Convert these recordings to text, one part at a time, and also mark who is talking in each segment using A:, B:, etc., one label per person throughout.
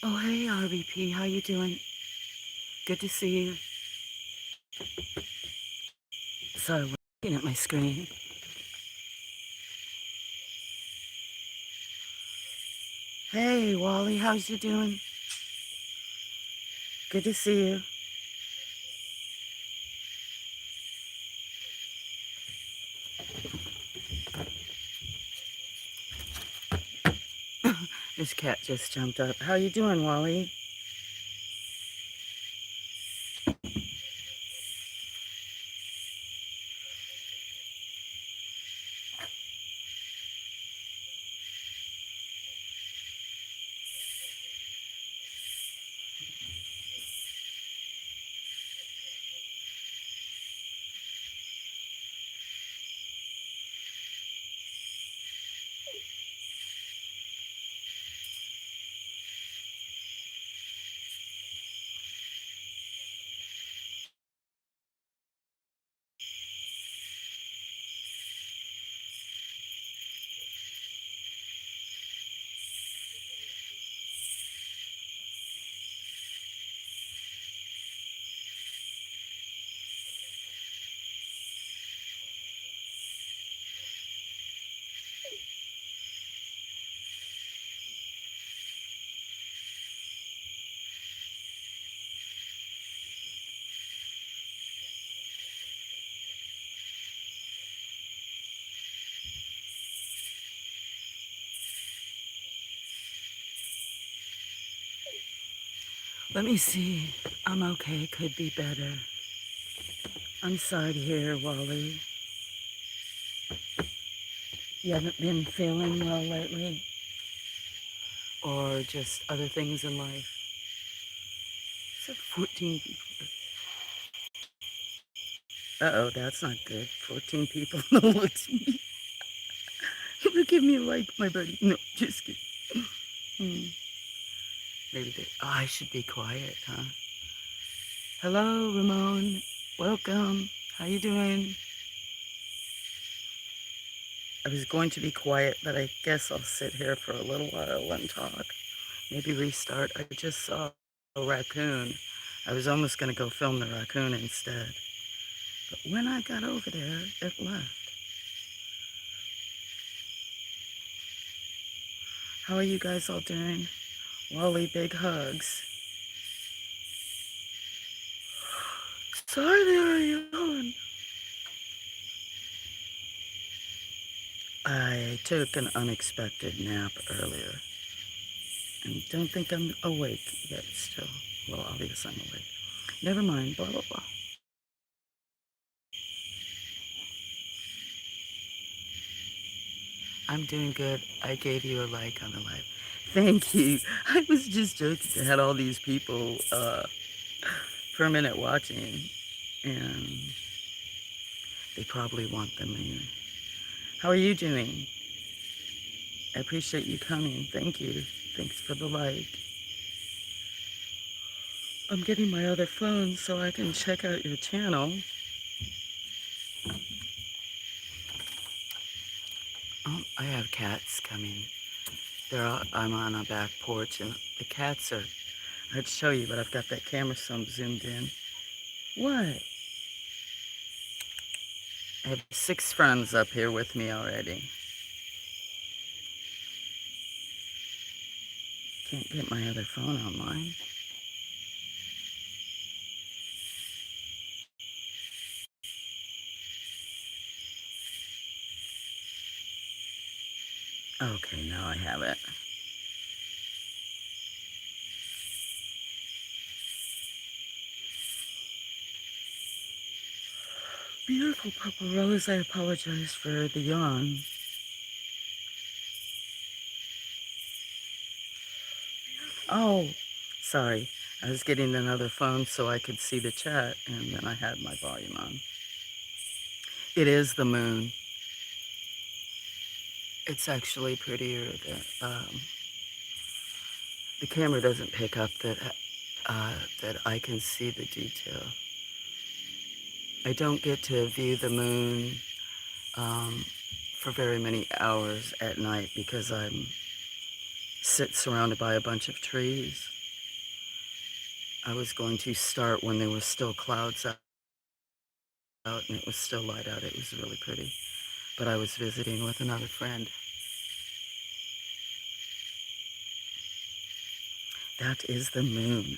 A: Oh, hey, RBP, how you doing? Good to see you. Sorry, we're looking at my screen. Hey, Wally, how's you doing? Good to see you. This cat just jumped up. How you doing, Wally? Let me see. I'm okay. Could be better. I'm sorry to hear, Wally. You haven't been feeling well lately? Or just other things in life? Said 14 people. Uh-oh, that's not good. 14 people. No, look at me. Give me a like, my buddy. No, just kidding. Maybe they... Oh, I should be quiet, huh? Hello, Ramon. Welcome. How you doing? I was going to be quiet, but I guess I'll sit here for a little while and talk. Maybe restart. I just saw a raccoon. I was almost going to go film the raccoon instead. But when I got over there, it left. How are you guys all doing? Wally, big hugs. Sorry there, you going? I took an unexpected nap earlier and don't think I'm awake yet still. Well, obviously I'm awake. Never mind, blah, blah, blah. I'm doing good. I gave you a like on the live. Thank you. I was just joking. I had all these people per minute watching, and they probably want them anyway. How are you doing? I appreciate you coming. Thank you. Thanks for the like. I'm getting my other phone so I can check out your channel. Oh, I have cats coming. I'm on a back porch, and the cats are... I'd show you, but I've got that camera some zoomed in. What? I have 6 friends up here with me already. Can't get my other phone online. Okay, now I have it. Beautiful purple rose, I apologize for the yawn. Oh, sorry. I was getting another phone so I could see the chat, and then I had my volume on. It is the moon. It's actually prettier than, the camera doesn't pick up that I can see the detail. I don't get to view the moon for very many hours at night because I'm surrounded by a bunch of trees. I was going to start when there were still clouds out and it was still light out. It was really pretty. But I was visiting with another friend. That is the moon.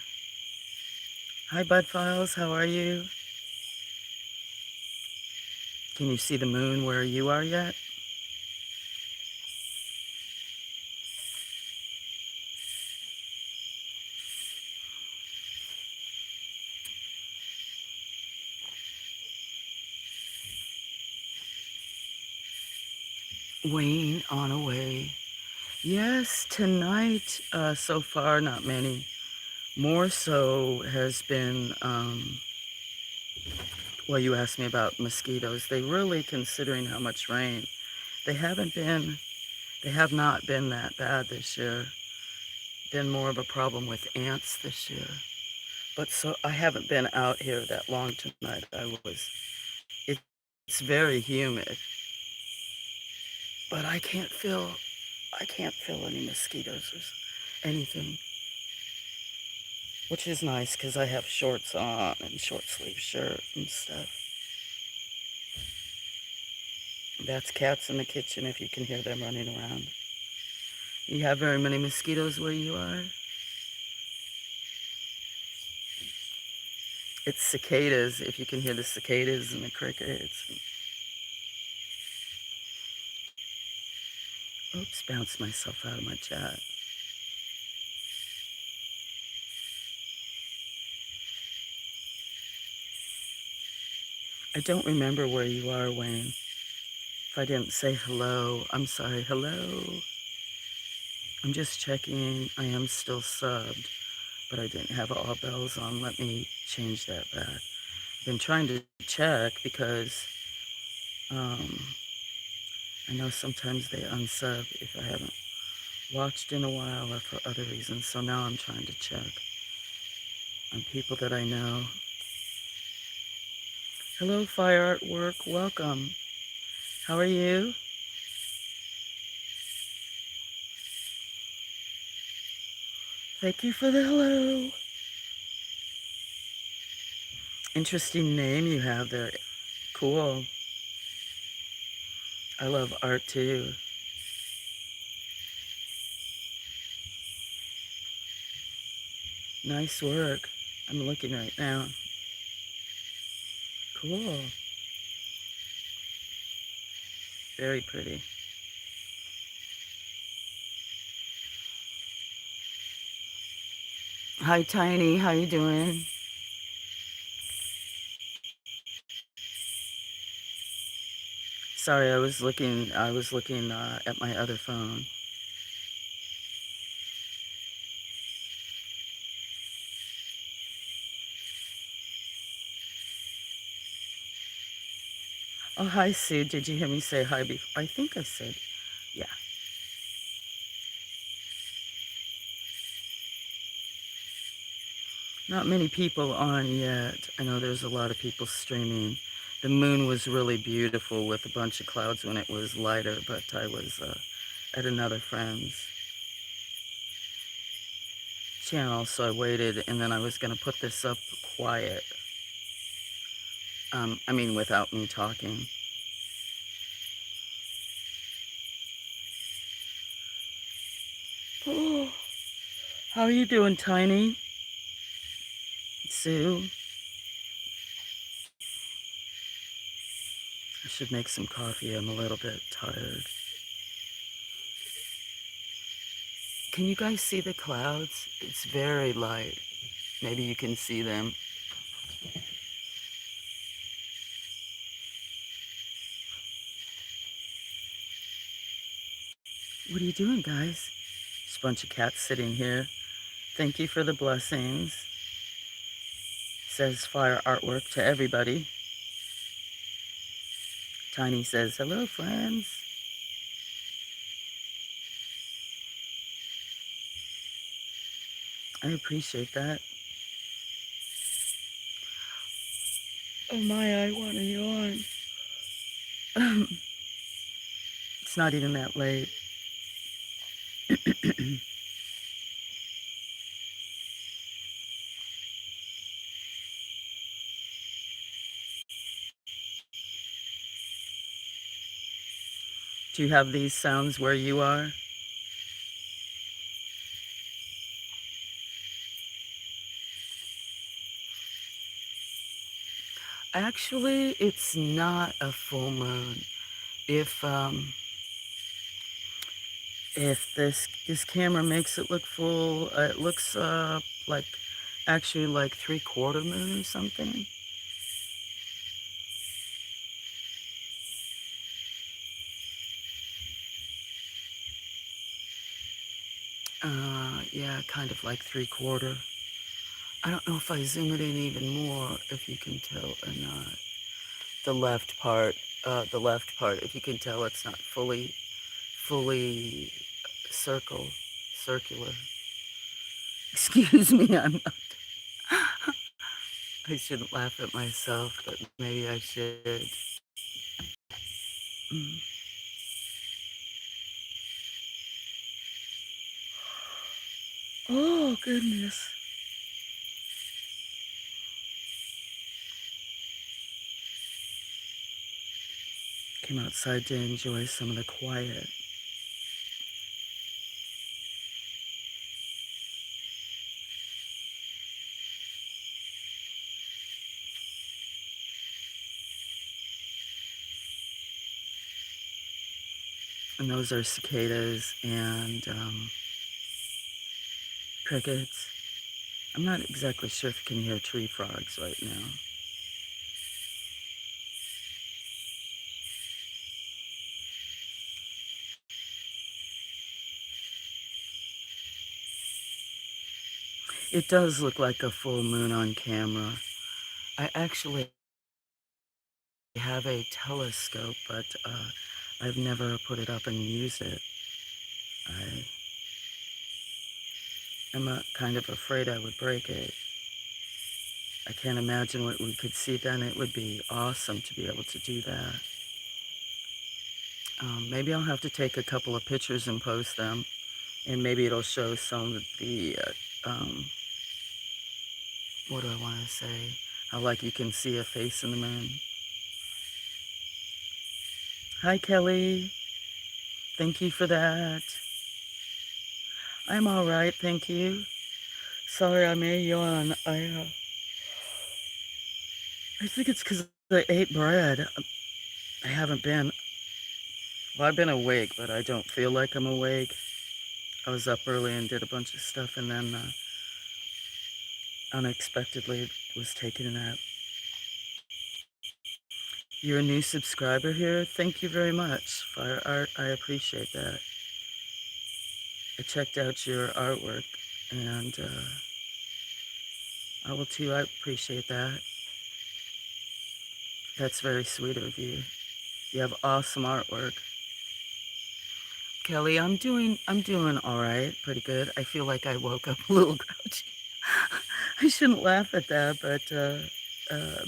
A: Hi, Bud Files. How are you? Can you see the moon where you are yet? Wayne on a way. Yes, tonight, so far, not many. More so has been, well, you asked me about mosquitoes. They really, considering how much rain, they haven't been, they have not been that bad this year. Been more of a problem with ants this year. But so I haven't been out here that long tonight. It's very humid, but I can't feel any mosquitoes or anything, which is nice because I have shorts on and short sleeve shirt and stuff. That's cats in the kitchen if you can hear them running around. You have very many mosquitoes where you are? It's cicadas, if you can hear the cicadas and the crickets. Oops, bounced myself out of my chat. I don't remember where you are, Wayne. If I didn't say hello, I'm sorry. Hello. I'm just checking. I am still subbed, but I didn't have all bells on. Let me change that back. I've been trying to check because um, I know sometimes they unsub if I haven't watched in a while or for other reasons. So now I'm trying to check on people that I know. Hello, Fire Artwork. Welcome. How are you? Thank you for the hello. Interesting name you have there. Cool. I love art too. Nice work. I'm looking right now. Cool. Very pretty. Hi, Tiny. How you doing? Sorry, I was looking at my other phone. Oh, hi, Sue. Did you hear me say hi before? I think I said, yeah. Not many people on yet. I know there's a lot of people streaming. The moon was really beautiful with a bunch of clouds when it was lighter, but I was at another friend's channel, so I waited, and then I was going to put this up quiet. I mean, without me talking. Oh, how are you doing, Tiny? Sue? I should make some coffee. I'm a little bit tired. Can you guys see the clouds? It's very light. Maybe you can see them. What are you doing, guys? Just a bunch of cats sitting here. Thank you for the blessings. Says Fire Artwork to everybody. Tiny says, hello, friends. I appreciate that. Oh my, I want to yawn. It's not even that late. Do you have these sounds where you are? Actually, it's not a full moon. If if this camera makes it look full, it looks like actually like 3/4 moon or something. Yeah, kind of like 3/4. I don't know if I zoom it in even more, if you can tell or not. The left part, the left part, if you can tell, it's not fully circle, circular. Excuse me, I'm not. I shouldn't laugh at myself, but maybe I should. Mm. Oh, goodness. Came outside to enjoy some of the quiet. And those are cicadas and crickets. I'm not exactly sure if you can hear tree frogs right now. It does look like a full moon on camera. I actually have a telescope, but I've never put it up and used it. I am kind of afraid I would break it. I can't imagine what we could see then. It would be awesome to be able to do that. Maybe I'll have to take a couple of pictures and post them, and maybe it'll show some of the, what do I want to say? How like you can see a face in the moon. Hi, Kelly. Thank you for that. I'm all right, thank you. Sorry, I may yawn. I think it's because I ate bread. I haven't been. Well, I've been awake, but I don't feel like I'm awake. I was up early and did a bunch of stuff, and then unexpectedly was taking a nap. You're a new subscriber here. Thank you very much. Fire art, I appreciate that. I checked out your artwork, and I will too. I appreciate that. That's very sweet of you. You have awesome artwork. Kelly, I'm doing all right, pretty good. I feel like I woke up a little grouchy. I shouldn't laugh at that, but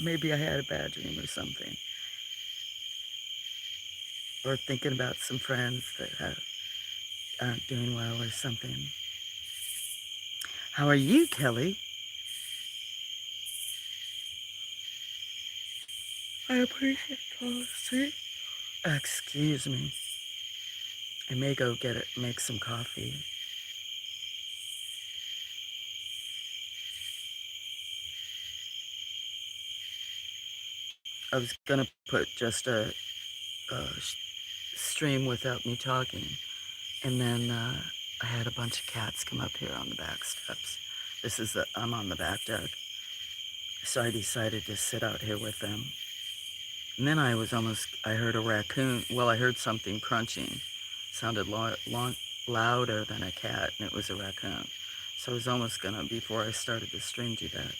A: maybe I had a bad dream or something, or thinking about some friends that aren't doing well or something. How are you, Kelly? I appreciate policy. Excuse me. I may go get it, make some coffee. I was gonna put just a stream without me talking, and then I had a bunch of cats come up here on the back steps. I'm on the back deck, so I decided to sit out here with them. And then I heard a raccoon. Well, I heard something crunching. Sounded louder than a cat, and it was a raccoon. So I was almost gonna, before I started the stream, do that.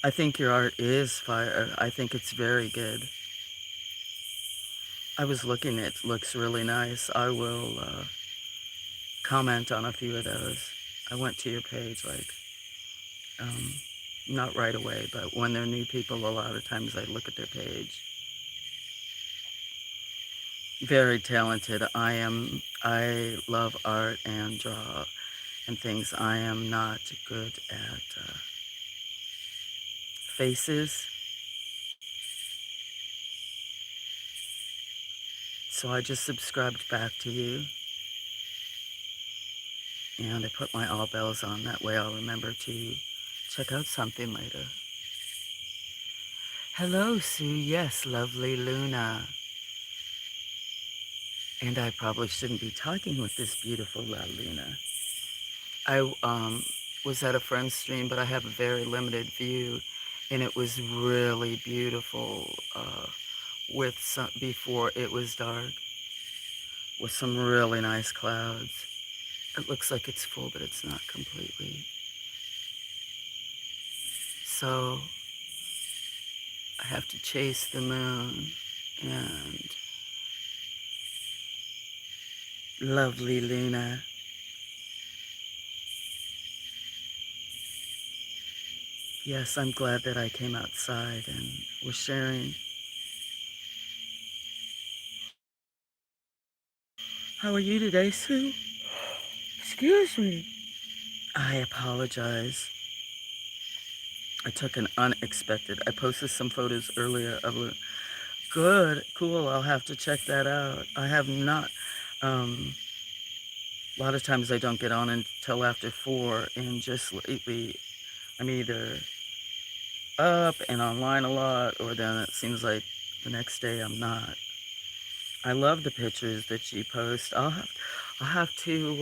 A: I think your art is fire. I think it's very good. I was looking, it looks really nice. I will comment on a few of those. I went to your page, like, um, not right away, but when they're new people, a lot of times I look at their page. Very talented. I love art and draw and things. I am not good at faces. So I just subscribed back to you, and I put my all bells on. That way I'll remember to check out something later. Hello, Sue. Yes, lovely Luna. And I probably shouldn't be talking with this beautiful La Luna. I was at a friend's stream, but I have a very limited view, and it was really beautiful with some before it was dark, with some really nice clouds. It looks like it's full, but it's not completely. So I have to chase the moon, and lovely Luna. Yes, I'm glad that I came outside and was sharing. How are you today, Sue? Excuse me. I apologize. I took an unexpected. I posted some photos earlier of a good, cool. I'll have to check that out. I have not. Um, a lot of times I don't get on until after 4, and just lately I'm either up and online a lot, or then it seems like the next day I'm not. I love the pictures that you post. I'll have to.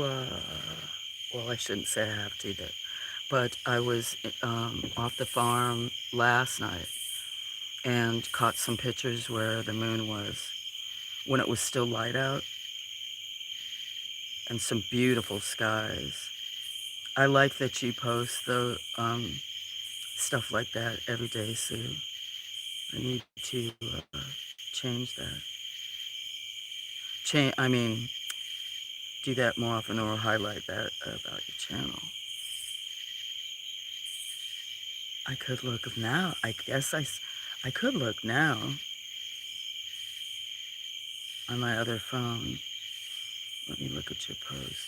A: Well, I shouldn't say I have to, but I was off the farm last night and caught some pictures where the moon was when it was still light out, and some beautiful skies. I like that you post the stuff like that every day, Sue. I need to change that. I mean, do that more often, or highlight that about your channel. I could look now. I guess I could look now on my other phone. Let me look at your post.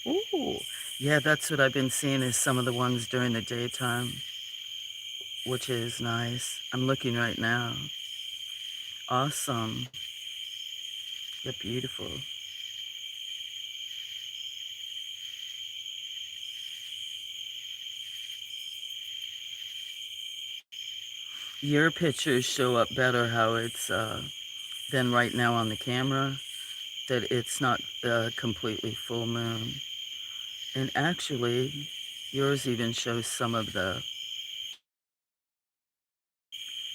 A: Ooh, yeah, that's what I've been seeing is some of the ones during the daytime, which is nice. I'm looking right now. Awesome. They're beautiful. Your pictures show up better how it's than right now on the camera, that it's not completely full moon. And actually, yours even shows some of the,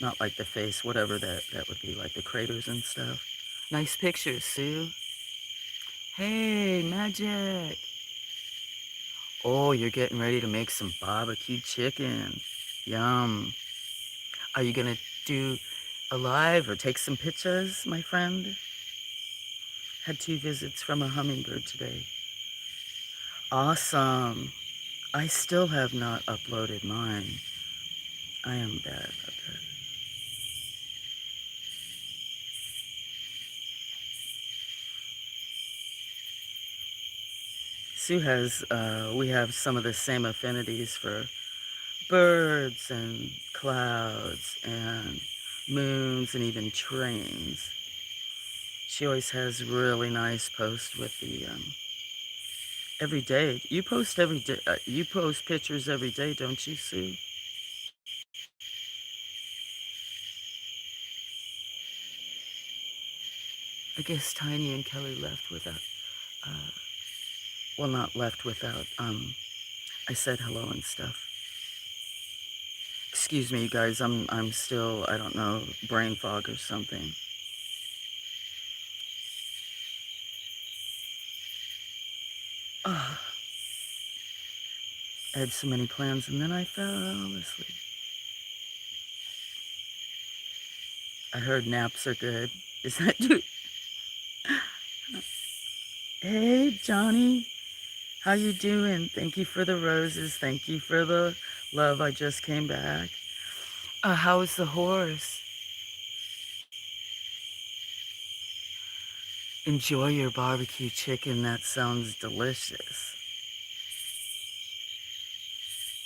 A: not like the face, whatever that would be, like the craters and stuff. Nice pictures, Sue. Hey, Magic. Oh, you're getting ready to make some barbecue chicken. Yum. Are you gonna do a live or take some pictures, my friend? Had 2 visits from a hummingbird today. Awesome. I still have not uploaded mine. I am bad about that. Sue has, we have some of the same affinities for birds and clouds and moons and even trains. She always has really nice posts with the, every day. You post every day, you post pictures every day, don't you, Sue? I guess Tiny and Kelly left without, uh, well, not left without, I said hello and stuff. Excuse me, you guys, I'm still, I don't know, brain fog or something. Ah, I had so many plans and then I fell asleep. I heard naps are good. Is that true? Hey, Johnny, how you doing? Thank you for the roses. Thank you for the love. I just came back. How's the horse? Enjoy your barbecue chicken. That sounds delicious.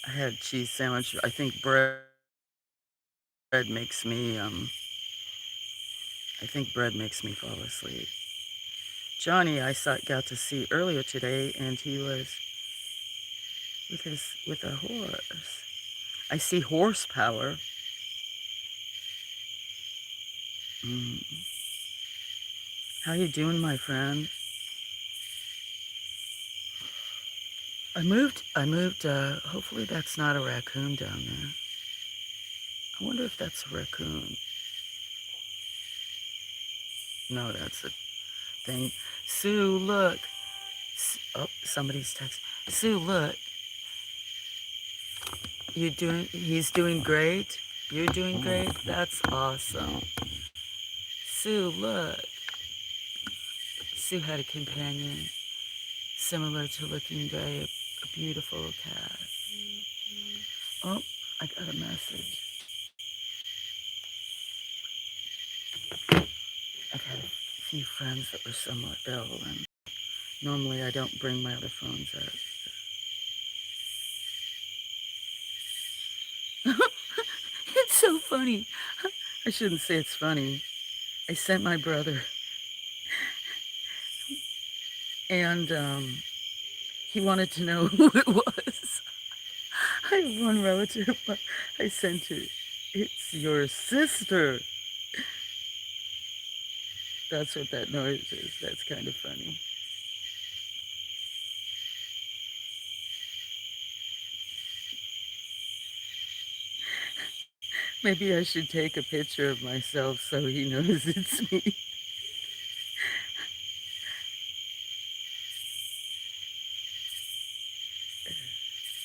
A: I had cheese sandwich. I think bread makes me I think bread makes me fall asleep. Johnny, got to see earlier today, and he was with a horse. I see horsepower. Mm. How you doing, my friend? Hopefully that's not a raccoon down there. I wonder if that's a raccoon. No, that's a thing. Sue, look. Oh, somebody's text. Sue, look. He's doing great. You're doing great. That's awesome. Sue, look. Sue had a companion similar to Looking Gray, a beautiful cat. Oh, I got a message. I've had a few friends that were somewhat ill, and normally I don't bring my other phones out. It's so funny. I shouldn't say it's funny. I sent my brother, and he wanted to know who it was. I have one relative, but I sent it. It's your sister. That's what that noise is. That's kind of funny. Maybe I should take a picture of myself so he knows it's me.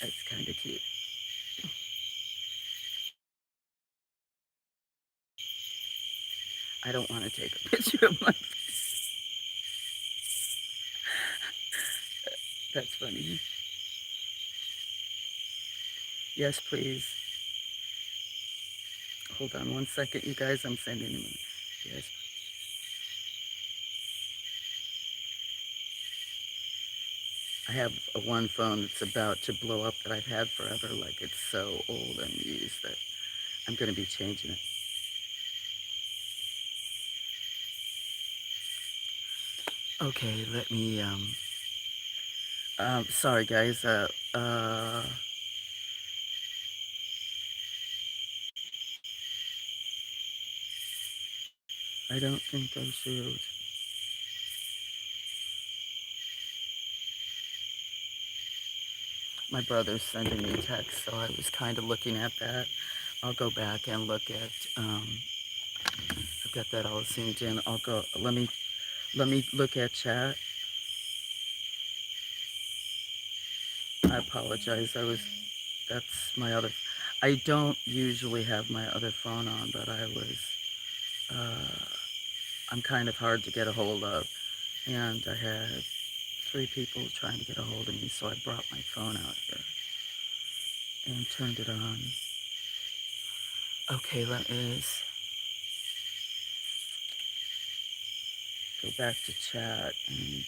A: That's kind of cute. I don't want to take a picture of my face. That's funny. Yes, please. Hold on one second, you guys. I'm sending him. Yes. I have a one phone that's about to blow up that I've had forever. Like it's so old and used that I'm going to be changing it. Okay, let me, sorry guys, I don't think I should. My brother's sending me text, so I was kind of looking at that. I'll go back and look at, I've got that all zoomed in. Let me look at chat. I apologize, that's my other, I don't usually have my other phone on, but uh, I'm kind of hard to get a hold of. And I had 3 people trying to get a hold of me, so I brought my phone out here and turned it on. Okay, let me go back to chat and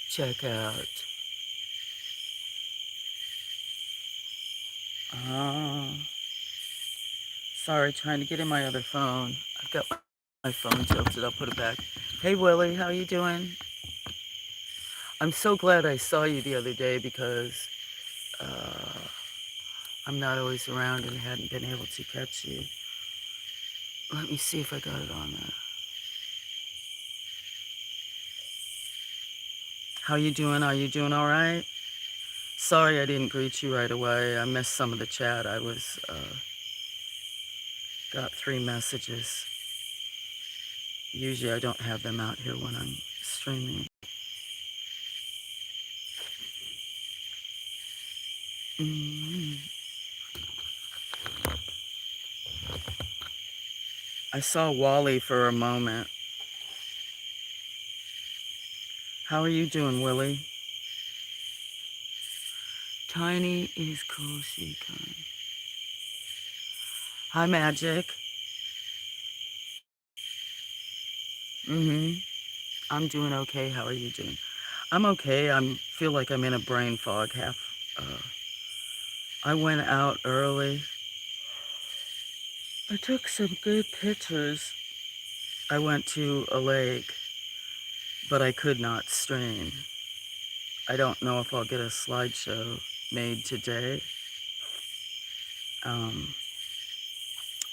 A: check out. Sorry, trying to get in my other phone. I've got my phone tilted. I'll put it back. Hey, Willie, how you doing? I'm so glad I saw you the other day because uh, I'm not always around and hadn't been able to catch you. Let me see if I got it on there. How you doing? Are you doing all right? Sorry I didn't greet you right away. I missed some of the chat. I got 3 messages. Usually I don't have them out here when I'm streaming. Mm-hmm. I saw Wally for a moment. How are you doing, Willie? Tiny is cool, she kind. Hi, Magic. Mm-hmm. I'm doing okay. How are you doing? I'm okay. I feel like I'm in a brain fog. I went out early. I took some good pictures. I went to a lake, but I could not stream. I don't know if I'll get a slideshow made today. Um,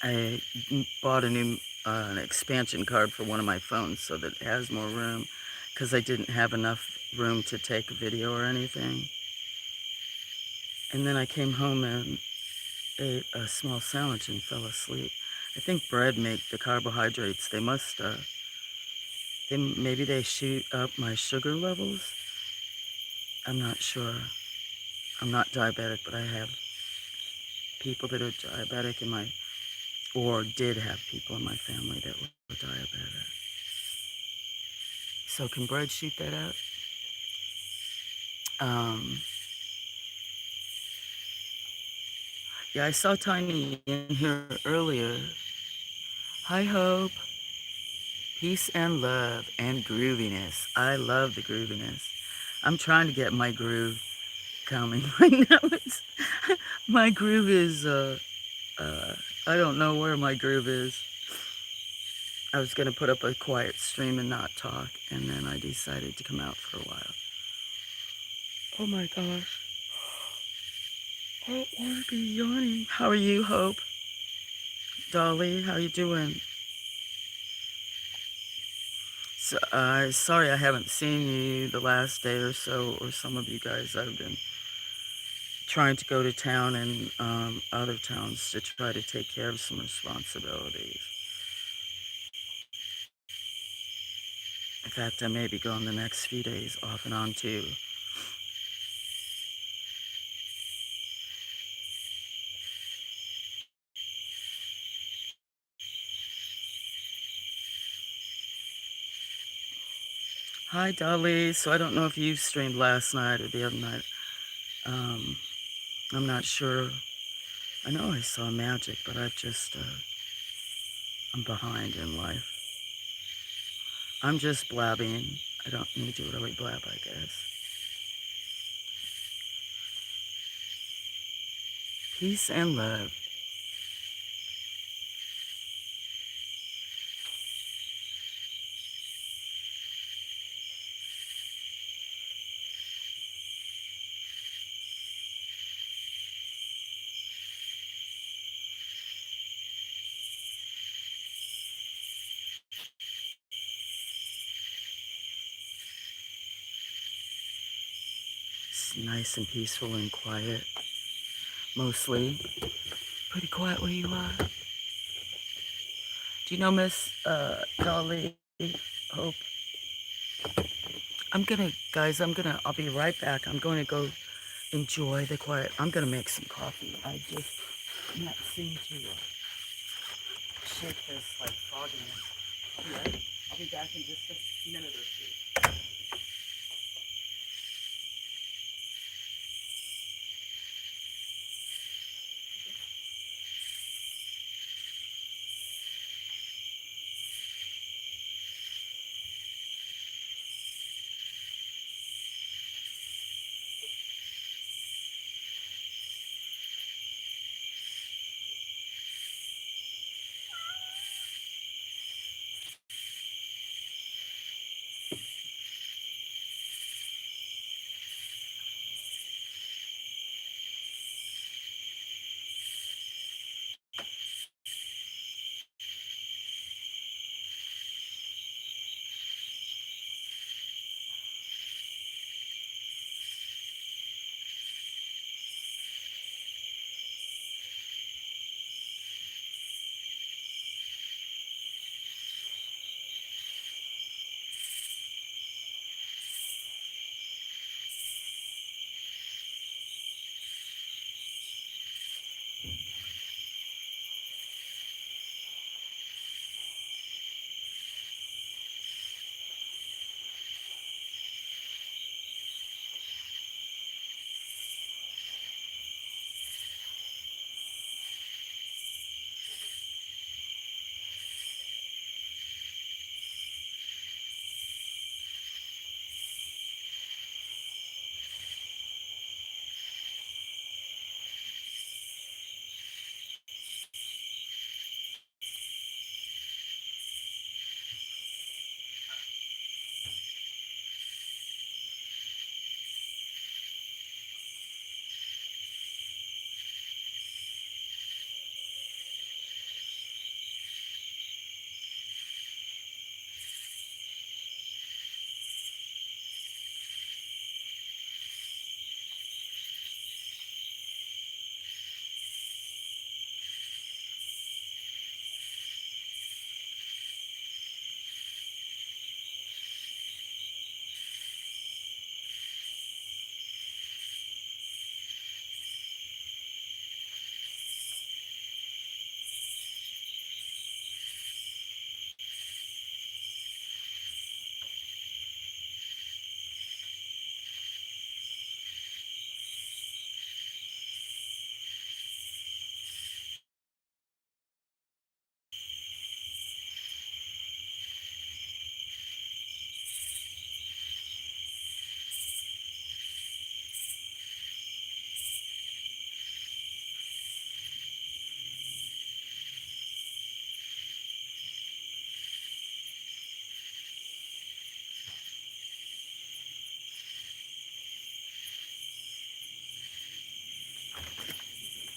A: I bought a new an expansion card for one of my phones so that it has more room because I didn't have enough room to take a video or anything. And then I came home and ate a small sandwich and fell asleep. I think bread make the carbohydrates. They must, maybe they shoot up my sugar levels. I'm not sure. I'm not diabetic, but I have people that are diabetic in my, or did have people in my family that were diabetic. So can bread shoot that out? Um, yeah, I saw Tiny in here earlier. Hi, Hope. Peace and love and grooviness. I love the grooviness. I'm trying to get my groove coming right now. My groove is, uh, I don't know where my groove is. I was going to put up a quiet stream and not talk, and then I decided to come out for a while. Oh my gosh. I don't want to be yawning. How are you, Hope? Dolly, how you doing? So, sorry I haven't seen you the last day or so, or some of you guys. I've been trying to go to town and other towns to try to take care of some responsibilities. In fact, I may be going the next few days off and on too. Hi, Dolly. So I don't know if you streamed last night or the other night. Um, I'm not sure. I know I saw magic, but I'm behind in life. I'm just blabbing. I don't need to really blab, I guess. Peace and love. It's nice and peaceful and quiet. Mostly. Pretty quiet where you are. Do you know Miss Dolly? Hope. I'll be right back. I'm going to go enjoy the quiet. I'm going to make some coffee. I just can't seem to shake this like fogginess. I'll be right. I'll be back in just a minute or two.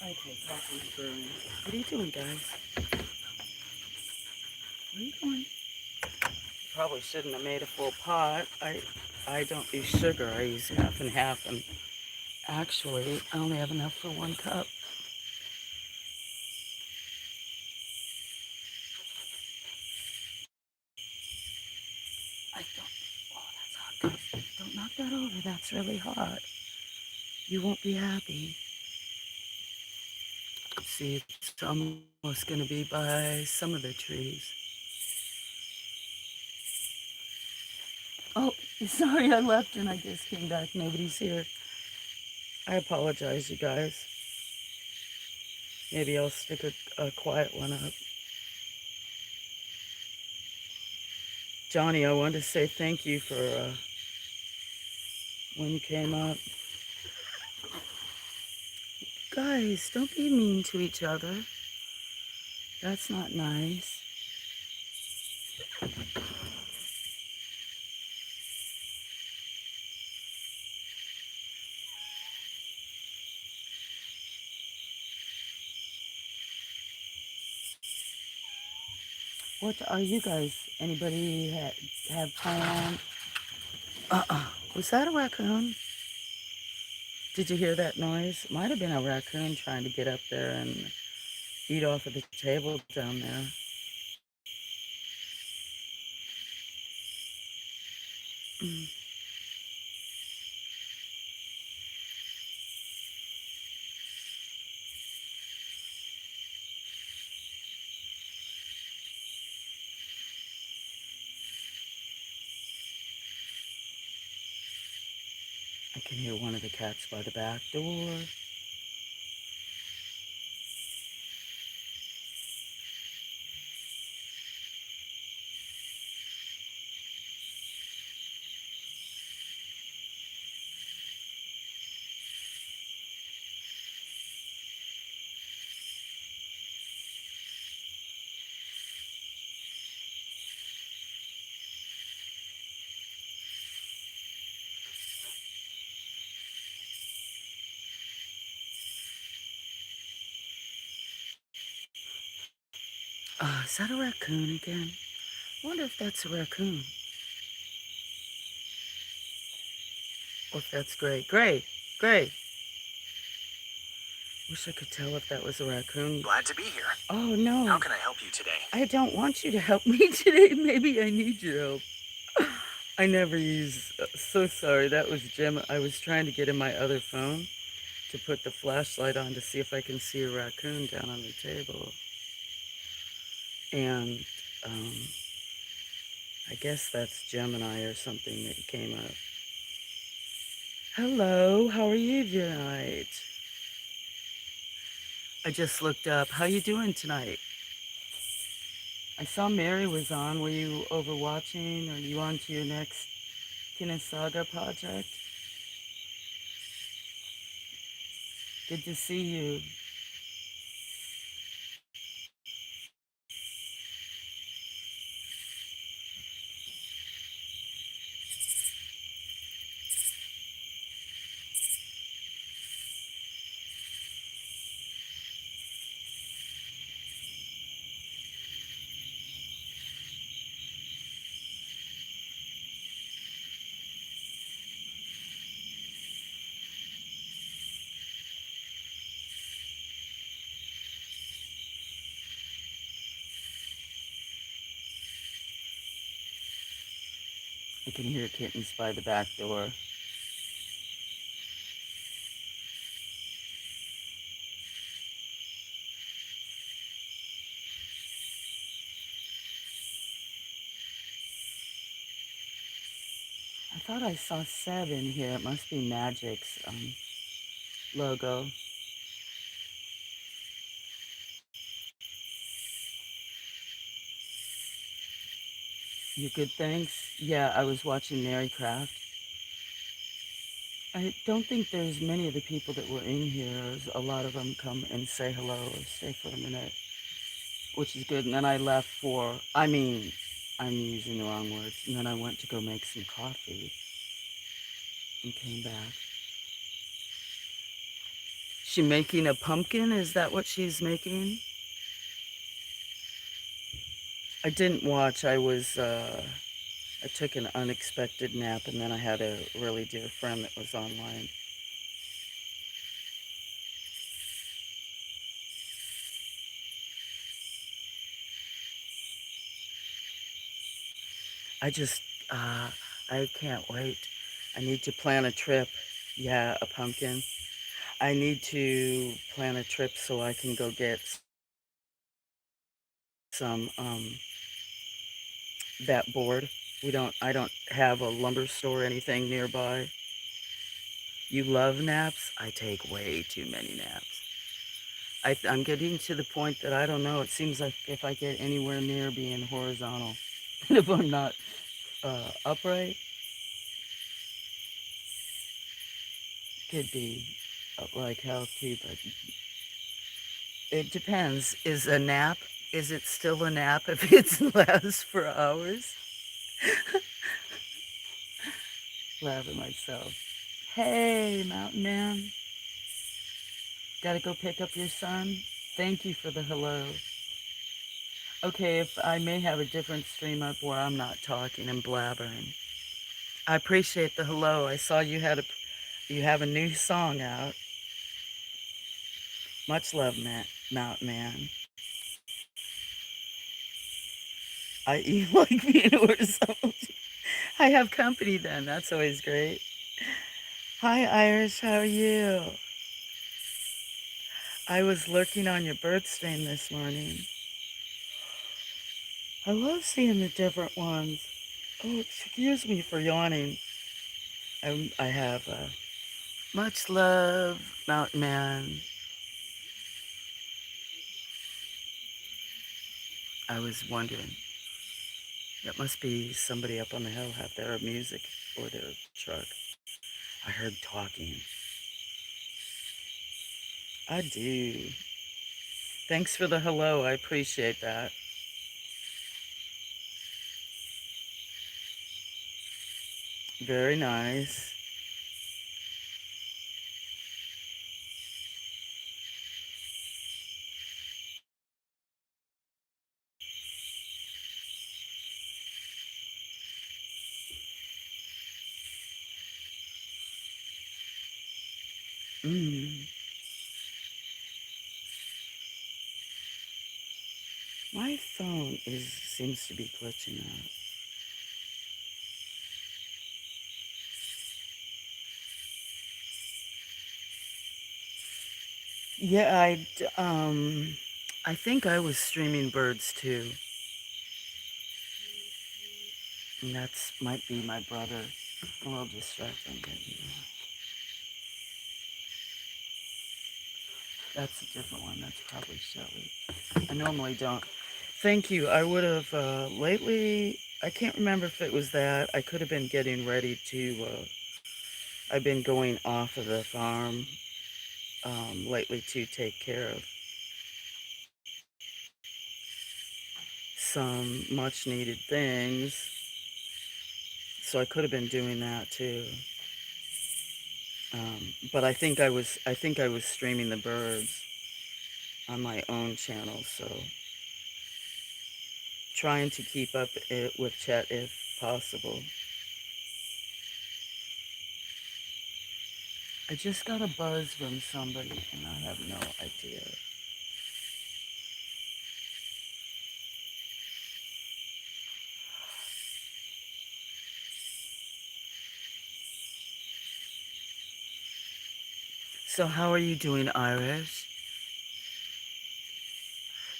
A: Okay, coffee's brewing. What are you doing, guys? Where are you going? Probably shouldn't have made a full pot. I don't use sugar. I use half and half, and actually, I only have enough for 1 cup. I don't. Oh, that's hot, guys. Don't knock that over. That's really hot. You won't be happy. See, it's almost going to be by some of the trees. Oh, sorry, I left and I just came back. Nobody's here. I apologize, you guys. Maybe I'll stick a quiet one up. Johnny, I wanted to say thank you for when you came up. Guys, don't be mean to each other. That's not nice. What are you guys? Anybody have plans? Was that a raccoon? Did you hear that noise? Might have been a raccoon trying to get up there and eat off of the table down there. Mm. I can hear one of the cats by the back door. Is that a raccoon again? I wonder if that's a raccoon. Or if that's Gray. Gray! Gray! Wish I could tell if that was a raccoon.
B: Glad to be here.
A: Oh, no.
B: How can I help you today?
A: I don't want you to help me today. Maybe I need your help. I never use. So sorry. That was Jim. I was trying to get in my other phone to put the flashlight on to see if I can see a raccoon down on the table. And um, I guess that's Gemini or something that came up. Hello, how are you tonight? I just looked up. How you doing tonight? I saw Mary was on. Were you over watching? Are you on to your next Kinasaga project? Good to see you. I can hear kittens by the back door. I thought I saw Seb in here. It must be Magic's logo. You good, thanks? Yeah, I was watching Mary Craft. I don't think there's many of the people that were in here. A lot of them come and say hello or stay for a minute, which is good. And then I left I'm using the wrong words. And then I went to go make some coffee and came back. She making a pumpkin? Is that what she's making? I didn't watch. I took an unexpected nap and then I had a really dear friend that was online. I just, uh, I can't wait. I need to plan a trip. Yeah, a pumpkin. I need to plan a trip so I can go get some, that board. I don't have a lumber store or anything nearby. You love naps? I take way too many naps. I'm getting to the point that I don't know. It seems like if I get anywhere near being horizontal, if I'm not upright, could be like health too, but it depends. Is a nap, is it still a nap if it lasts for hours? Laugh at myself. Hey, Mountain Man. Gotta go pick up your son? Thank you for the hello. Okay, if I may have a different stream up where I'm not talking and blabbering. I appreciate the hello. I saw you have a new song out. Much love, Mountain Man. You like being horizontal. I have company then. That's always great. Hi, Irish. How are you? I was lurking on your bird stream this morning. I love seeing the different ones. Oh, excuse me for yawning. I have much love, Mountain Man. I was wondering, that must be somebody up on the hill have their music or their truck. I heard talking. I do. Thanks for the hello. I appreciate that. Very nice. Mm. My phone is seems to be glitching out. Yeah, I think I was streaming birds too, and that's might be my brother. A little distracting. But, that's a different one. That's probably Shelly. I normally don't. Thank you. I would have lately. I can't remember if it was that. I could have been getting ready to. I've been going off of the farm lately to take care of some much needed things. So I could have been doing that too. But I think I was streaming the birds on my own channel. So trying to keep up it with chat if possible. I just got a buzz from somebody and I have no idea. So how are you doing, Iris?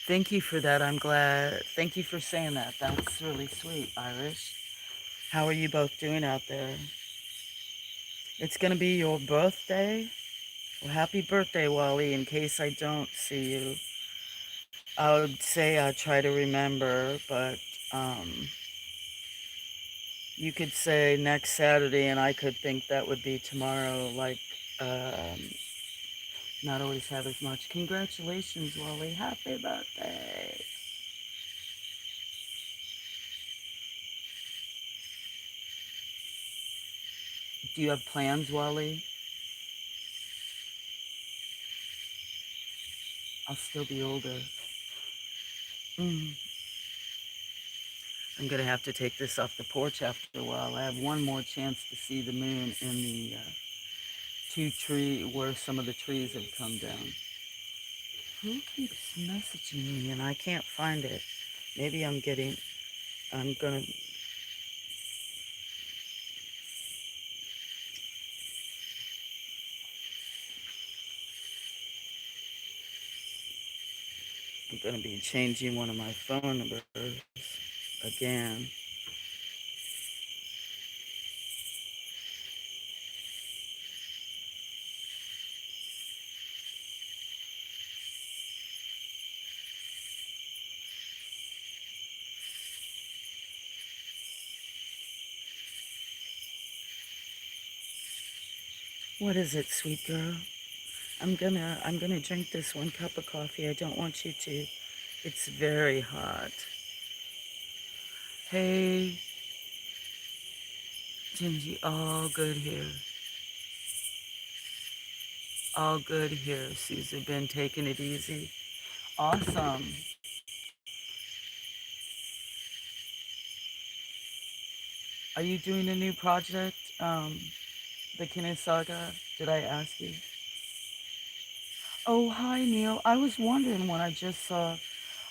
A: Thank you for that. I'm glad. Thank you for saying that. That's really sweet, Iris. How are you both doing out there? It's going to be your birthday. Well, happy birthday, Wally. In case I don't see you, I would say I try to remember, but you could say next Saturday, and I could think that would be tomorrow. Like, um, not always have as much. Congratulations, Wally. Happy birthday. Do you have plans, Wally? I'll still be older. Mm. I'm gonna have to take this off the porch after a while. I have one more chance to see the moon in the two tree where some of the trees have come down. Who keeps messaging me and I can't find it? Maybe I'm gonna, I'm gonna be changing one of my phone numbers again. What is it, sweet girl? I'm gonna drink this one cup of coffee. I don't want you to. It's very hot. Hey, Gingy, all good here. All good here. Susie been taking it easy. Awesome. Are you doing a new project? The Kinne Saga? Did I ask you? Oh, hi, Neil. I was wondering when I just saw.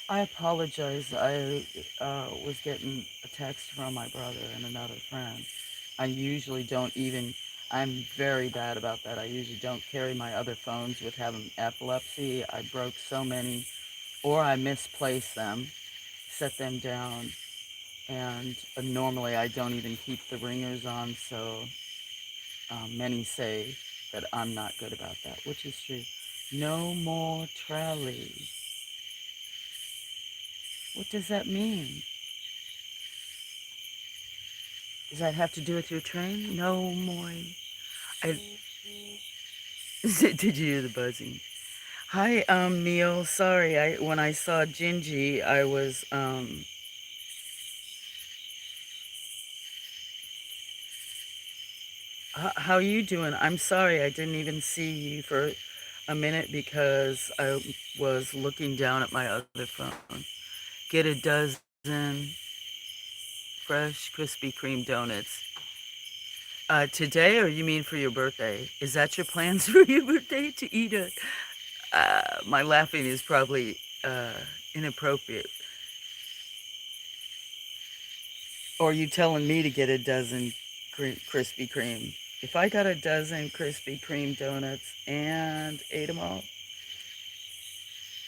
A: I apologize. I was getting a text from my brother and another friend. I usually don't even. I'm very bad about that. I usually don't carry my other phones with having epilepsy. I broke so many, or I misplace them, set them down, and normally I don't even keep the ringers on. So many say that I'm not good about that, which is true. No more trolley. What does that mean? Does that have to do with your train? No more. I, did you hear the buzzing? Hi, Neil. Sorry, when I saw Gingy, I was how are you doing? I'm sorry, I didn't even see you for a minute because I was looking down at my other phone. Get a dozen fresh Krispy Kreme donuts. Today, or you mean for your birthday? Is that your plans for your birthday to eat a? My laughing is probably inappropriate. Or are you telling me to get a dozen Krispy Kreme? If I got a dozen Krispy Kreme donuts and ate them all,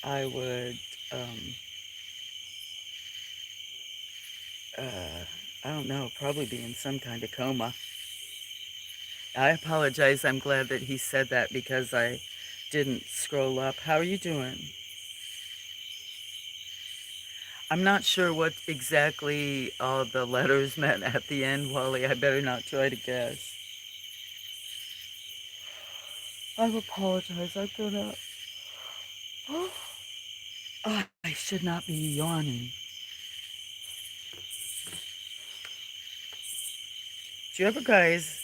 A: I would, um, uh, I don't know, probably be in some kind of coma. I apologize. I'm glad that he said that because I didn't scroll up. How are you doing? I'm not sure what exactly all the letters meant at the end, Wally. I better not try to guess. I apologize. I'm gonna. I should not be yawning. Do you ever guys?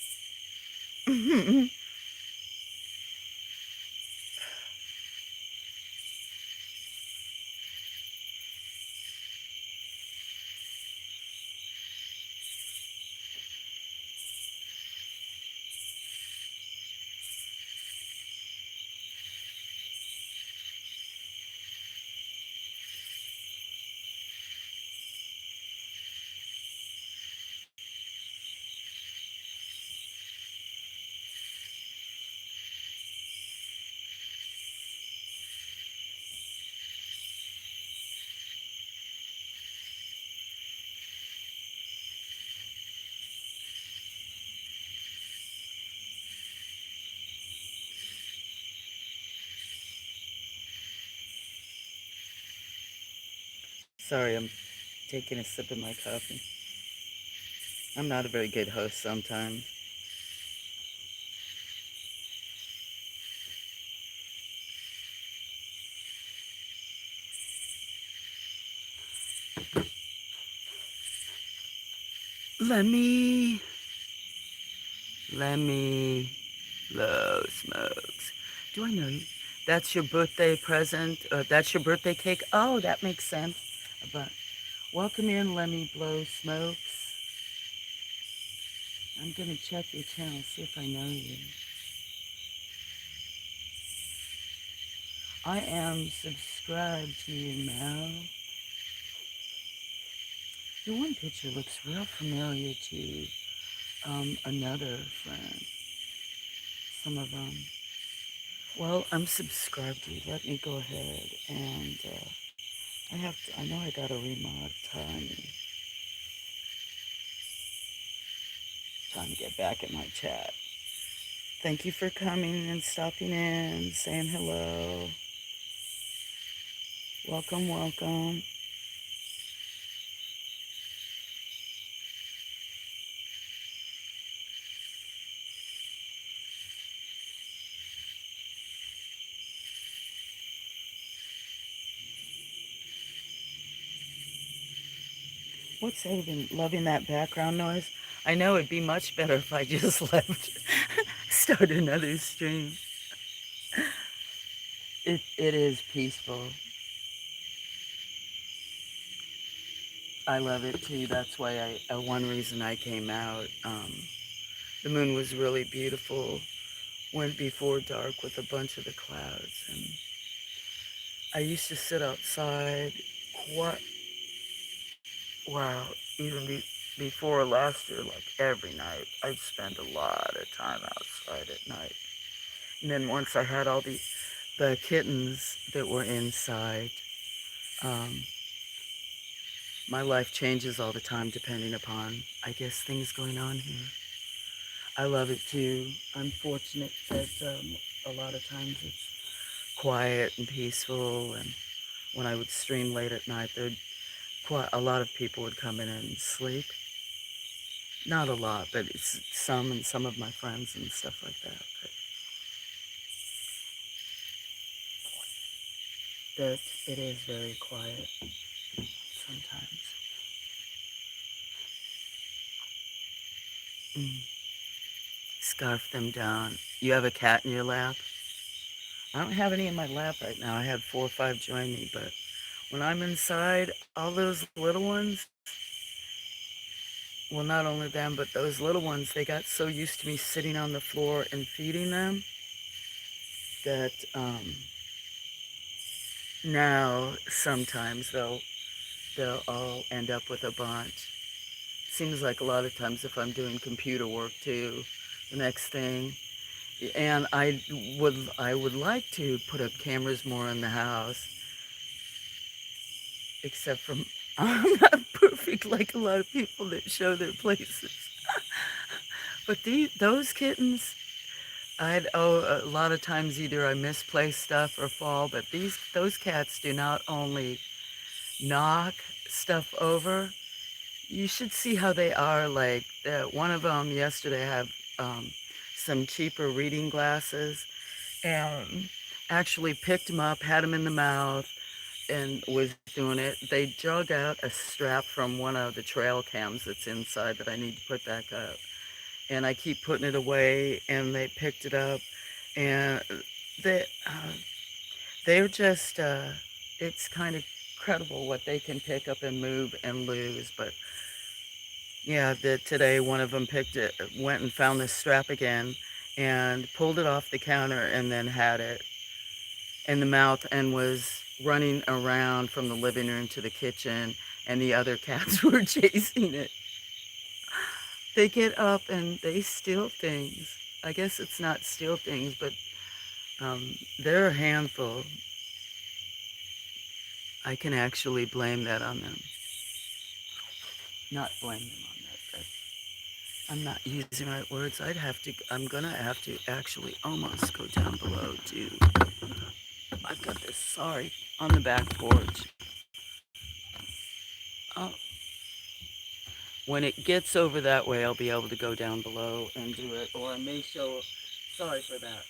A: Sorry, I'm taking a sip of my coffee. I'm not a very good host sometimes. Let me, let me blow smokes. Do I know you? That's your birthday present. That's your birthday cake. Oh, that makes sense. But welcome in, Lemmy Blow Smokes. I'm gonna check your channel, see if I know you. I am subscribed to you, Mel. Your one picture looks real familiar to another friend. Some of them. Well, I'm subscribed to you. Let me go ahead and I know I gotta remod Tiny. Trying to get back at my chat. Thank you for coming and stopping in, saying hello. Welcome, welcome. What's even loving that background noise? I know it'd be much better if I just left, start another stream. It is peaceful. I love it too. That's why one reason I came out. The moon was really beautiful. Went before dark with a bunch of the clouds, and I used to sit outside. What? Wow! Even before last year, like every night, I'd spend a lot of time outside at night. And then once I had all the kittens that were inside, um, my life changes all the time depending upon, I guess, things going on here. I love it too. I'm fortunate that a lot of times it's quiet and peaceful. And when I would stream late at night, there'd quite a lot of people would come in and sleep. Not a lot, but it's some and some of my friends and stuff like that. But that it is very quiet sometimes. Mm. Scarf them down. You have a cat in your lap? I don't have any in my lap right now. I had 4 or 5 join me, but when I'm inside, all those little ones, well, not only them, but those little ones, they got so used to me sitting on the floor and feeding them that now sometimes they'll all end up with a bunch. Seems like a lot of times if I'm doing computer work too, the next thing, and I would like to put up cameras more in the house, except from I'm not perfect like a lot of people that show their places. But those kittens, a lot of times either I misplace stuff or fall, but those cats do not only knock stuff over. You should see how they are. Like one of them yesterday had some cheaper reading glasses, and actually picked them up, had them in the mouth, and was doing it. They drug out a strap from one of the trail cams that's inside that I need to put back up. And I keep putting it away, and they picked it up, and they, uh, they're just, it's kind of incredible what they can pick up and move and lose. But yeah, today one of them went and found this strap again and pulled it off the counter and then had it in the mouth and was running around from the living room to the kitchen, and the other cats were chasing it. They get up and they steal things. I guess it's not steal things, but they're a handful. I can actually blame that on them. Not blame them on that, but I'm not using the right words. I'm gonna have to actually almost go down below too. I've got this, sorry, on the back porch. Oh, when it gets over that way, I'll be able to go down below and do it. Or I may show, sorry for that.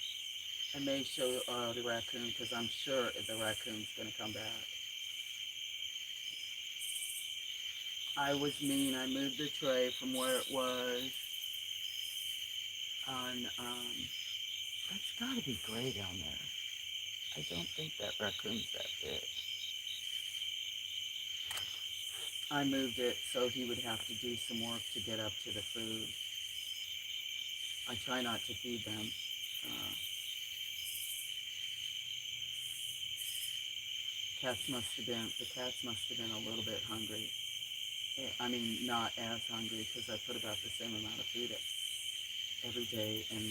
A: I may show the raccoon because I'm sure the raccoon's gonna come back. I was mean. I moved the tray from where it was on, that's gotta be gray down there. I don't think that raccoon's that big. I moved it so he would have to do some work to get up to the food. I try not to feed them. Uh, the cats must have been a little bit hungry. I mean, not as hungry because I put about the same amount of food every day, and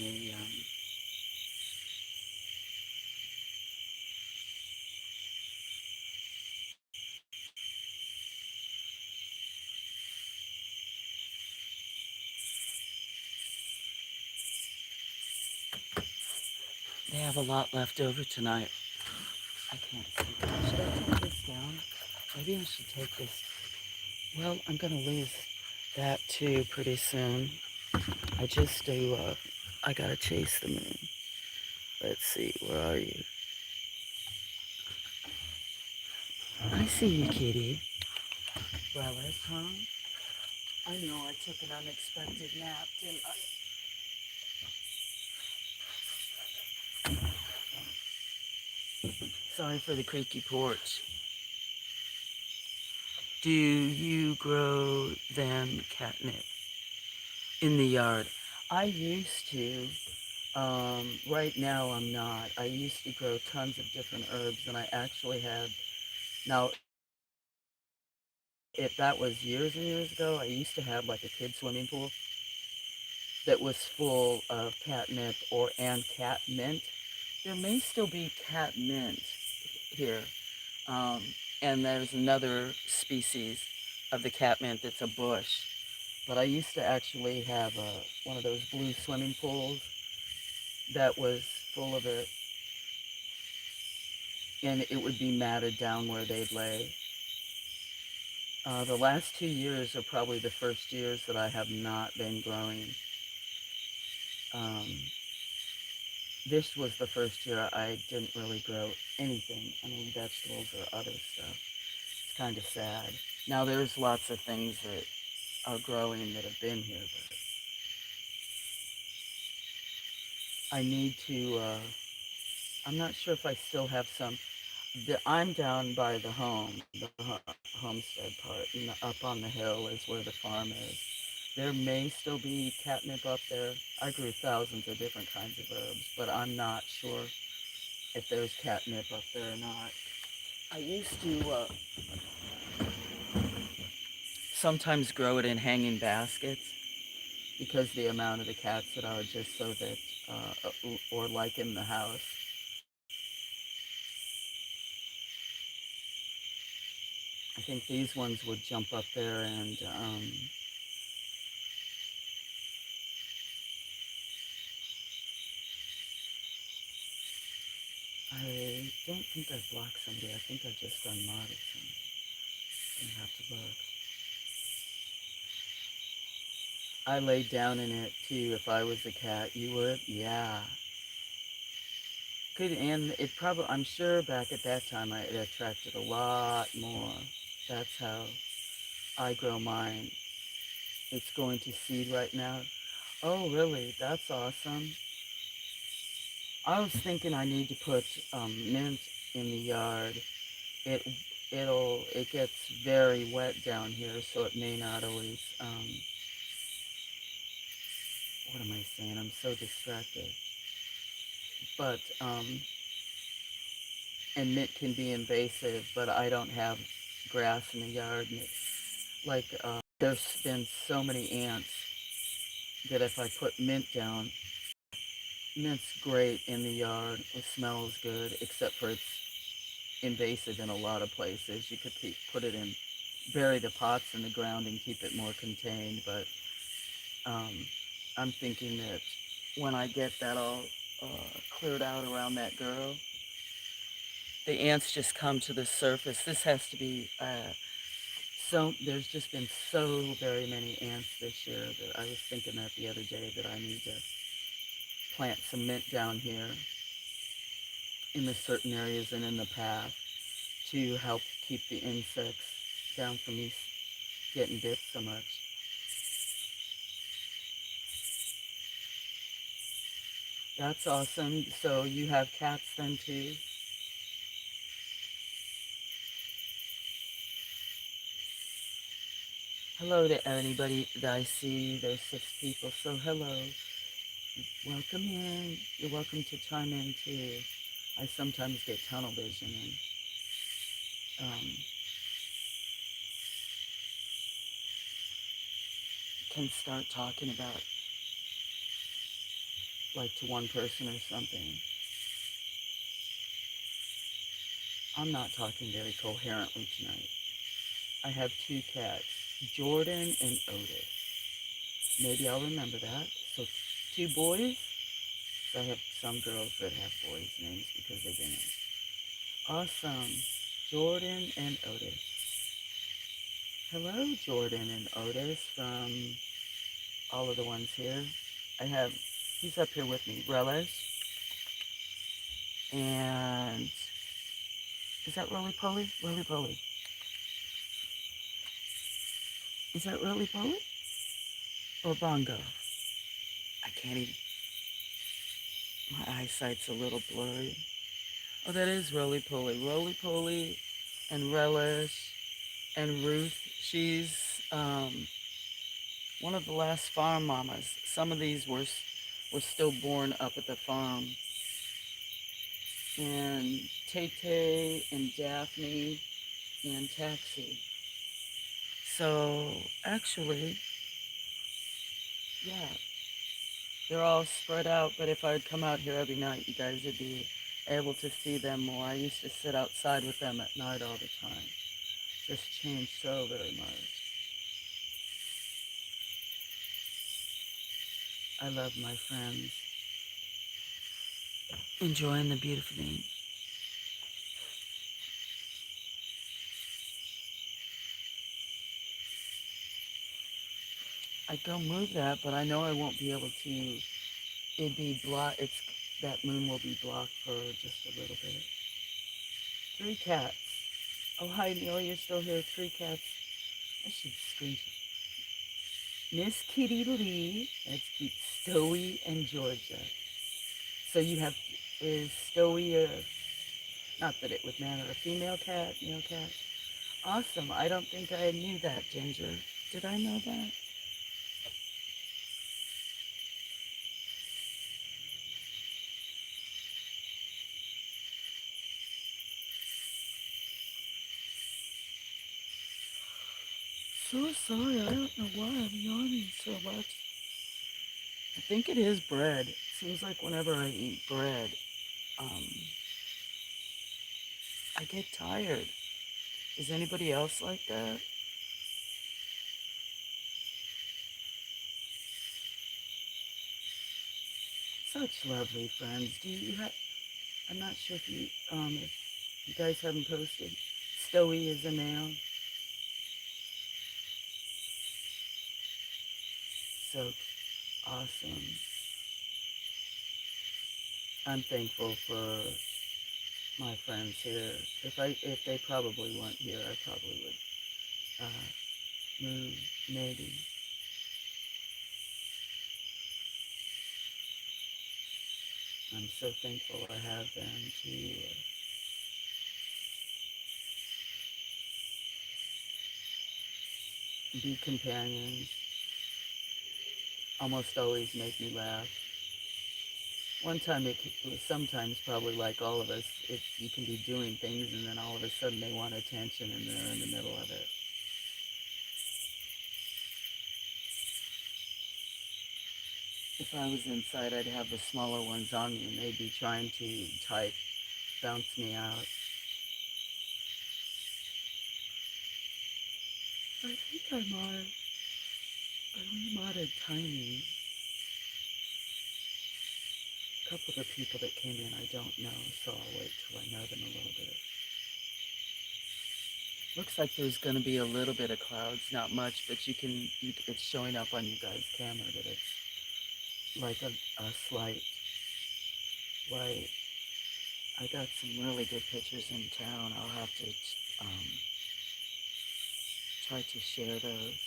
A: they have a lot left over tonight. I can't see. Should I take this down? Maybe I should take this. Well, I'm gonna lose that too pretty soon. I just do. I gotta chase the moon. Let's see. Where are you? I see you, kitty. Relish, huh? I know I took an unexpected nap, didn't I? Sorry for the creaky porch. Do you grow them catnip in the yard? I used to. Right now I'm not. I used to grow tons of different herbs, and I actually had. Now, if that was years and years ago, I used to have like a kid swimming pool that was full of catnip and cat mint. There may still be cat mint here. Um, and there's another species of the catmint that's a bush. But I used to actually have one of those blue swimming pools that was full of it, and it would be matted down where they'd lay. The last 2 years are probably the first years that I have not been growing. Um, this was the first year I didn't really grow anything. I mean, vegetables or other stuff. It's kind of sad. Now there's lots of things that are growing that have been here, but I need to, I'm not sure if I still have some. I'm down by the home, the homestead part, and up on the hill is where the farm is. There may still be catnip up there. I grew thousands of different kinds of herbs, but I'm not sure if there's catnip up there or not. I used to sometimes grow it in hanging baskets because the amount of the cats that are just so that, or like in the house. I think these ones would jump up there and I don't think I've blocked somebody. I think I've just unmodded somebody. I have to look. I laid down in it too. If I was a cat, you would? Yeah. Could, and it probably, I'm sure back at that time it attracted a lot more. That's how I grow mine. It's going to seed right now. Oh, really? That's awesome. I was thinking I need to put mint in the yard. It it gets very wet down here, so it may not always. What am I saying? I'm so distracted. But and mint can be invasive, but I don't have grass in the yard. And it's like there's been so many ants that if I put mint down, mint's great in the yard. It smells good, except for it's invasive in a lot of places. You could put it in, bury the pots in the ground and keep it more contained. But um, I'm thinking that when I get that all cleared out around that girl, the ants just come to the surface. This has to be so. There's just been so very many ants this year that I was thinking that the other day that I need to plant some mint down here in the certain areas and in the path to help keep the insects down from me getting bit so much. That's awesome. So you have cats then too? Hello to anybody that I see. There's 6 people, so hello. Welcome in. You're welcome to chime in too. I sometimes get tunnel vision and can start talking about like to one person or something. I'm not talking very coherently tonight. I have 2 cats, Jordan and Otis. Maybe I'll remember that. So 2 boys. So I have some girls that have boys' names because they've been in. Awesome. Jordan and Otis. Hello, Jordan and Otis from all of the ones here. I have, he's up here with me, Relish. And is that Roly Poly? Roly Poly. Is that Roly Poly? Or Bongo? I can't even, my eyesight's a little blurry. Oh, that is Roly Poly. Roly Poly and Relish and Ruth. She's one of the last farm mamas. Some of these were still born up at the farm. And Tay and Daphne and Taxi. So actually, yeah, they're all spread out. But if I'd come out here every night, you guys would be able to see them more. I used to sit outside with them at night all the time. Just changed so very much. I love my friends. Enjoying the beautiful thing. I'd go move that, but I know I won't be able to. It'd be blocked. That moon will be blocked for just a little bit. 3 cats. Oh, hi, Neil. You're still here. 3 cats. I should screenshot. Miss Kitty Lee. Let's keep Stowy and Georgia. So you have, is Stowy not that it would matter, a female cat, male cat? Awesome. I don't think I knew that, Ginger. Did I know that? So sorry. I don't know why I'm yawning so much. I think it is bread. It seems like whenever I eat bread, I get tired. Is anybody else like that? Such lovely friends. Do you have, I'm not sure if you guys haven't posted. Stowy is a male. So awesome. I'm thankful for my friends here. If they probably weren't here, I probably would move maybe. I'm so thankful I have them to be companions. Almost always make me laugh. One time it was sometimes probably like all of us, if you can be doing things and then all of a sudden they want attention and they're in the middle of it. If I was inside, I'd have the smaller ones on me and they'd be trying to type, bounce me out. I think I remodded Tiny. A couple of the people that came in I don't know, so I'll wait till I know them a little bit. Looks like there's going to be a little bit of clouds, not much, but it's showing up on you guys' camera that it's like a slight light. I got some really good pictures in town. I'll have to try to share those.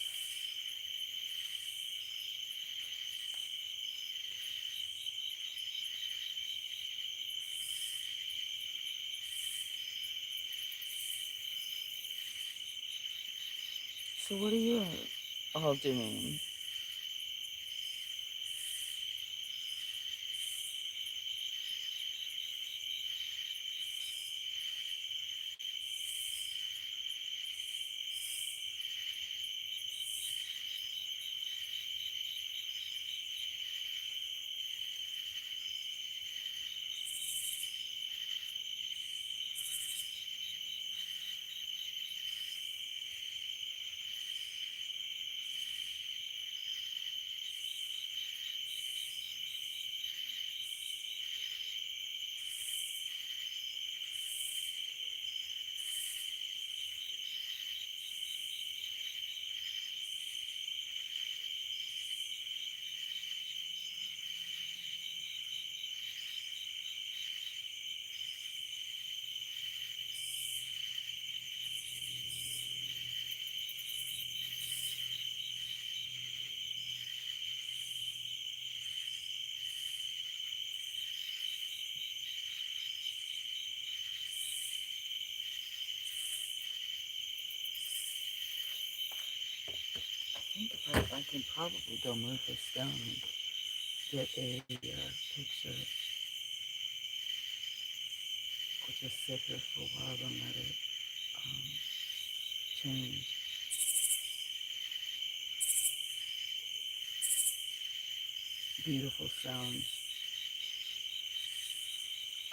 A: So what are you at? all doing. I think I can probably go move this down and get a picture. We'll just sit here for a while and let it um, change. Beautiful sounds.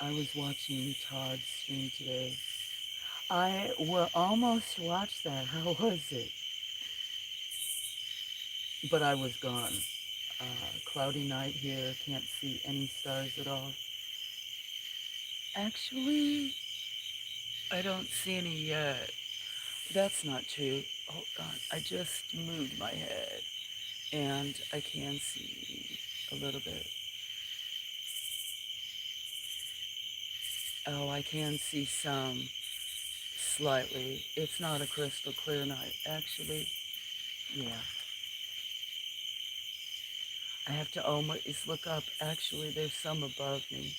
A: I was watching Todd's stream today. I almost watched that. How was it? But I was gone. Cloudy night here. Can't see any stars at all. Actually, I don't see any yet. That's not true. Hold on. I just moved my head and I can see a little bit. Oh, I can see some slightly. It's not a crystal clear night. Actually, yeah. I have to almost look up. Actually, there's some above me.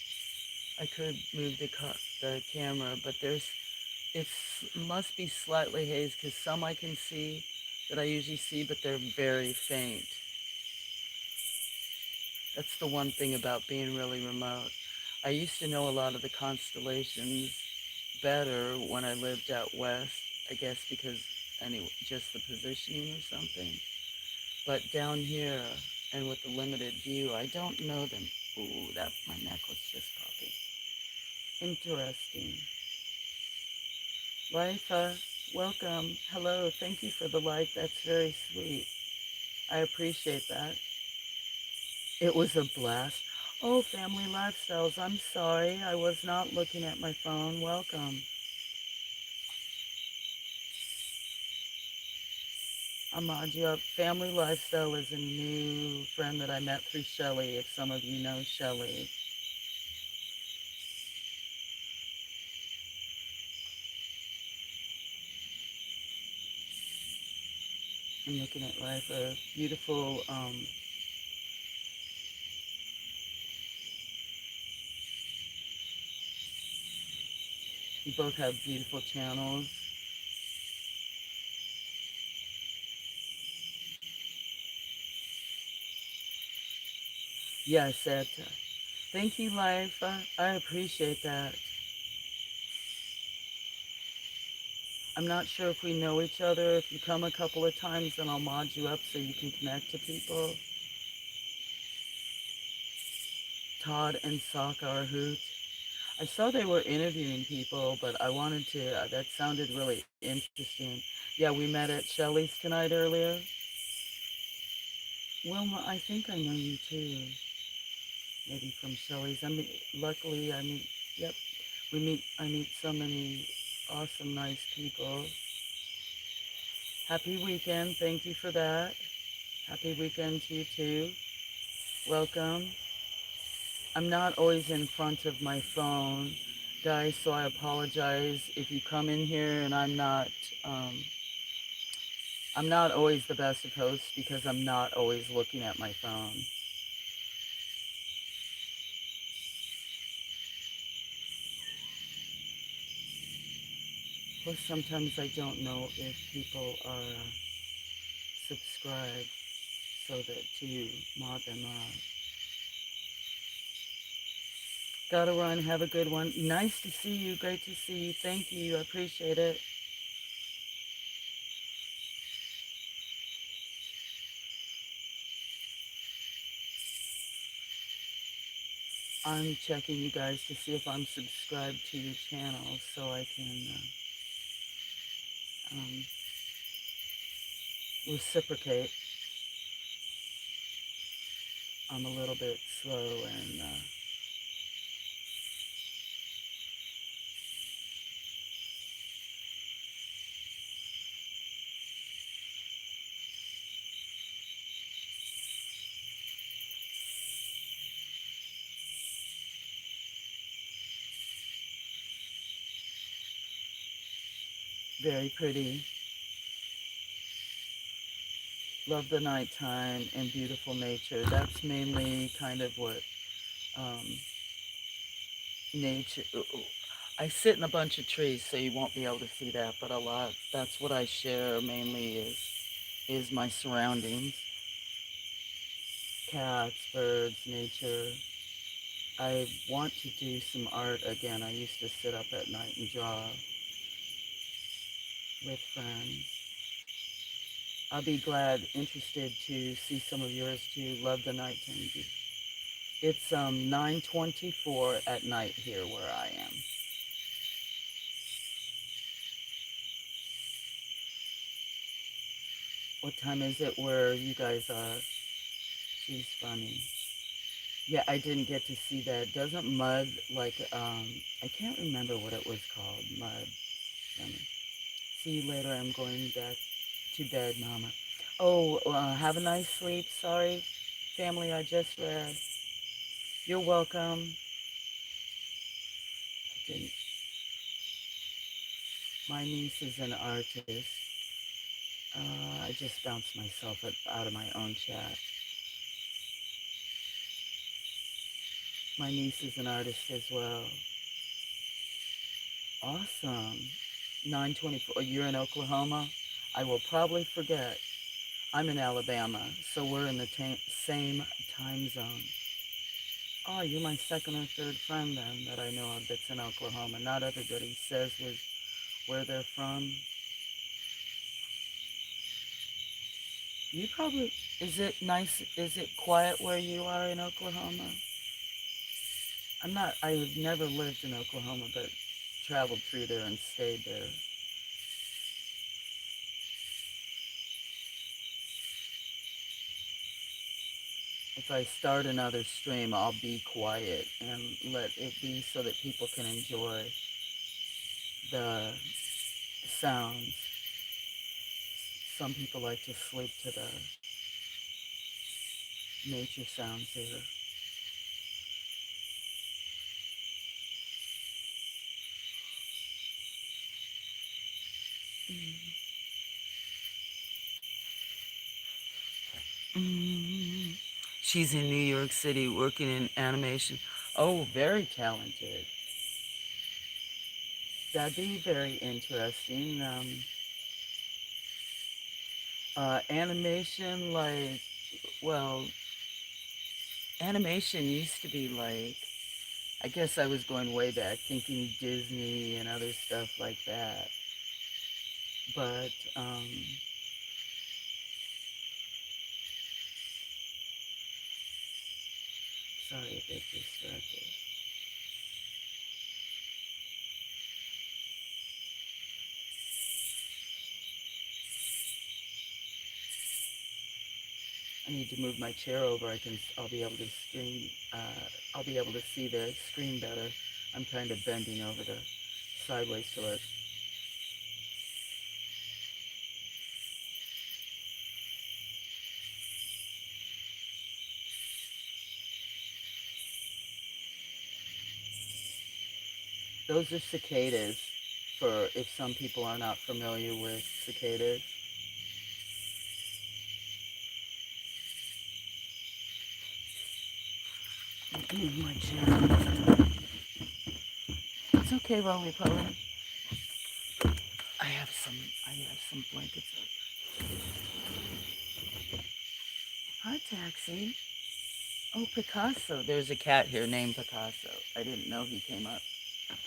A: I could move the camera, but it must be slightly haze because some I can see that I usually see, but they're very faint. That's the one thing about being really remote. I used to know a lot of the constellations better when I lived out west, I guess because, anyway, just the positioning or something. But down here, and with the limited view, I don't know them. Ooh, that my neck was just popping. Interesting. Lifa, welcome. Hello, thank you for the like. That's very sweet. I appreciate that. It was a blast. Oh, family lifestyles. I'm sorry. I was not looking at my phone. Welcome. Amadia. Family lifestyle is a new friend that I met through Shelly, if some of you know Shelly. I'm looking at life. A beautiful, you both have beautiful channels. Yes, that. Thank you, life. I appreciate that. I'm not sure if we know each other. If you come a couple of times, then I'll mod you up so you can connect to people. Todd and Sokka are hoot. I saw they were interviewing people, but I wanted to, that sounded really interesting. Yeah, we met at Shelly's tonight earlier. Wilma, I think I know you too. Maybe from Shelly's. I mean, luckily, yep, I meet so many awesome, nice people. Happy weekend. Thank you for that. Happy weekend to you too. Welcome. I'm not always in front of my phone, guys, so I apologize if you come in here and um, I'm not always the best of hosts because I'm not always looking at my phone. Plus, sometimes I don't know if people are subscribed subscribe so that to mod them up. Gotta run. Have a good one. Nice to see you. Great to see you. Thank you. I appreciate it. I'm checking you guys to see if I'm subscribed to your channel so I can um, reciprocate. I'm a little bit slow and very pretty. Love the nighttime and beautiful nature. That's mainly kind of what um, nature. I sit in a bunch of trees, so you won't be able to see that, but a lot. That's what I share mainly is my surroundings: cats, birds, nature. I want to do some art again. I used to sit up at night and draw with friends. I'll be glad, interested to see some of yours too. Love the nighttime. It's 9:24 at night here where I am. What time is it where you guys are? She's funny. Yeah, I didn't get to see that. Doesn't mud like I can't remember what it was called. Mud. See you later. I'm going back to bed, Mama. Oh, have a nice sleep. Sorry, family. I just read. You're welcome. I didn't. My niece is an artist. I just bounced myself out of my own chat. My niece is an artist as well. Awesome. 9:24. You're in Oklahoma? I will probably forget. I'm in Alabama, so we're in the same time zone. Oh, you're my second or third friend then that I know of that's in Oklahoma. Not everybody says where they're from. You probably, is it nice, is it quiet where you are in Oklahoma? I've never lived in Oklahoma, but traveled through there and stayed there. If I start another stream, I'll be quiet and let it be so that people can enjoy the sounds. Some people like to sleep to the nature sounds here. Mm. She's in New York City working in animation. Oh, very talented. That'd be very interesting. Animation, like, well, animation used to be like, I guess I was going way back, thinking Disney and other stuff like that. But, sorry, a bit distracted. I need to move my chair over. I'll be able to I'll be able to see the screen better. I'm kind of bending over the sideways to it. Those are cicadas, for if some people are not familiar with cicadas. Move my chair. It's okay, Rolly Polly. I have some blankets. Taxi. Oh, Picasso. There's a cat here named Picasso. I didn't know he came up.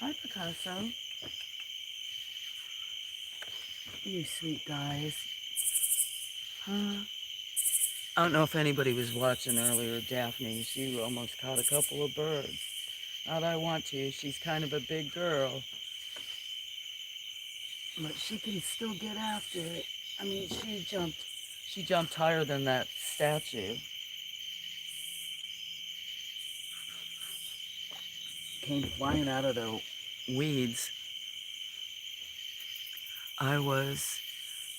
A: Hi, Picasso. You sweet guys. Huh? I don't know if anybody was watching earlier, Daphne. She almost caught a couple of birds. Not I want to. She's kind of a big girl. But she can still get after it. I mean, she jumped higher than that statue. Came flying out of the weeds. I was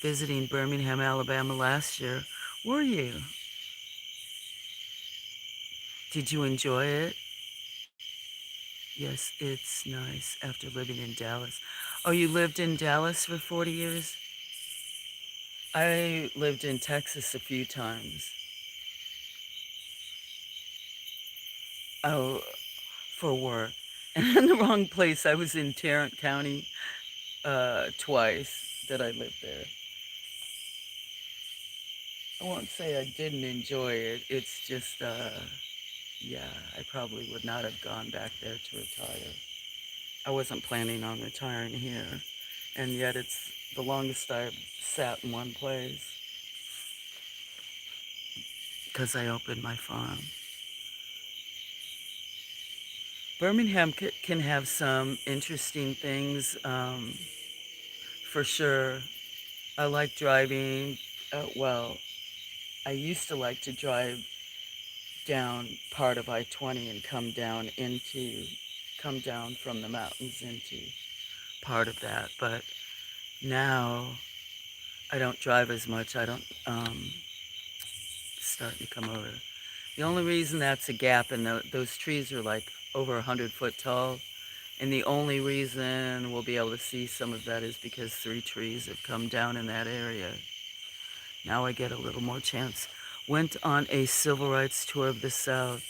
A: visiting Birmingham, Alabama last year. Were you? Did you enjoy it? Yes, it's nice after living in Dallas. Oh, you lived in Dallas for 40 years? I lived in Texas a few times. Oh, for work. And in the wrong place. I was in Tarrant County twice that I lived there. I won't say I didn't enjoy it. It's just, yeah, I probably would not have gone back there to retire. I wasn't planning on retiring here. And yet it's the longest I've sat in one place because I opened my farm. Birmingham can have some interesting things, for sure. I like driving. Well, I used to like to drive down part of I-20 and come down from the mountains into part of that. But now I don't drive as much. I don't, starting to come over. The only reason that's a gap, and those trees are like over 100 foot tall, and the only reason we'll be able to see some of that is because 3 trees have come down in that area. Now I get a little more chance. Went on a civil rights tour of the South.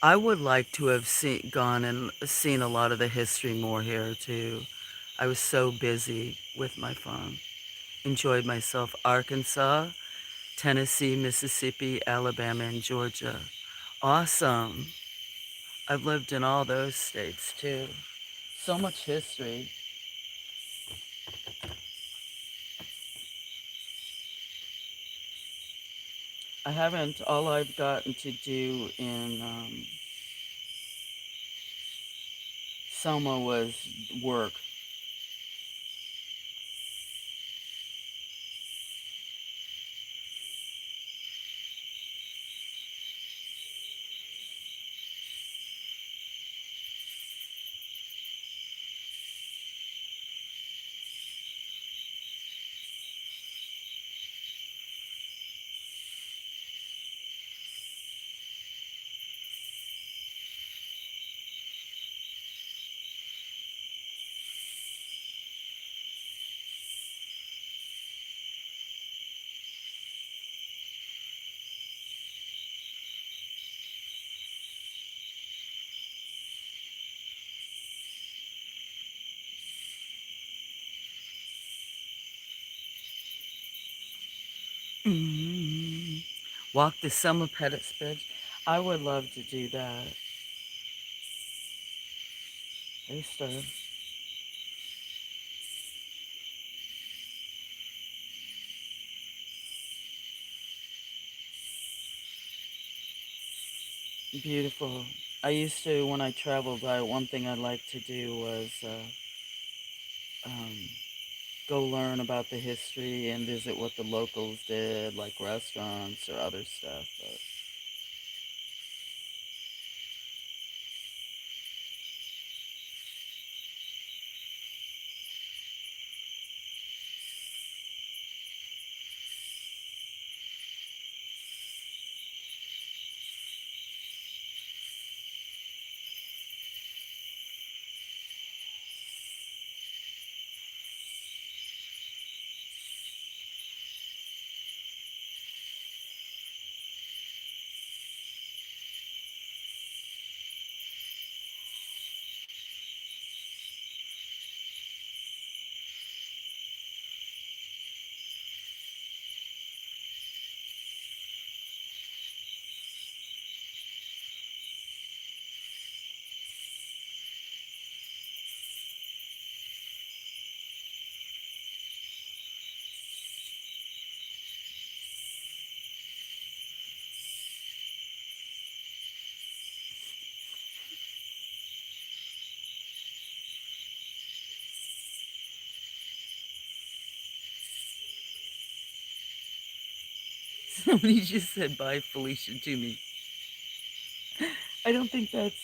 A: I would like to have gone and seen a lot of the history more here too. I was so busy with my farm. Enjoyed myself. Arkansas, Tennessee, Mississippi, Alabama, and Georgia. Awesome. I've lived in all those states too. So much history. I haven't, all I've gotten to do in Selma was work. Mm. Walk the Selma Pettis Bridge. I would love to do that. Hey, sir. Beautiful. I used to, when I traveled, one thing I liked to do was um, go learn about the history and visit what the locals did, like restaurants or other stuff. But Somebody just said bye, Felicia, to me. I don't think that's.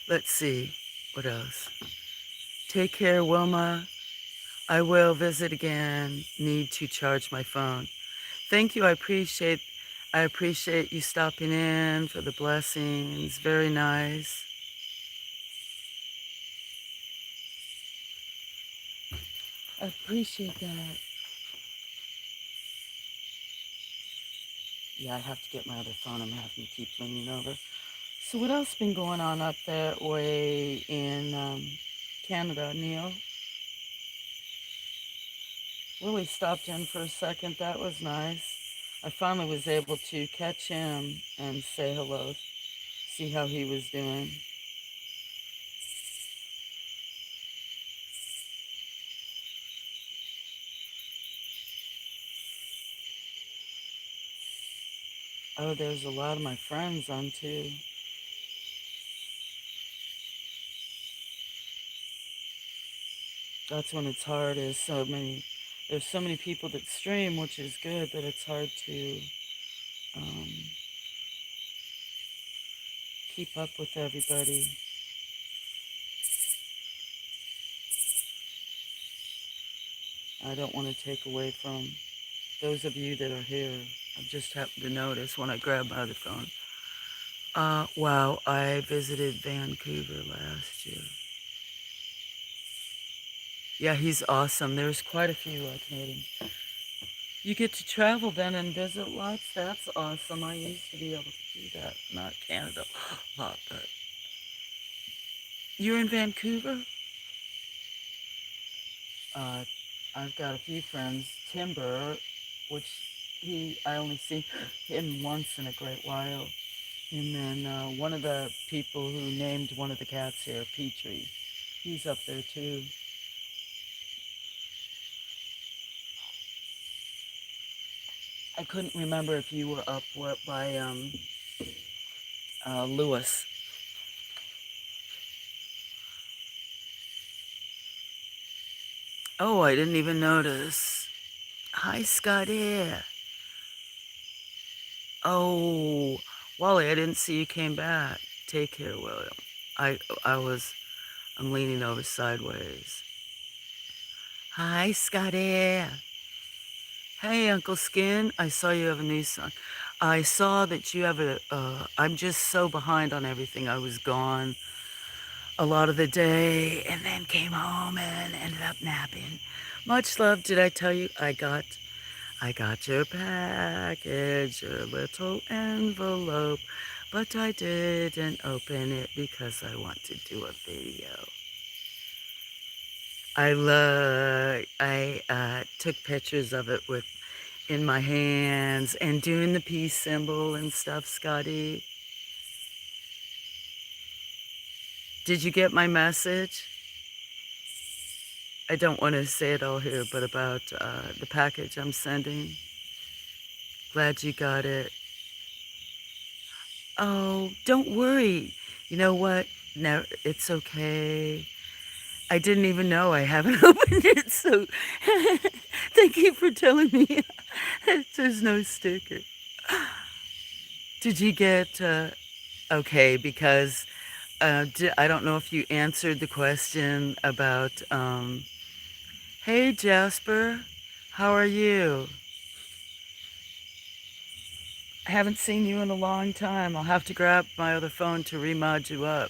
A: Let's see. What else? Take care, Wilma. I will visit again. Need to charge my phone. Thank you. I appreciate you stopping in for the blessings. Very nice. I appreciate that. Yeah, I have to get my other phone. I'm having to keep leaning over. So what else been going on up that way in Canada, Neil? Willie stopped in for a second. That was nice. I finally was able to catch him and say hello, see how he was doing. Oh, there's a lot of my friends on too. That's when it's hard. There's so many people that stream, which is good, but it's hard to um, keep up with everybody. I don't want to take away from those of you that are here. I just happened to notice when I grabbed my other phone. Wow, I visited Vancouver last year. Yeah, he's awesome. There's quite a few Canadians. You get to travel then and visit lots. That's awesome. I used to be able to do that. Not Canada a lot, but you're in Vancouver? Uh, I've got a few friends. Timber, which I only see him once in a great while. And then one of the people who named one of the cats here, Petrie, he's up there too. I couldn't remember if you were up by Lewis. Oh, I didn't even notice. Hi, Scotty. Oh, Wally, I didn't see you came back. Take care, William. I I was I'm leaning over sideways. Hi, Scotty. Hey, Uncle Skin. I saw you have a new song. I saw that you have I'm just so behind on everything. I was gone a lot of the day and then came home and ended up napping. Much love. Did I tell you I got your package, your little envelope, but I didn't open it because I want to do a video. I took pictures of it with in my hands and doing the peace symbol and stuff, Scotty. Did you get my message? I don't want to say it all here, but about the package I'm sending. Glad you got it. Oh, don't worry. You know what? No, it's okay. I didn't even know I haven't opened it, so thank you for telling me there's no sticker. Did you get, okay, because I don't know if you answered the question about, hey Jasper, how are you? I haven't seen you in a long time. I'll have to grab my other phone to remod you up.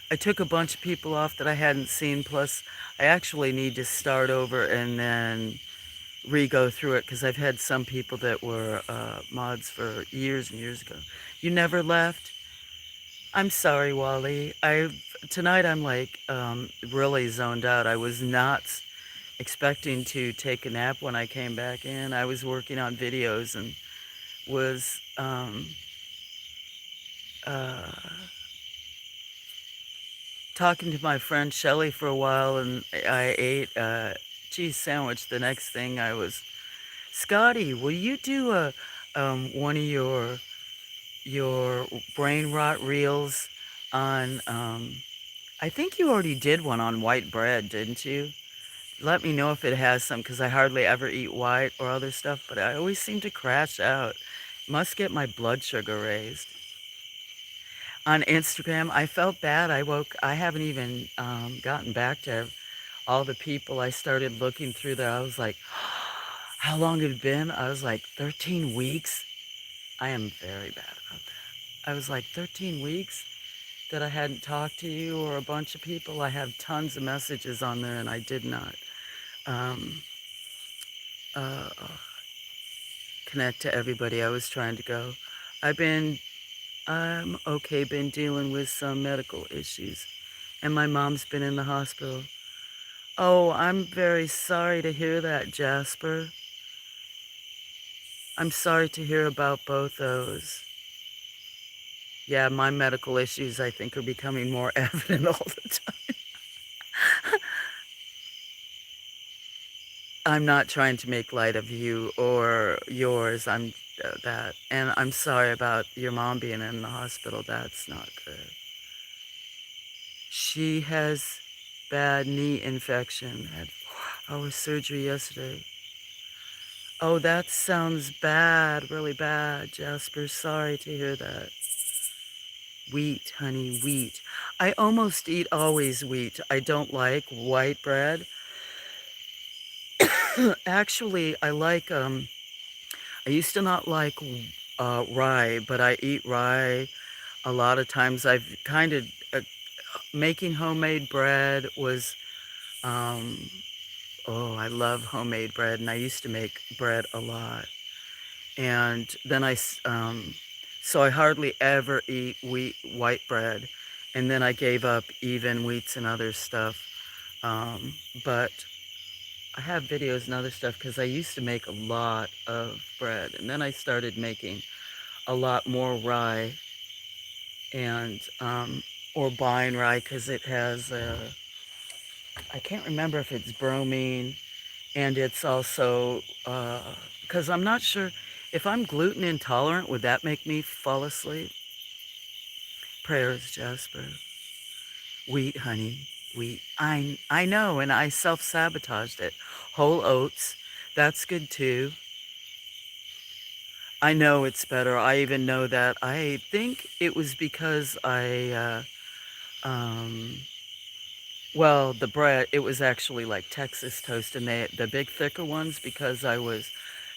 A: I took a bunch of people off that I hadn't seen, plus I actually need to start over and then re-go through it because I've had some people that were mods for years and years ago. You never left? I'm sorry, Wally. Tonight I'm like really zoned out. I was not expecting to take a nap when I came back in. I was working on videos and was uh, talking to my friend Shelly for a while, and I ate a cheese sandwich. The next thing I was, Scotty, will you do one of your brain rot reels on I think you already did one on white bread, didn't you? Let me know if it has some, because I hardly ever eat white or other stuff, but I always seem to crash out. Must get my blood sugar raised. On Instagram, I felt bad. I haven't even gotten back to all the people. I started looking through there. I was like, how long had it been? I was like, 13 weeks? I am very bad about that. I was like, 13 weeks that I hadn't talked to you or a bunch of people. I have tons of messages on there, and I did not um, uh, connect to everybody I was trying to go. I've been, I'm okay, been dealing with some medical issues, and my mom's been in the hospital. Oh, I'm very sorry to hear that, Jasper. I'm sorry to hear about both those. Yeah, my medical issues, I think, are becoming more evident all the time. I'm not trying to make light of you or yours. I'm that. And I'm sorry about your mom being in the hospital. That's not good. She has bad knee infection. Had 4-hour surgery yesterday. Oh, that sounds bad, really bad, Jasper. Sorry to hear that. Wheat, honey, wheat. I almost eat always wheat. I don't like white bread. Actually, I used to not like rye, but I eat rye a lot of times. I've kind of, making homemade bread was, um, oh, I love homemade bread, and I used to make bread a lot. And then so I hardly ever eat white bread. And then I gave up even wheats and other stuff. But I have videos and other stuff because I used to make a lot of bread. And then I started making a lot more rye and, or buying rye because it has, I can't remember if it's bromine, and it's also, because I'm not sure if I'm gluten intolerant, would that make me fall asleep? Prayers, Jasper. Wheat, honey, wheat. I know, and I self-sabotaged it. Whole oats, that's good too. I know it's better. I even know that. I think it was because um, well, the bread, it was actually like Texas toast, and the big thicker ones, because I was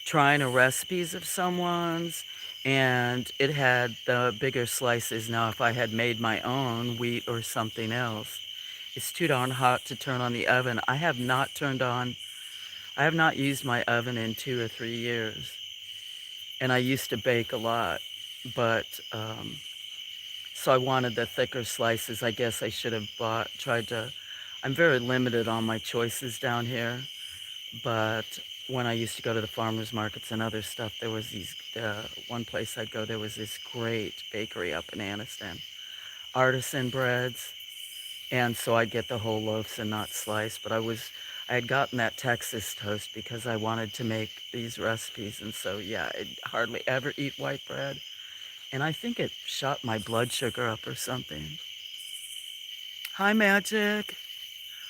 A: trying a recipes of someone's, and it had the bigger slices. Now, if I had made my own wheat or something else, it's too darn hot to turn on the oven. I have not used my oven in 2 or 3 years, and I used to bake a lot, but so I wanted the thicker slices. I guess I should have tried to. I'm very limited on my choices down here, but when I used to go to the farmers markets and other stuff, there was one place I'd go, there was this great bakery up in Anniston, artisan breads, and so I'd get the whole loaves and not sliced. But I had gotten that Texas toast because I wanted to make these recipes, and so yeah, I'd hardly ever eat white bread, and I think it shot my blood sugar up or something. Hi, Magic.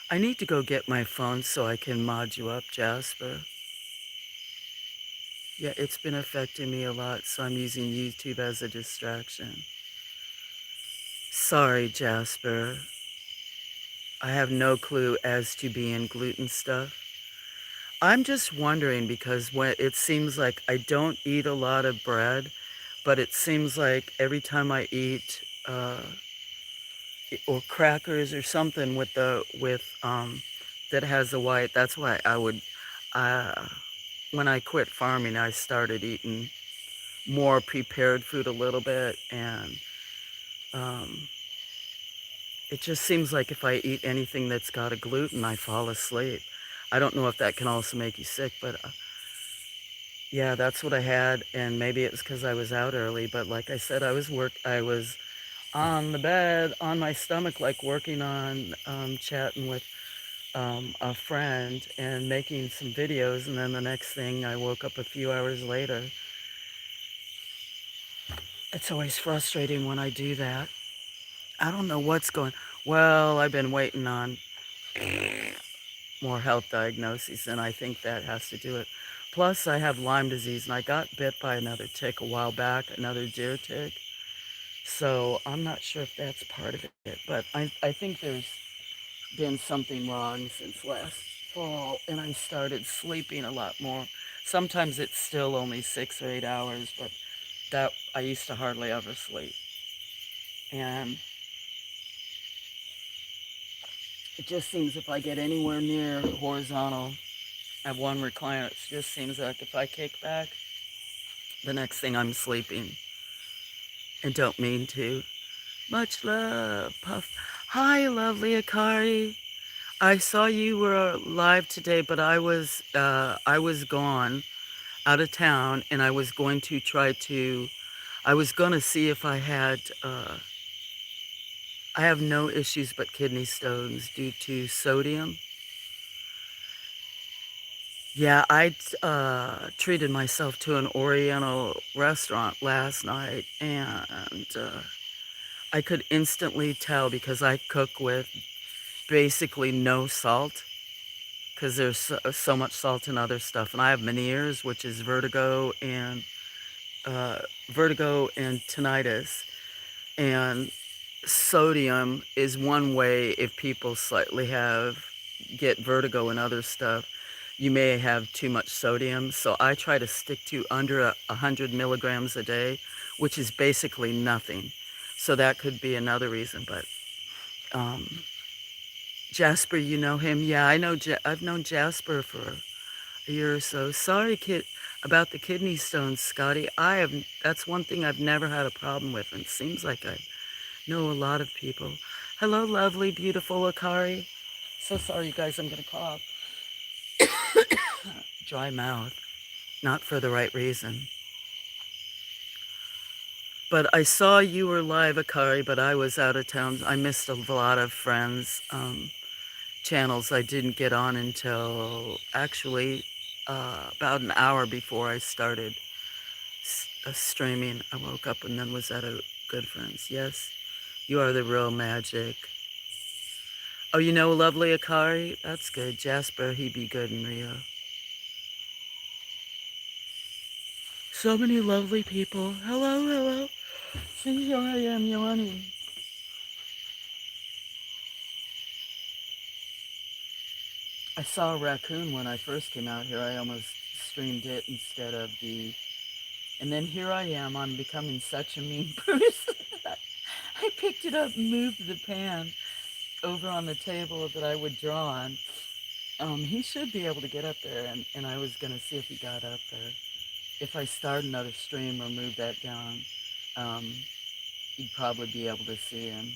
A: I need to go get my phone so I can mod you up, Jasper. Yeah, it's been affecting me a lot, so I'm using YouTube as a distraction. Sorry, Jasper. I have no clue as to being gluten stuff. I'm just wondering because when it seems like I don't eat a lot of bread, but it seems like every time I eat or crackers or something that has a white. That's why uh, when I quit farming, I started eating more prepared food a little bit, and um, it just seems like if I eat anything that's got a gluten, I fall asleep. I don't know if that can also make you sick, but Yeah, that's what I had, and maybe it was because I was out early, but like I said, I was on the bed, on my stomach, like working on, chatting with, a friend and making some videos, and then the next thing, I woke up a few hours later. It's always frustrating when I do that. I don't know what's going. Well, I've been waiting on more health diagnoses, and I think that has to do it. Plus, I have Lyme disease, and I got bit by another tick a while back, another deer tick. So I'm not sure if that's part of it, but I think there's been something wrong since last fall, and I started sleeping a lot more. Sometimes it's still only 6 or 8 hours, but that I used to hardly ever sleep. And it just seems if I get anywhere near horizontal, I have one recliner, it just seems like if I kick back, the next thing I'm sleeping and don't mean to. Much love, Puff. Hi, lovely Akari. I saw you were live today, but I was gone out of town, and I was gonna see if I have no issues but kidney stones due to sodium. Yeah, I treated myself to an Oriental restaurant last night, and I could instantly tell because I cook with basically no salt because there's so much salt in other stuff. And I have Meniere's, which is uh, vertigo and tinnitus. And sodium is one way if people slightly get vertigo and other stuff. You may have too much sodium. So I try to stick to under 100 milligrams a day, which is basically nothing. So that could be another reason. But um, Jasper, you know him? Yeah, I know. I've known Jasper for a year or so. Sorry, kid, about the kidney stones, Scotty. That's one thing I've never had a problem with, and it seems like I know a lot of people. Hello, lovely, beautiful Akari. So sorry, you guys. I'm gonna cough. Dry mouth, not for the right reason. But I saw you were live, Akari, but I was out of town. I missed a lot of friends. Channels I didn't get on until actually about an hour before I started streaming. I woke up and then was at a good friend's. Yes, you are the real magic. Oh, you know lovely Akari? That's good. Jasper, he be good in Rio. So many lovely people. Hello, hello. See, here I am yawning. I saw a raccoon when I first came out here. I almost streamed it instead of the. And then here I am. I'm becoming such a mean person. I picked it up and moved the pan over on the table that I would draw on. He should be able to get up there, and I was going to see if he got up there. If I start another stream or move that down, um, you'd probably be able to see him.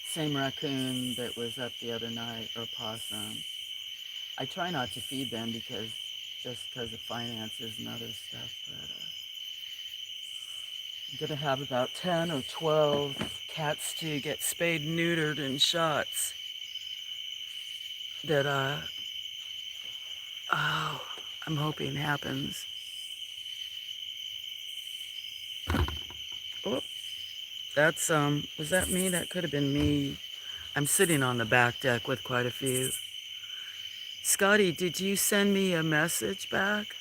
A: Same raccoon that was up the other night, or possum. I try not to feed them just because of finances and other stuff, but I'm going to have about 10 or 12 cats to get spayed, neutered, and shots that, oh, I'm hoping happens. Oh, was that me? That could have been me. I'm sitting on the back deck with quite a few. Scotty, did you send me a message back?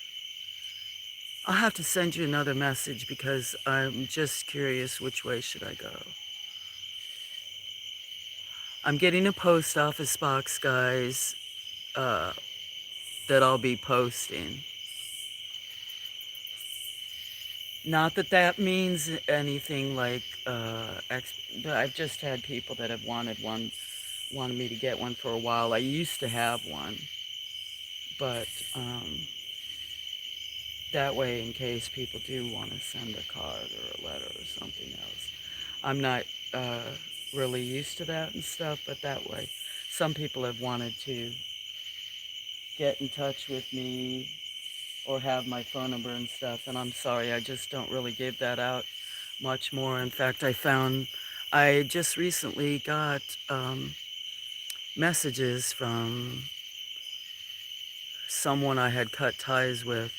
A: I'll have to send you another message because I'm just curious which way should I go. I'm getting a post office box, guys, uh, that I'll be posting. Not that that means anything like, I've just had people that have wanted me to get one for a while. I used to have one, but that way, in case people do want to send a card or a letter or something else. I'm not uh, really used to that and stuff, but that way, some people have wanted to get in touch with me or have my phone number and stuff. And I'm sorry, I just don't really give that out much more. In fact, I just recently got messages from someone I had cut ties with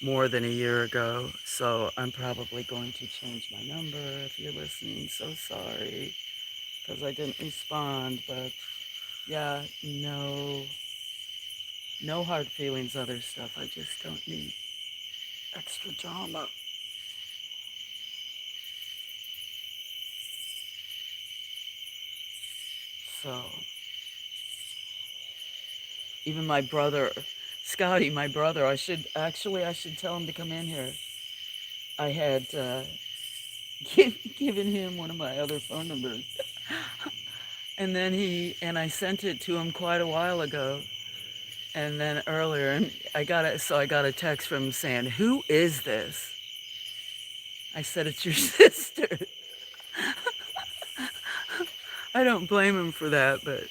A: more than a year ago. So I'm probably going to change my number if you're listening. So sorry because I didn't respond. But yeah, no hard feelings, other stuff. I just don't need extra drama. So even my brother, Scotty, my brother, I should tell him to come in here. I had given him one of my other phone numbers. And I sent it to him quite a while ago. And then earlier, and I got a text from him saying, "Who is this?" I said, "It's your sister." I don't blame him for that, but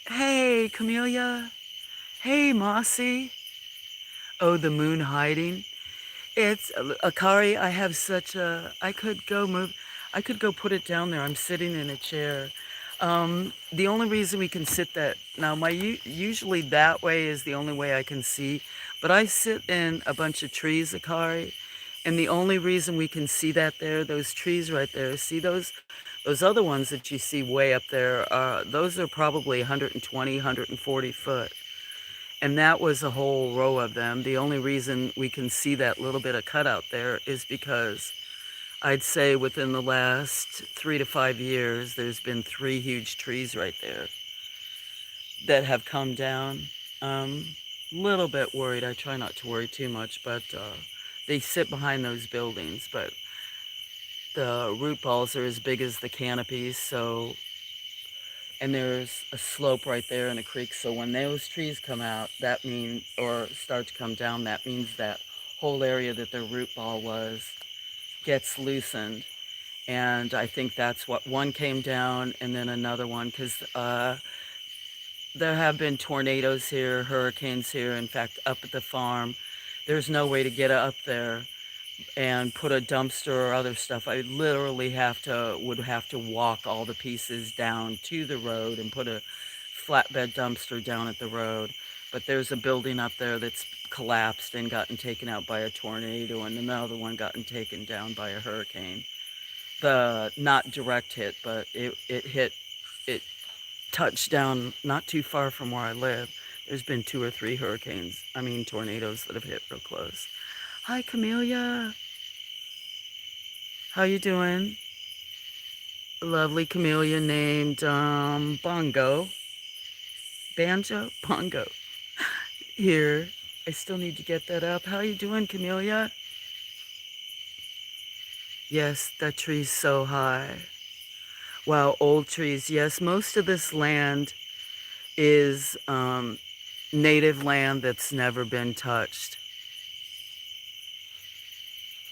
A: hey, Camellia. Hey, Mossy. Oh, the moon hiding. It's Akari. I have such a. I could go put it down there. I'm sitting in a chair. The only reason we can sit that now, usually that way is the only way I can see, but I sit in a bunch of trees, Akari, and the only reason we can see that there, those trees right there. See those other ones that you see way up there. Those are probably 120, 140 foot. And that was a whole row of them. The only reason we can see that little bit of cutout there is because I'd say within the last 3 to 5 years, there's been 3 huge trees right there that have come down. Little bit worried. I try not to worry too much, but they sit behind those buildings. But the root balls are as big as the canopies, so and there's a slope right there in a creek. So when those trees come out, that means, or start to come down, that means that whole area that their root ball was gets loosened. And I think that's what one came down and then another one, because there have been tornadoes here, hurricanes here. In fact, up at the farm, there's no way to get up there and put a dumpster or other stuff. I literally would have to walk all the pieces down to the road and put a flatbed dumpster down at the road. But there's a building up there that's collapsed and gotten taken out by a tornado, and another one gotten taken down by a hurricane. The not direct hit, but it touched down not too far from where I live. There's been 2 or 3 tornadoes that have hit real close. Hi, Camellia. How you doing? A lovely camellia named Bongo. Banjo? Bongo. Here. I still need to get that up. How you doing, Camellia? Yes, that tree's so high. Wow, old trees. Yes, most of this land is native land that's never been touched.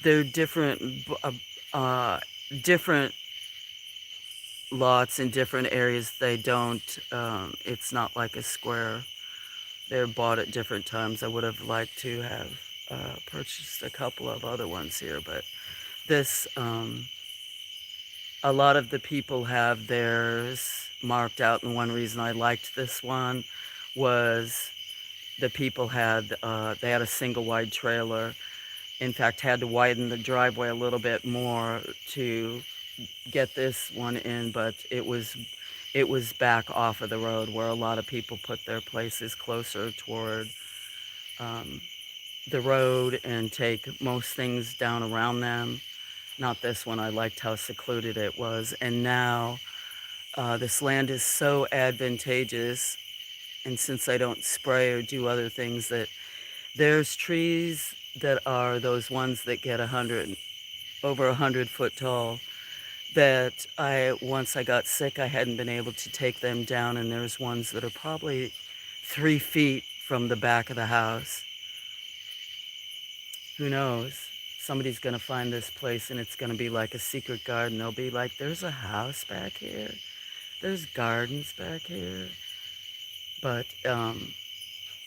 A: They're different lots in different areas. They don't, it's not like a square. They're bought at different times. I would have liked to have purchased a couple of other ones here, but this, a lot of the people have theirs marked out, and one reason I liked this one was the people they had a single wide trailer. In fact, had to widen the driveway a little bit more to get this one in, but it was back off of the road where a lot of people put their places closer toward the road and take most things down around them. Not this one. I liked how secluded it was. And now this land is so advantageous, and since I don't spray or do other things, that there's trees that are those ones that get over 100 foot tall, that once I got sick, I hadn't been able to take them down, and there's ones that are probably 3 feet from the back of the house. Who knows? Somebody's going to find this place and it's going to be like a secret garden. They'll be like, there's a house back here. There's gardens back here. But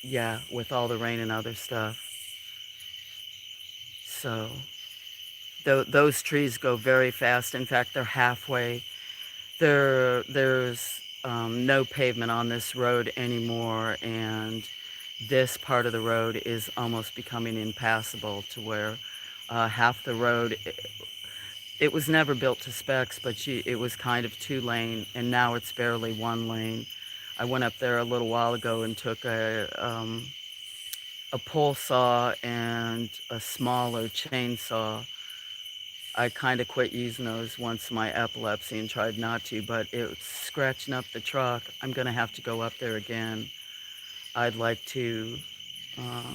A: yeah, with all the rain and other stuff. So those trees go very fast. In fact, they're halfway. There's no pavement on this road anymore, and this part of the road is almost becoming impassable to where half the road, it was never built to specs, but it was kind of 2 lane, and now it's barely 1 lane. I went up there a little while ago and took a pole saw and a smaller chainsaw. I kind of quit using those once my epilepsy and tried not to, but it's scratching up the truck. I'm going to have to go up there again. I'd like to. Uh,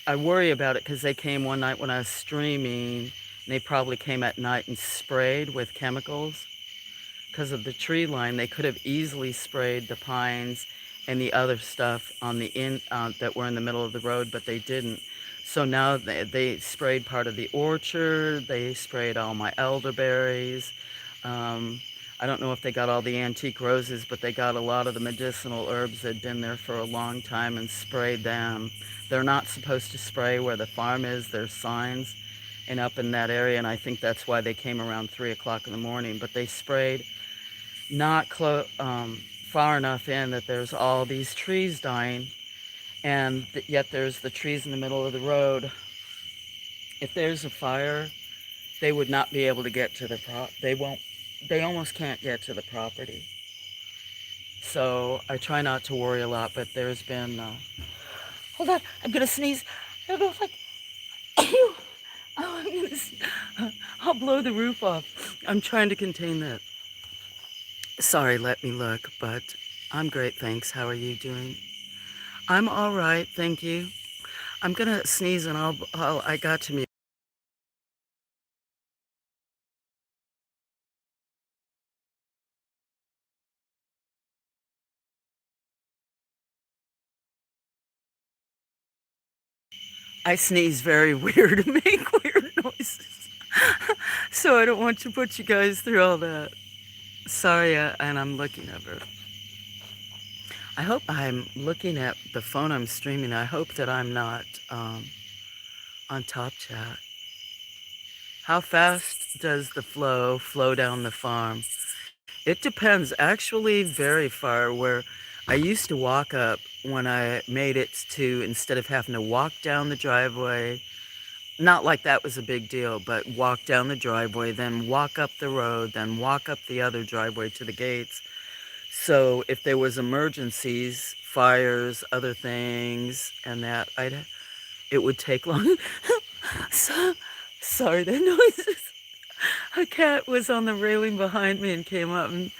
A: I worry about it because they came one night when I was streaming, and they probably came at night and sprayed with chemicals. Because of the tree line, they could have easily sprayed the pines and the other stuff on the that were in the middle of the road, but they didn't. So now they sprayed part of the orchard. They sprayed all my elderberries. Um, I don't know if they got all the antique roses, but they got a lot of the medicinal herbs that had been there for a long time and sprayed them. They're not supposed to spray where the farm is. There's signs and up in that area, and I think that's why they came around 3 o'clock in the morning. But they sprayed not far enough in that there's all these trees dying, and yet there's the trees in the middle of the road. If there's a fire, they would not be able to get to the they won't, they almost can't get to the property. So I try not to worry a lot, but there's been, hold on, I'm gonna sneeze. I'll go like, oh, I'm I'll blow the roof off. I'm trying to contain that. Sorry, let me look, but I'm great, thanks. How are you doing? I'm all right, thank you. I'm gonna sneeze and I got to me. I sneeze very weird and make weird noises. So I don't want to put you guys through all that. Sorry, and I'm looking at her. I hope I'm looking at the phone I'm streaming. I hope that I'm not on Top Chat. How fast does the flow down the farm? It depends. Actually, very far. Where I used to walk up when I made it to, instead of having to walk down the driveway, not like that was a big deal, but walk down the driveway, then walk up the road, then walk up the other driveway to the gates. So if there was emergencies, fires, other things, and that, it would take long. So, sorry, the noises. A cat was on the railing behind me and came up and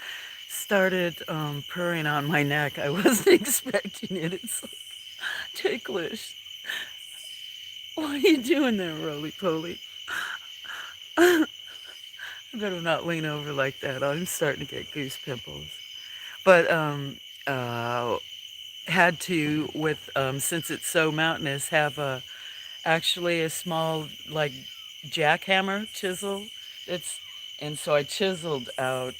A: started purring on my neck. I wasn't expecting it. It's like ticklish. What are you doing there, roly poly? I better not lean over like that. I'm starting to get goose pimples. But uh, had to with since it's so mountainous, have actually a small like jackhammer chisel. It's and so I chiseled out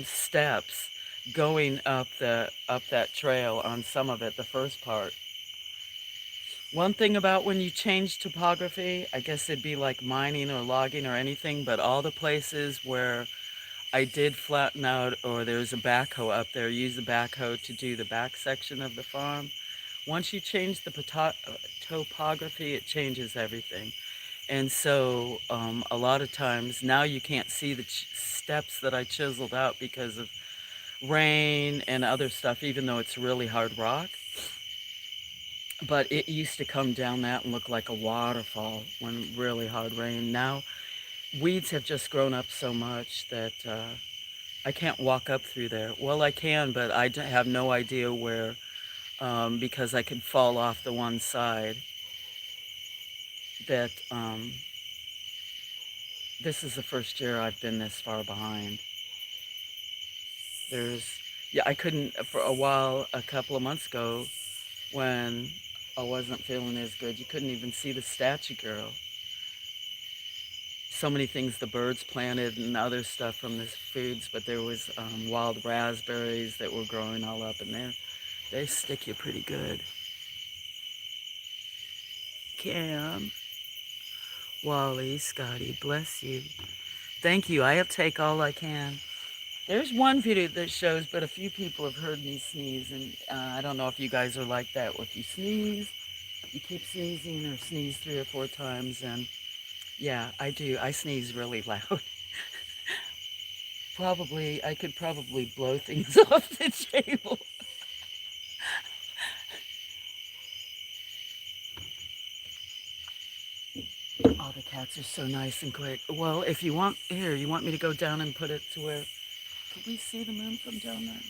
A: steps going up that trail on some of it, the first part. One thing about when you change topography, I guess it'd be like mining or logging or anything, but all the places where I did flatten out or there's a backhoe up there, use the backhoe to do the back section of the farm. Once you change the topography, it changes everything. And so a lot of times now you can't see the steps that I chiseled out because of rain and other stuff, even though it's really hard rock. But it used to come down that and look like a waterfall when really hard rain. Now weeds have just grown up so much that I can't walk up through there. Well, I can, but I have no idea where because I could fall off the one side. That this is the first year I've been this far behind. There's, yeah, I couldn't for a while, a couple of months ago, when I wasn't feeling as good. You couldn't even see the statue girl. So many things the birds planted and other stuff from the foods, but there was wild raspberries that were growing all up in there. They stick you pretty good. Cam, Wally, Scotty, bless you. Thank you. I'll take all I can. There's one video that shows, but a few people have heard me sneeze, and I don't know if you guys are like that. If you sneeze, you keep sneezing or sneeze 3 or 4 times, and yeah, I do. I sneeze really loud. I could probably blow things off the table. Oh, the cats are so nice and quick. Well, if you want, here, you want me to go down and put it to where, can we see the moon from down there?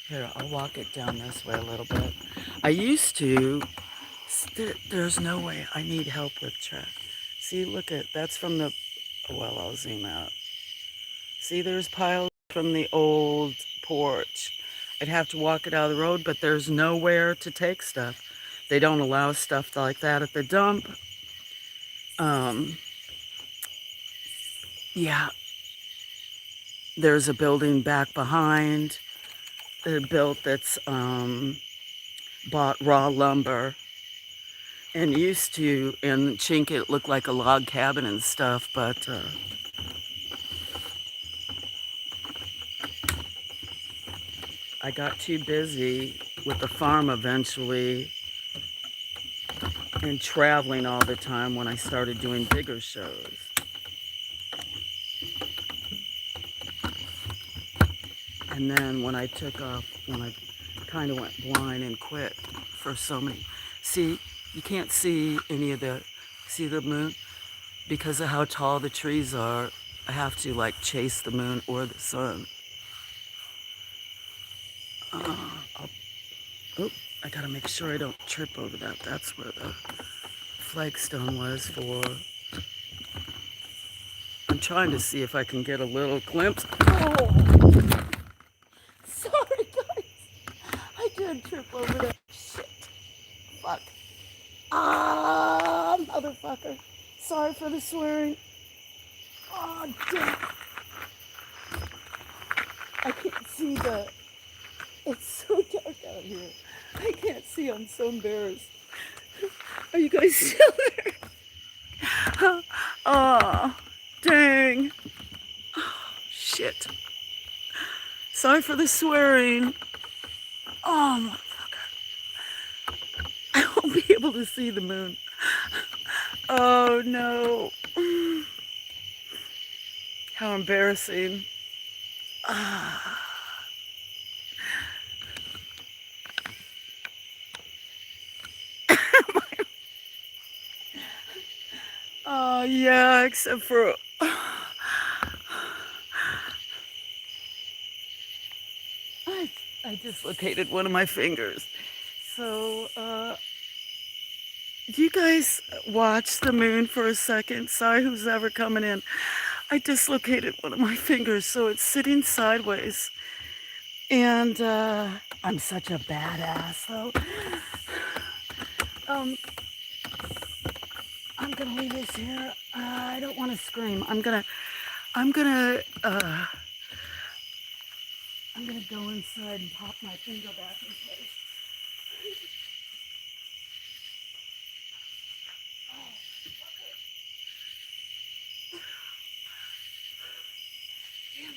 A: Here, I'll walk it down this way a little bit. I used to, there's no way, I need help with track. See, look at, that's from the, well, I'll zoom out. See, there's piles from the old porch. I'd have to walk it out of the road, but there's nowhere to take stuff. They don't allow stuff like that at the dump. Yeah, there's a building back behind. They're built that's bought raw lumber and used to, and chink it looked like a log cabin and stuff, but I got too busy with the farm eventually and traveling all the time when I started doing bigger shows. And then when I took off, when I kind of went blind and quit for so many, see, you can't see any of the, see the moon? Because of how tall the trees are, I have to like chase the moon or the sun. Oh, I gotta make sure I don't trip over that. That's where the flagstone was for. I'm trying to see if I can get a little glimpse. Oh, sorry guys. I did trip over that. Shit. Fuck. Ah, motherfucker. Sorry for the swearing. Oh, damn. I can't see the... It's so dark out here. I can't see. I'm so embarrassed. Are you guys still there? Oh, dang. Oh, shit. Sorry for the swearing. Oh, motherfucker. I won't be able to see the moon. Oh, no. How embarrassing. Ah. Oh, yeah, except for... I dislocated one of my fingers. So, do you guys watch the moon for a second? Sorry who's ever coming in. I dislocated one of my fingers, so it's sitting sideways. And, I'm such a badass, though. I'm gonna leave this here. I don't want to scream. I'm gonna go inside and pop my finger back in place. Damn it.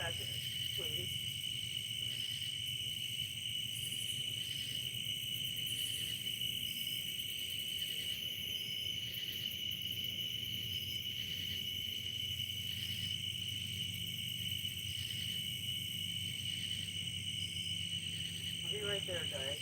A: second, please. I'll be right there, guys.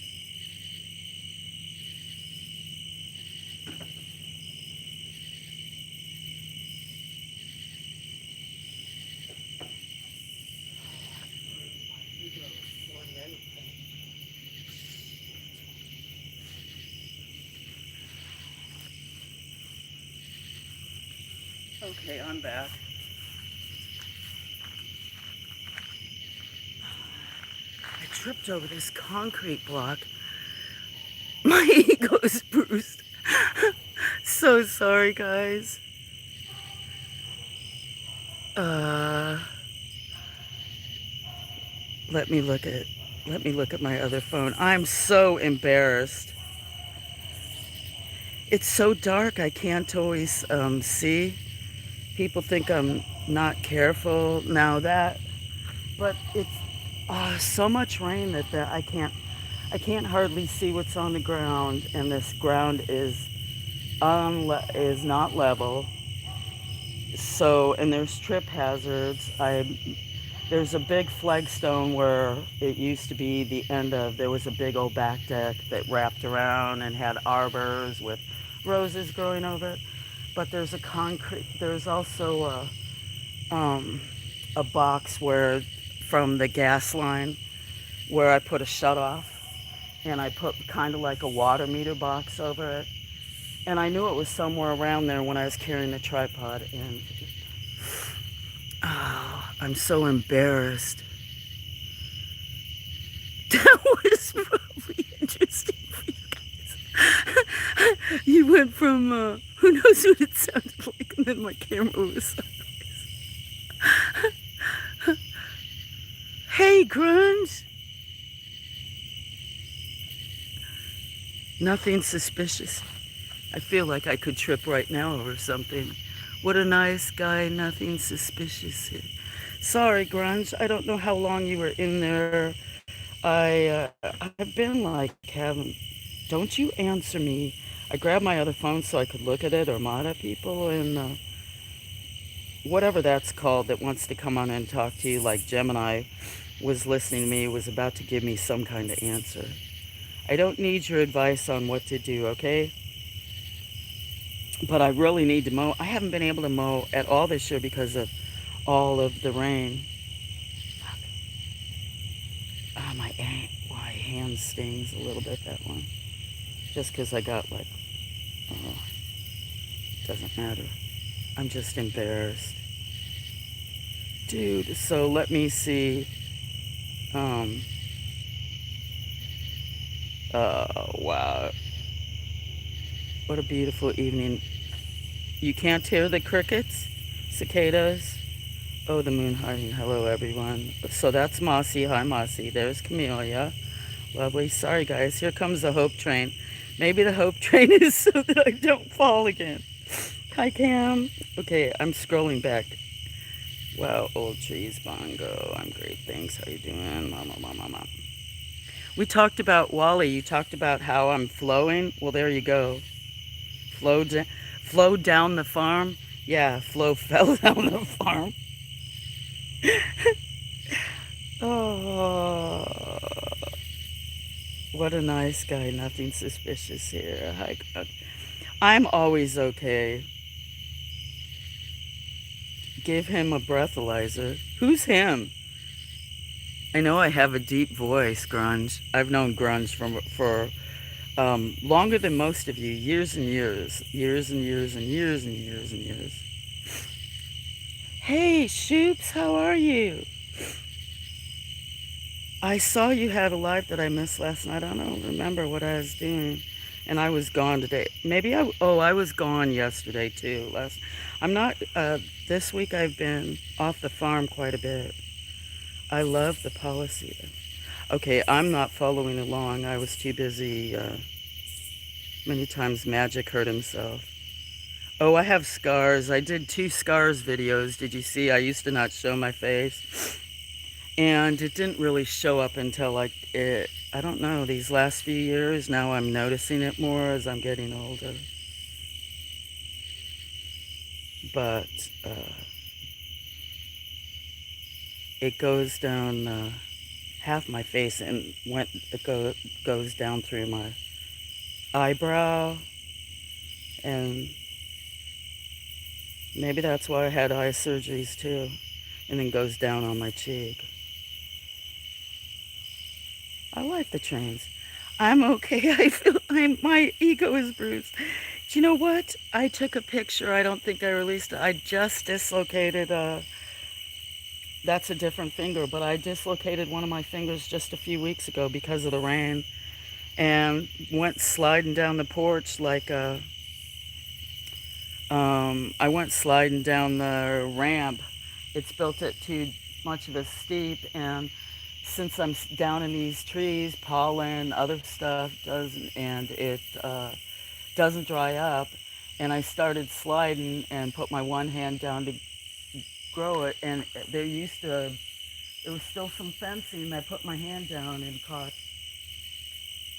A: Okay, I'm back. I tripped over this concrete block. My ego is bruised. So sorry, guys. Uh, let me look at my other phone. I'm so embarrassed. It's so dark I can't always see. People think I'm not careful now that, but it's so much rain that I can't hardly see what's on the ground, and this ground is not level. So, and there's trip hazards. There's a big flagstone where it used to be the end of, there was a big old back deck that wrapped around and had arbors with roses growing over it. But there's also a box where, from the gas line, where I put a shut off, and I put kind of like a water meter box over it. And I knew it was somewhere around there when I was carrying the tripod, and I'm so embarrassed. That was probably interesting for you guys. You went from, who knows what it sounded like, and then my camera was sideways. Hey, Grunge. Nothing suspicious. I feel like I could trip right now over something. What a nice guy, nothing suspicious here. Sorry, Grunge, I don't know how long you were in there. I've been like having, don't you answer me. I grabbed my other phone so I could look at it or mod at people, and whatever that's called that wants to come on and talk to you, like Gemini was listening to me, was about to give me some kind of answer. I don't need your advice on what to do, okay? But I really need to mow. I haven't been able to mow at all this year because of all of the rain. My hand stings a little bit, that one. Just because I got like, doesn't matter. I'm just embarrassed. Dude, so let me see. Wow. What a beautiful evening. You can't hear the crickets? Cicadas? Oh, the moon hiding. Hello, everyone. So that's Mossy. Hi, Mossy. There's Camellia. Lovely. Sorry, guys. Here comes the hope train. Maybe the hope train is so that I don't fall again. Hi, Cam. Okay, I'm scrolling back. Wow, old trees, bongo. I'm great. Thanks. How you doing? Mama. We talked about, Wally, you talked about how I'm flowing. Well, there you go. Flow down the farm. Yeah, Flo fell down the farm. Oh, what a nice guy. Nothing suspicious here. Hi, God. I'm always okay. Give him a breathalyzer. Who's him? I know I have a deep voice, Grunge. I've known Grunge for longer than most of you. Years and years. Years and years and years and years and years. Hey, Shoops, how are you? I saw you had a live that I missed last night. I don't remember what I was doing. And I was gone today. Maybe I was gone yesterday too. I'm not, this week I've been off the farm quite a bit. I love the policy. Okay, I'm not following along. I was too busy. Many times Magic hurt himself. Oh, I have scars. I did 2 scars videos. Did you see? I used to not show my face. And it didn't really show up until like I don't know, these last few years. Now I'm noticing it more as I'm getting older. But uh, it goes down half my face and goes down through my eyebrow, and maybe that's why I had eye surgeries too, and then goes down on my cheek. I like the trains. I'm okay. My ego is bruised. Do you know what? I took a picture. I don't think I released it. I just dislocated that's a different finger, but I dislocated one of my fingers just a few weeks ago because of the rain, and went sliding down the porch I went sliding down the ramp. It's built at too much of a steep, and since I'm down in these trees, pollen, other stuff doesn't, and it doesn't dry up. And I started sliding and put my one hand down to grow it, and there was still some fencing. I put my hand down and caught,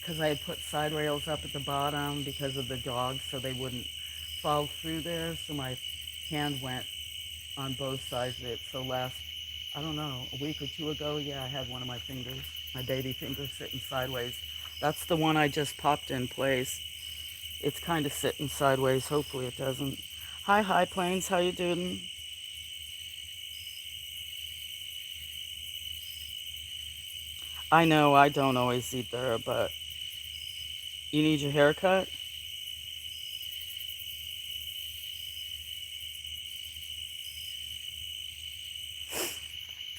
A: because I had put side rails up at the bottom because of the dogs, so they wouldn't fall through there. So my hand went on both sides of it. So I don't know, a week or two ago, yeah, I had one of my fingers, my baby finger, sitting sideways. That's the one I just popped in place. It's kind of sitting sideways. Hopefully it doesn't. Hi, High Plains. How you doing? I know I don't always eat there, but you need your hair cut?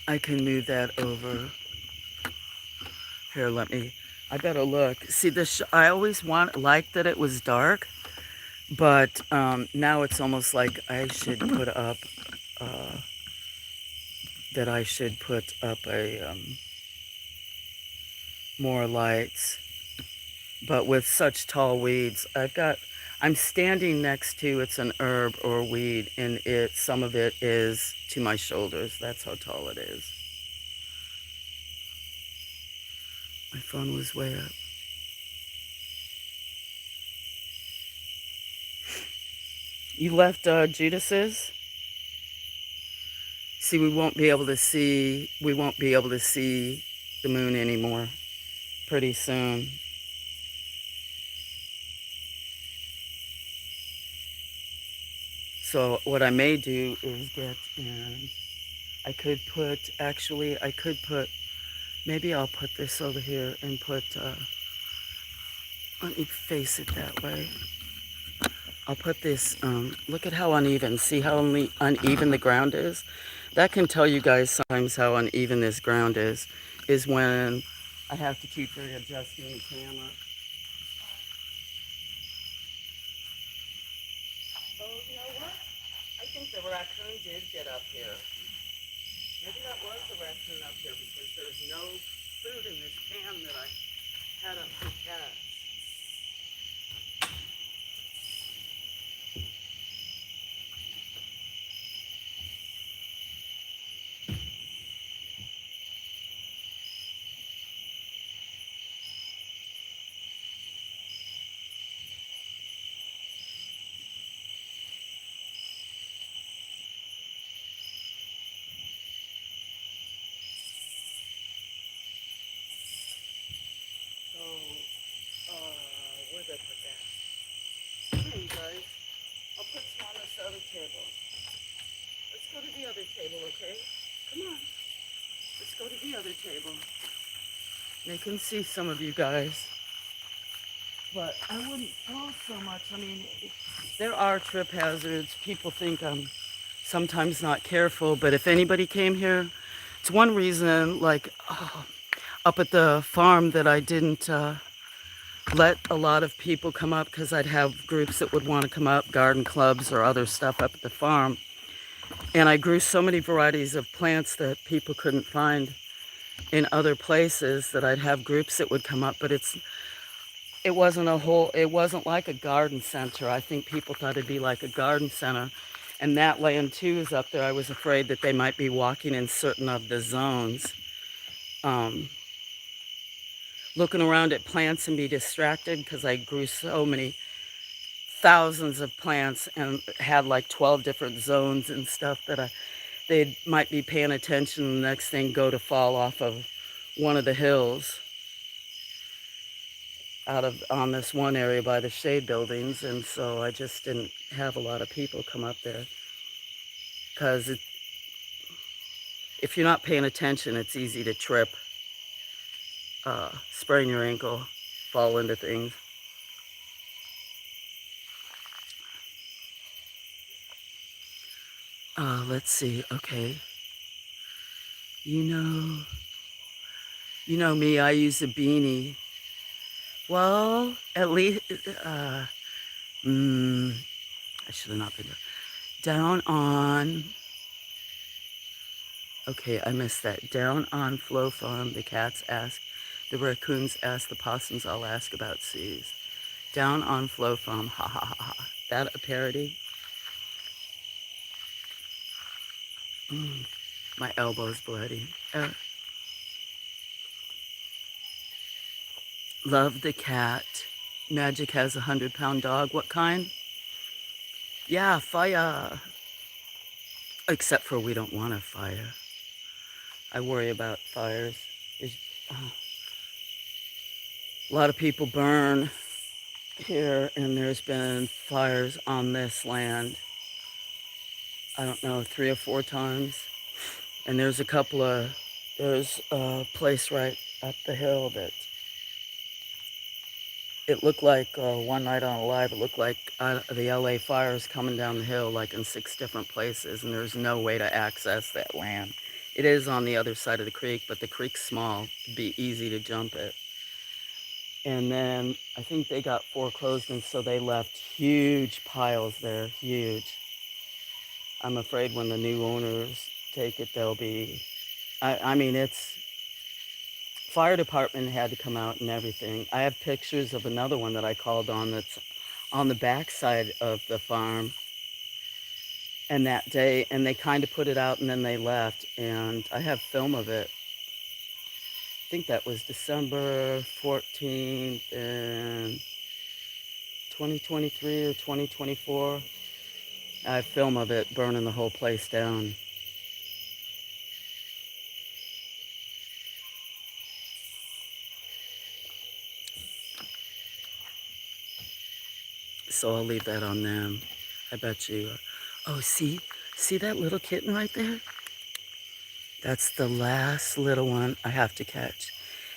A: I can move that over. Here, I better look. See, I always liked that it was dark, but now it's almost like uh, I should put up a more lights. But with such tall weeds, I'm standing next to, it's an herb or weed, and some of it is to my shoulders. That's how tall it is. My phone was way up. You left Judas's? See, we won't be able to see the moon anymore pretty soon. So what I may do is I could put, maybe I'll put this over here and let me face it that way. I'll put this, look at how uneven, see how uneven the ground is? That can tell you guys sometimes how uneven this ground is when I have to keep readjusting the camera. Oh, you know what? I think the raccoon did get up here. Maybe that was the raccoon up here because there's no food in this pan that I had up for cats. So, where'd I put that? Here, you guys. I'll put some on this other table. Let's go to the other table, okay? Come on. Let's go to the other table. They can see some of you guys. But I wouldn't throw so much. I mean, there are trip hazards. People think I'm sometimes not careful, but if anybody came here, it's one reason, up at the farm, that I didn't let a lot of people come up, because I'd have groups that would want to come up, garden clubs or other stuff up at the farm. And I grew so many varieties of plants that people couldn't find in other places, that I'd have groups that would come up, but it wasn't like a garden center. I think people thought it'd be like a garden center. And that land too is up there. I was afraid that they might be walking in certain of the zones. um, looking around at plants and be distracted because I grew so many thousands of plants and had like 12 different zones and stuff that they might be paying attention. The next thing go to fall off of one of the hills out of on this one area by the shade buildings, and so I just didn't have a lot of people come up there because if you're not paying attention, it's easy to trip, sprain your ankle, fall into things. Let's see. Okay, you know, you know me. I use a beanie. Well, at least mm, I should have not been down on. Okay, I missed that. Down on Flow Farm, the cats ask, the raccoons ask, the possums all ask about Sue's. Down on Flow Farm, ha ha ha ha. That a parody? Mm, my elbow's bloody. Love the cat. Magic has a 100-pound dog. What kind? Yeah, fire. Except for we don't want a fire. I worry about fires. Uh, a lot of people burn here, and there's been fires on this land, I don't know, 3 or 4 times. And there's a place right up the hill that it looked like one night on Alive, it looked like the LA fires coming down the hill like in 6 different places, and there's no way to access that land. It is on the other side of the creek, but the creek's small. It'd be easy to jump it. And then I think they got foreclosed, and so they left huge piles there, huge. I'm afraid when the new owners take it, they'll be, I mean, it's, fire department had to come out and everything. I have pictures of another one that I called on that's on the backside of the farm. And that day, and they kind of put it out and then they left. And I have film of it. I think that was December 14th in 2023 or 2024. I have film of it burning the whole place down. So I'll leave that on them. I bet you. Oh, see that little kitten right there? That's the last little one I have to catch.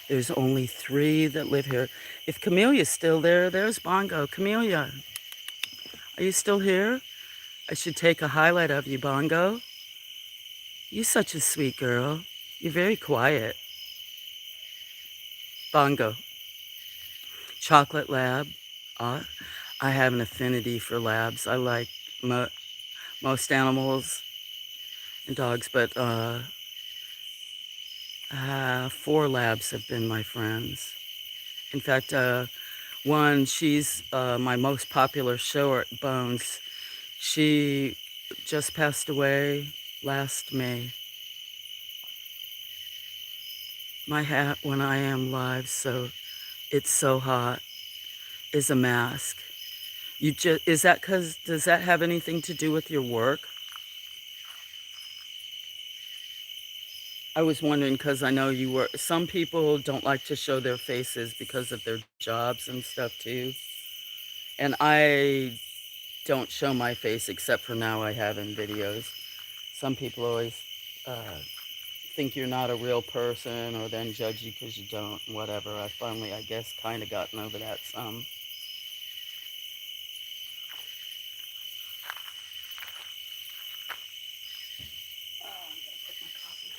A: There's only 3 that live here. If Camelia's still there, there's Bongo. Camelia, are you still here? I should take a highlight of you, Bongo. You're such a sweet girl. You're very quiet. Bongo. Chocolate lab. Uh, I have an affinity for labs. I like most animals and dogs, but 4 labs have been my friends. In fact, one, she's my most popular short, Bones. She just passed away last May. My hat when I am live, so it's so hot, is a mask. Is that because, does that have anything to do with your work? I was wondering because I know you were, some people don't like to show their faces because of their jobs and stuff too. And I don't show my face except for now I have in videos. Some people always think you're not a real person or then judge you because you don't, whatever. I finally, I guess, kind of gotten over that some. Oh, I'm going to put my coffee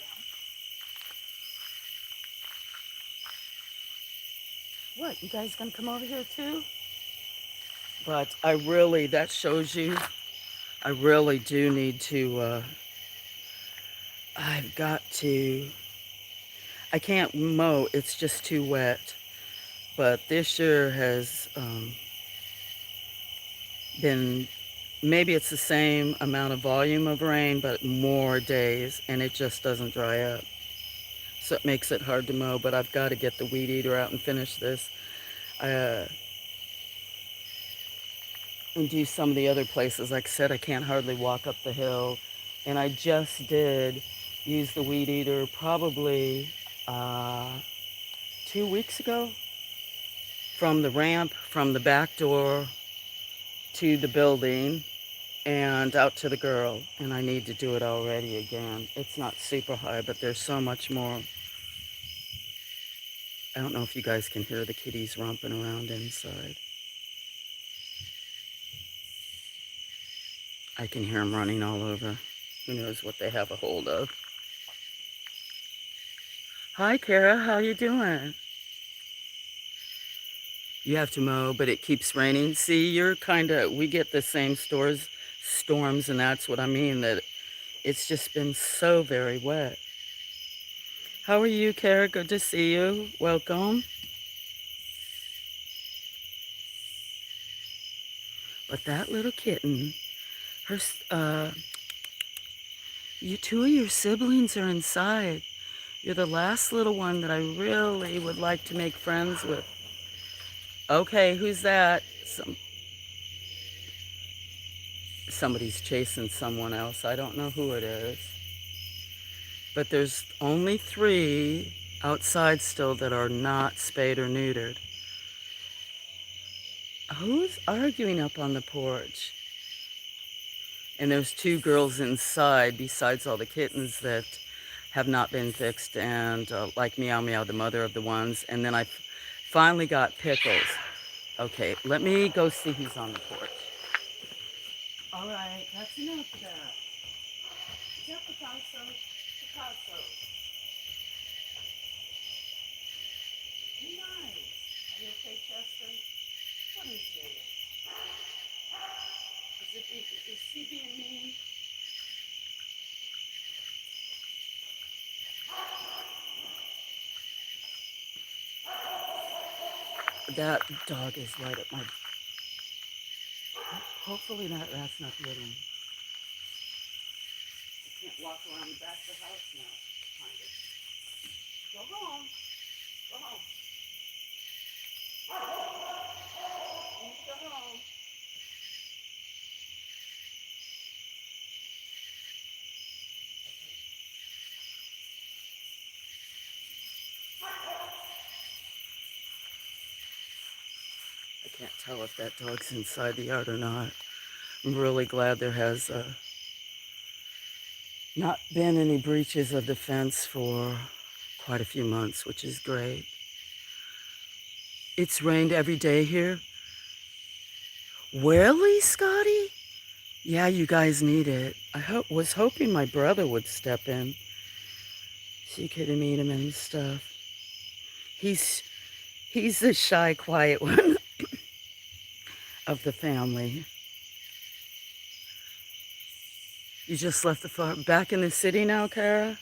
A: down. What, you guys going to come over here too? But I really, that shows you, I really do need to, I've got to, I can't mow, it's just too wet. But this year has been, maybe it's the same amount of volume of rain, but more days, and it just doesn't dry up. so it makes it hard to mow, but I've got to get the weed eater out and finish this. Uh, and do some of the other places. Like I said, I can't hardly walk up the hill. And I just did use the weed eater probably 2 weeks ago, from the ramp, from the back door to the building and out to the girl. And I need to do it already again. It's not super high, but there's so much more. I don't know if you guys can hear the kitties romping around inside. I can hear them running all over. Who knows what they have a hold of. Hi, Kara. How you doing? You have to mow, but it keeps raining. See, we get the same storms, and that's what I mean, that it's just been so very wet. How are you, Kara? Good to see you. Welcome. But that little kitten, her, you two of your siblings are inside. You're the last little one that I really would like to make friends with. Okay, who's that? Somebody's chasing someone else. I don't know who it is. But there's only 3 outside still that are not spayed or neutered. Who's arguing up on the porch? And there's 2 girls inside besides all the kittens that have not been fixed, and like Meow Meow, the mother of the ones. And then I finally got Pickles. Okay, let me go see who's on the porch. All right, that's enough of that. Is that Picasso? Picasso. Be nice. Are you okay, Chester? What is it? Is he being mean? That dog is right at my... Hopefully that's not getting him. I can't walk around the back of the house now. Go home. Go home. You need to go home. I can't tell if that dog's inside the yard or not. I'm really glad there has not been any breaches of the fence for quite a few months, which is great. It's rained every day here. Really, Scotty? Yeah, you guys need it. I was hoping my brother would step in so you could meet him and stuff. He's the shy, quiet one of the family. You just left the farm. Back in the city now, Kara?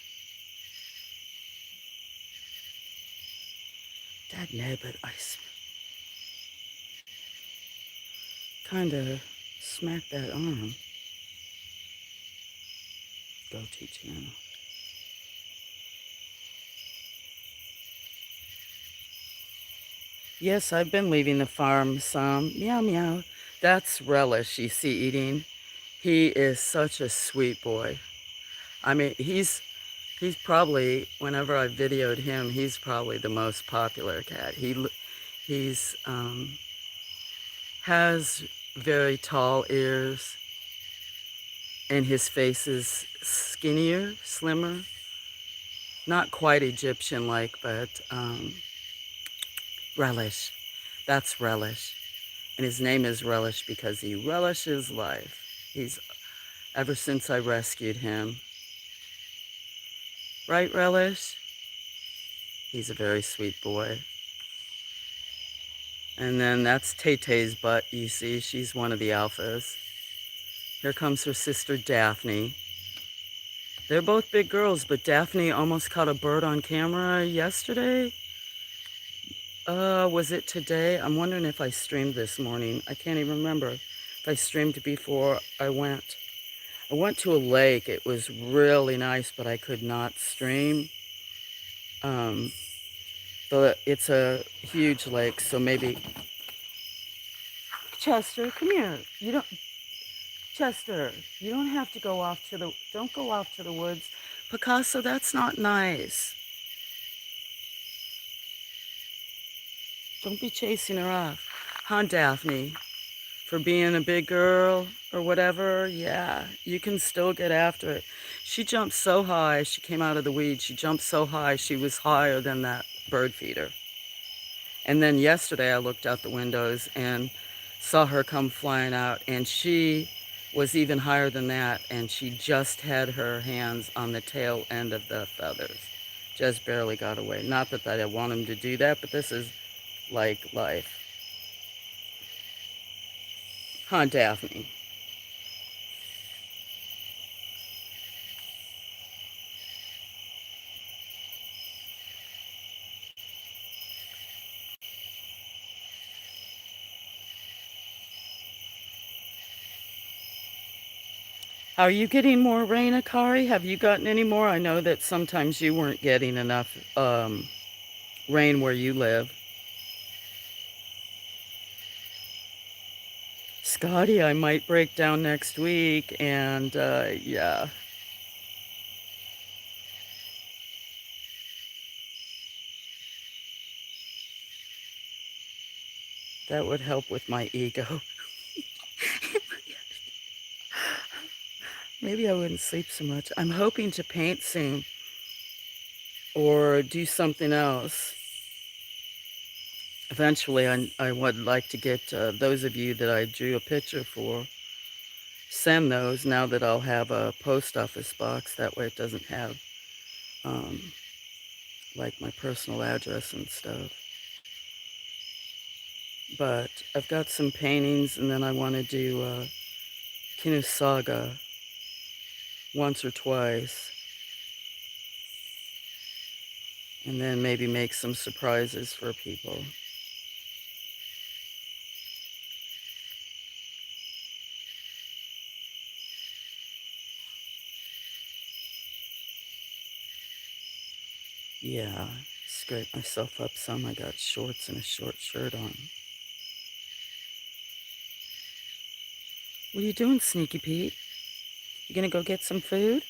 A: Dagnabbit, I kind of smacked that arm. Go teach him. Yes, I've been leaving the farm some. Meow, meow. That's Relish, you see, eating. He is such a sweet boy. I mean, he's probably, whenever I videoed him, he's probably the most popular cat. He's has very tall ears, and his face is skinnier, slimmer. Not quite Egyptian-like, but Relish. That's Relish. And his name is Relish because he relishes life. Ever since I rescued him. Right, Relish? He's a very sweet boy. And then that's Tay-Tay's butt, you see. She's one of the alphas. Here comes her sister, Daphne. They're both big girls, but Daphne almost caught a bird on camera yesterday. Was it today? I'm wondering if I streamed this morning. I can't even remember if I streamed before I went. I went to a lake. It was really nice, but I could not stream. Um, but it's a huge lake, so maybe Chester, come here. You don't Chester, you don't have to go off to the don't go off to the woods. Picasso, that's not nice. Don't be chasing her off. Huh, Daphne? For being a big girl or whatever, yeah, you can still get after it. She jumped so high, she came out of the weeds. She jumped so high, she was higher than that bird feeder. And then yesterday I looked out the windows and saw her come flying out, and she was even higher than that, and she just had her hands on the tail end of the feathers. Just barely got away. Not that I want him to do that, but this is like life. Huh, Daphne? Are you getting more rain, Akari? Have you gotten any more? I know that sometimes you weren't getting enough rain where you live. Scotty, I might break down next week, and yeah, that would help with my ego. Maybe I wouldn't sleep so much. I'm hoping to paint soon or do something else. Eventually, I would like to get those of you that I drew a picture for, send those now that I'll have a post office box. That way it doesn't have um, like my personal address and stuff. But I've got some paintings, and then I want to do Kinu once or twice, and then maybe make some surprises for people. Yeah, scrape myself up some. I got shorts and a short shirt on. What are you doing, Sneaky Pete? You gonna go get some food?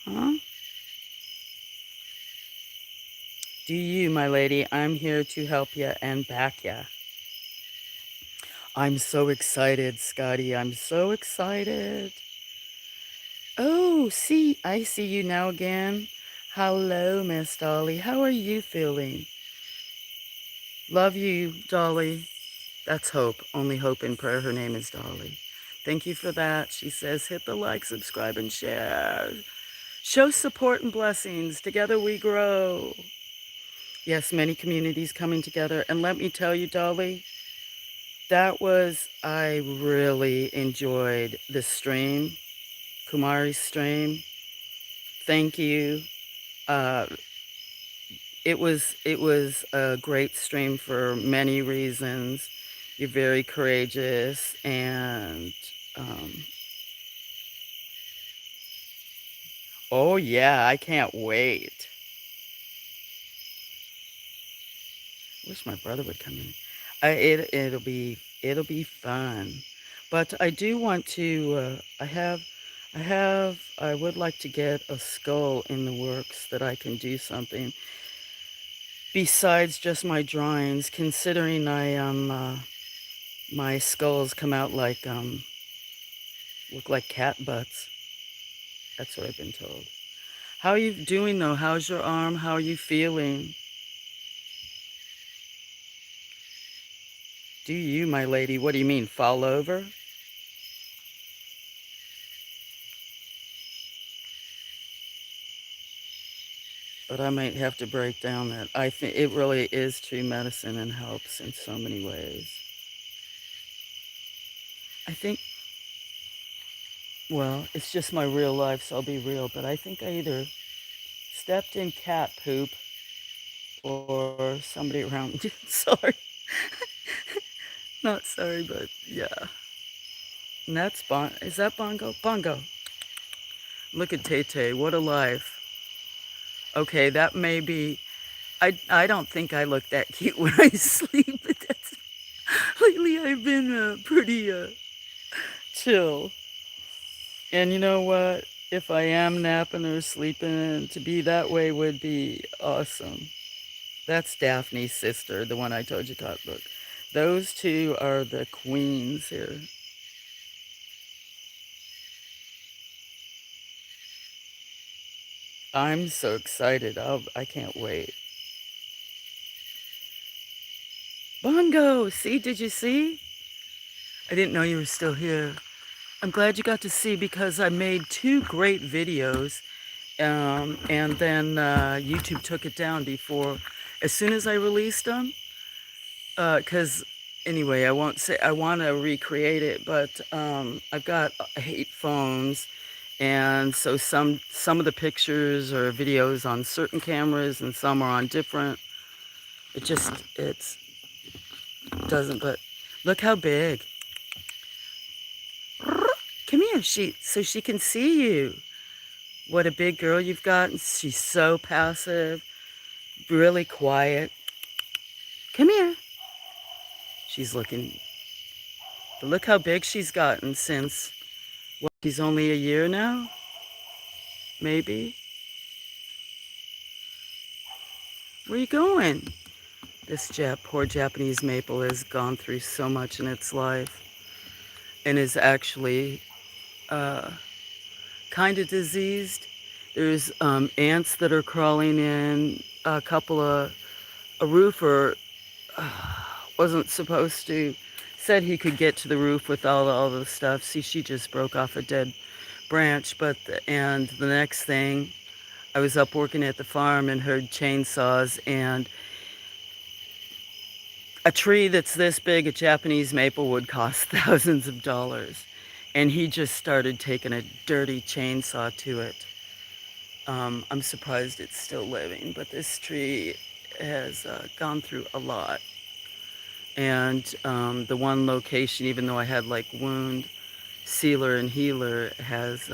A: Huh? Do you, my lady? I'm here to help you and back you. I'm so excited, Scotty. I'm so excited. Oh, see, I see you now again. Hello, Miss Dolly. How are you feeling? Love you, Dolly. That's Hope. Only Hope in prayer. Her name is Dolly. Thank you for that. She says, hit the like, subscribe, and share. Show support and blessings. Together we grow. Yes, many communities coming together. And let me tell you, Dolly, I really enjoyed the stream, Kumari's stream. Thank you. Uh, it was a great stream for many reasons. You're very courageous, and um, oh yeah, I can't wait. Wish my brother would come in. It'll be fun, but I do want to. I would like to get a skull in the works that I can do something besides just my drawings. Considering my skulls come out like look like cat butts. That's what I've been told. How are you doing though? How's your arm? How are you feeling? Do you, my lady? What do you mean, fall over? But I might have to break down that. I think it really is true medicine and helps in so many ways. I think, well, it's just my real life, so I'll be real, but I think I either stepped in cat poop or somebody around. Sorry. Not sorry, but yeah. And that's is that Bongo? Bongo. Look at Tay Tay. What a life. Okay, that may be. I don't think I look that cute when I sleep, but that's lately I've been pretty chill. And you know what? If I am napping or sleeping, to be that way would be awesome. That's Daphne's sister, the one I told you about. Look, those two are the queens here. I'm so excited. I can't wait. Bongo, see, did you see? I didn't know you were still here. I'm glad you got to see because I made two great videos, and then YouTube took it down before, as soon as I released them. Because anyway, I won't say I want to recreate it, but I've got 8 phones, and so some of the pictures or videos on certain cameras, and some are on different. It's doesn't. But look how big. Come here, so she can see you. What a big girl you've got. And she's so passive, really quiet. Come here. She's looking. But look how big she's gotten since, what, she's only a year now? Maybe. Where are you going? This poor Japanese maple has gone through so much in its life and is actually uh, kind of diseased. There's ants that are crawling in. A roofer wasn't supposed to, said he could get to the roof with all the stuff. See, she just broke off a dead branch. And the next thing, I was up working at the farm and heard chainsaws, and a tree that's this big, a Japanese maple, would cost thousands of dollars. And he just started taking a dirty chainsaw to it. I'm surprised it's still living, but this tree has gone through a lot. And the one location, even though I had like wound sealer and healer, has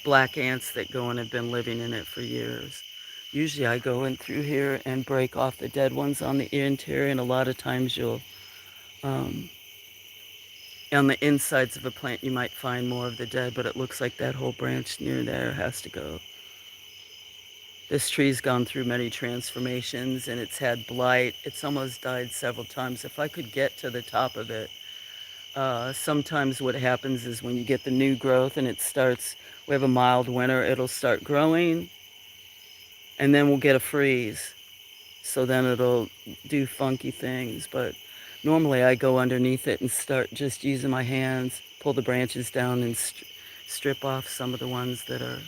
A: black ants that go and have been living in it for years. Usually I go in through here and break off the dead ones on the interior, and a lot of times you'll, um, on the insides of a plant, you might find more of the dead, but it looks like that whole branch near there has to go. This tree's gone through many transformations, and it's had blight. It's almost died several times. If I could get to the top of it, sometimes what happens is when you get the new growth and it starts, we have a mild winter, it'll start growing, and then we'll get a freeze. So then it'll do funky things. But normally I go underneath it and start just using my hands, pull the branches down, and strip off some of the ones that are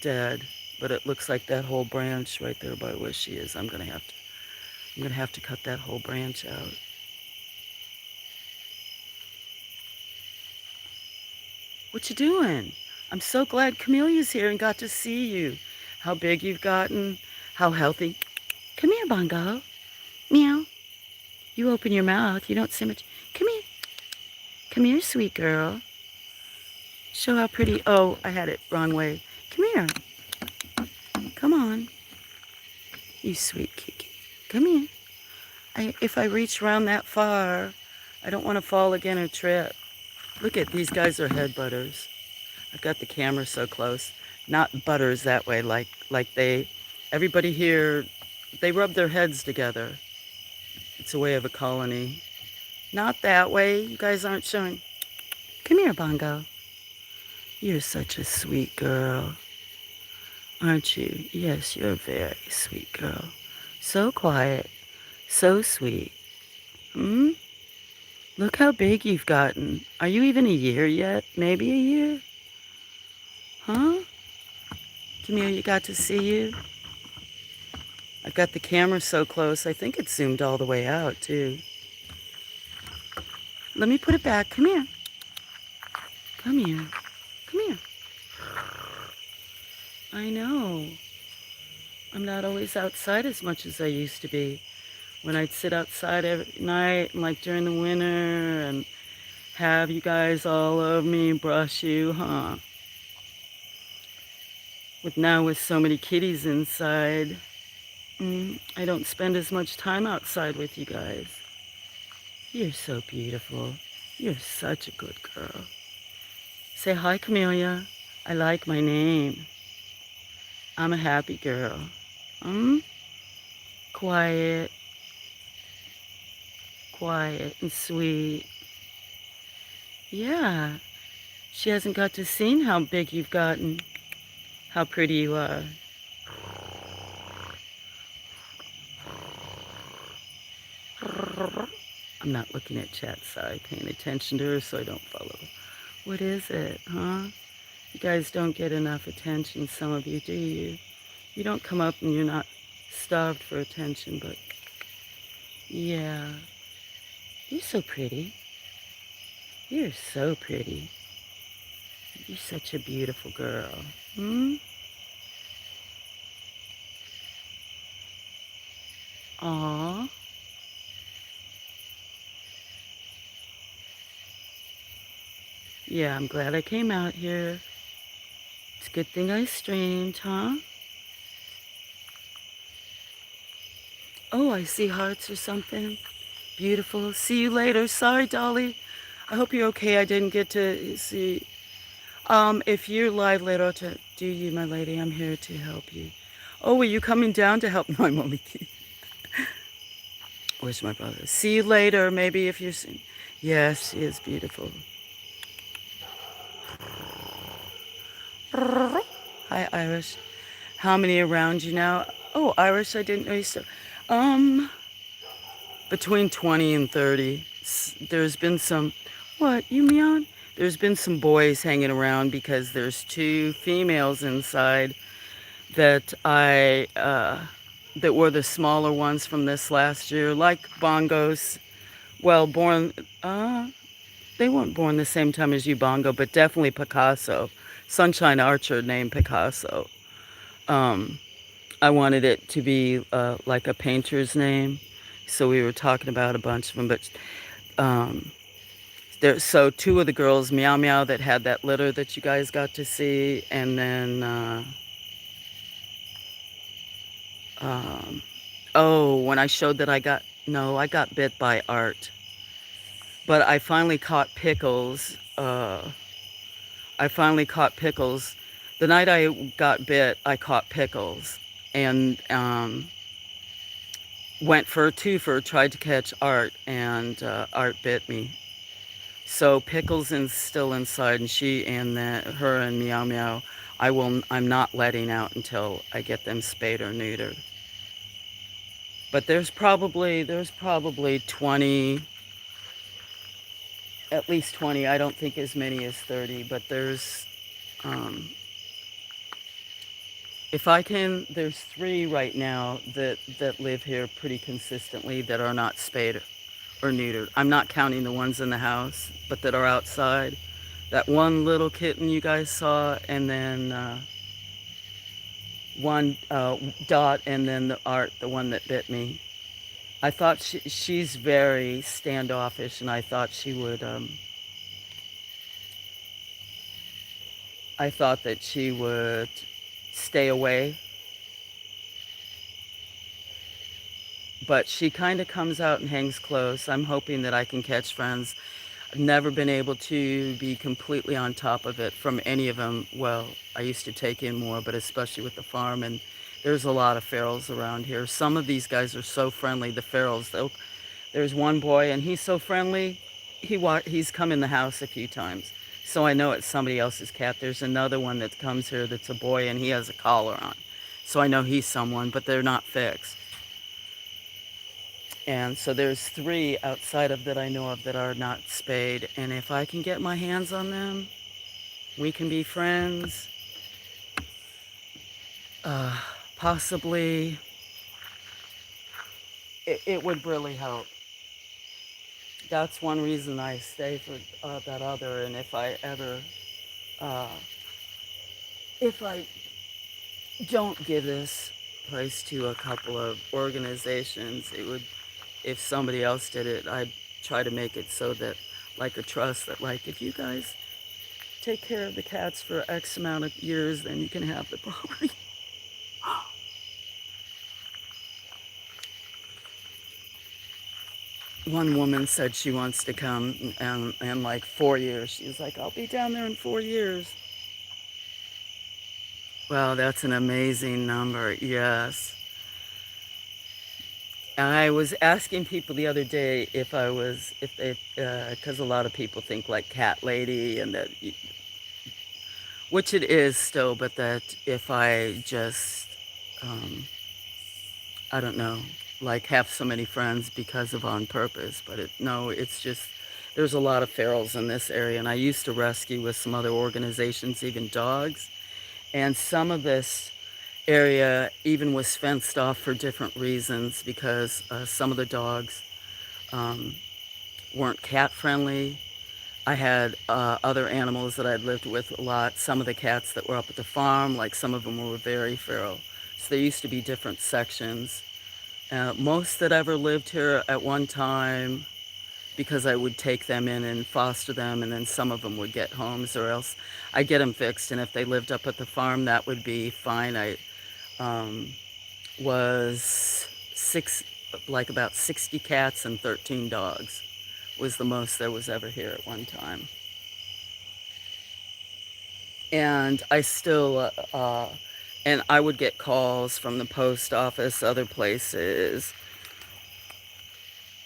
A: dead. But it looks like that whole branch right there by where she is, I'm gonna have to cut that whole branch out. What you doing? I'm so glad Camelia's here and got to see you. How big you've gotten, how healthy. Come here, Bongo. Meow. You open your mouth. You don't say much. Come here. Come here, sweet girl. Show how pretty. Oh, I had it wrong way. Come here. Come on. You sweet kitty. Come here. If I reach around that far, I don't want to fall again or trip. Look at these guys are head butters. I've got the camera so close. Not butters that way, like everybody here, they rub their heads together. It's a way of a colony. Not that way. You guys aren't showing. Come here, Bongo. You're such a sweet girl, aren't you? Yes, you're a very sweet girl. So quiet, so sweet. Hmm? Look how big you've gotten. Are you even a year yet? Maybe a year? Huh? Camille, you got to see you? I've got the camera so close, I think it's zoomed all the way out, too. Let me put it back. Come here. Come here. Come here. I know. I'm not always outside as much as I used to be. When I'd sit outside every night, and like during the winter, and have you guys all over me, brush you, huh? With so many kitties inside, I don't spend as much time outside with you guys. You're so beautiful. You're such a good girl. Say hi, Camellia. I like my name. I'm a happy girl. Mm? Quiet, quiet and sweet. Yeah, she hasn't got to see how big you've gotten, how pretty you are. I'm not looking at chat, sorry, paying attention to her so I don't follow. What is it, huh? You guys don't get enough attention, some of you, do you? You don't come up and you're not starved for attention, but yeah. You're so pretty. You're so pretty. You're such a beautiful girl. Hmm? Aw. Yeah, I'm glad I came out here. It's a good thing I streamed, huh? Oh, I see hearts or something. Beautiful. See you later. Sorry, Dolly. I hope you're okay. I didn't get to see. If you're live later, I'll do you, my lady. I'm here to help you. Oh, were you coming down to help? No, I'm only kidding. Where's my brother? See you later. Maybe if you're. Yes, she is beautiful. Hi, Irish. How many around you now? Oh, Irish, I didn't know you still. Um, between 20 and 30. There's been some. What, you meowed? There's been some boys hanging around because there's two females inside that that were the smaller ones from this last year, like bongos. Well, they weren't born the same time as you, Bongo, but definitely Picasso. Sunshine Archer named Picasso. Um, I wanted it to be like a painter's name, so we were talking about a bunch of them. But um, so two of the girls, Meow Meow, that had that litter that you guys got to see, and then oh, when I showed that I got bit by Art, but I finally caught Pickles. I finally caught Pickles. The night I got bit, I caught Pickles and went for a twofer, tried to catch Art, and Art bit me. So Pickles is still inside, and her and Meow Meow, I'm not letting out until I get them spayed or neutered. But there's probably 20, at least 20. I don't think as many as 30, but um, there's 3 right now that live here pretty consistently that are not spayed or neutered. I'm not counting the ones in the house, but that are outside. That one little kitten you guys saw, and then one Dot, and then the Art, the one that bit me. I thought she's very standoffish, and I thought that she would stay away, but she kind of comes out and hangs close. I'm hoping that I can catch friends. I've never been able to be completely on top of it from any of them. Well, I used to take in more, but especially with the farm, and there's a lot of ferals around here. Some of these guys are so friendly, the ferals. There's one boy, and he's so friendly. He's come in the house a few times, so I know it's somebody else's cat. There's another one that comes here that's a boy, and he has a collar on, so I know he's someone, but they're not fixed. And so there's 3 outside of that I know of that are not spayed. And if I can get my hands on them, we can be friends. Possibly, it would really help. That's one reason I stay for that other. And uh, if I don't give this place to a couple of organizations, if somebody else did it, I'd try to make it so that, like a trust, that like if you guys take care of the cats for X amount of years, then you can have the property. One woman said she wants to come in like 4 years. She's like, I'll be down there in 4 years. Wow, that's an amazing number. Yes. I was asking people the other day if they, because a lot of people think like cat lady, and that, which it is still, but that if I just, um, I don't know, like have so many friends because of on purpose, but no, it's just, there's a lot of ferals in this area, and I used to rescue with some other organizations, even dogs, and some of this area even was fenced off for different reasons because some of the dogs um, weren't cat friendly. I had other animals that I'd lived with a lot. Some of the cats that were up at the farm, like some of them were very feral. So there used to be different sections. Most that ever lived here at one time, because I would take them in and foster them, and then some of them would get homes, or else I'd get them fixed. And if they lived up at the farm, that would be fine. I um, was like about 60 cats and 13 dogs was the most there was ever here at one time. And I still, and I would get calls from the post office, other places.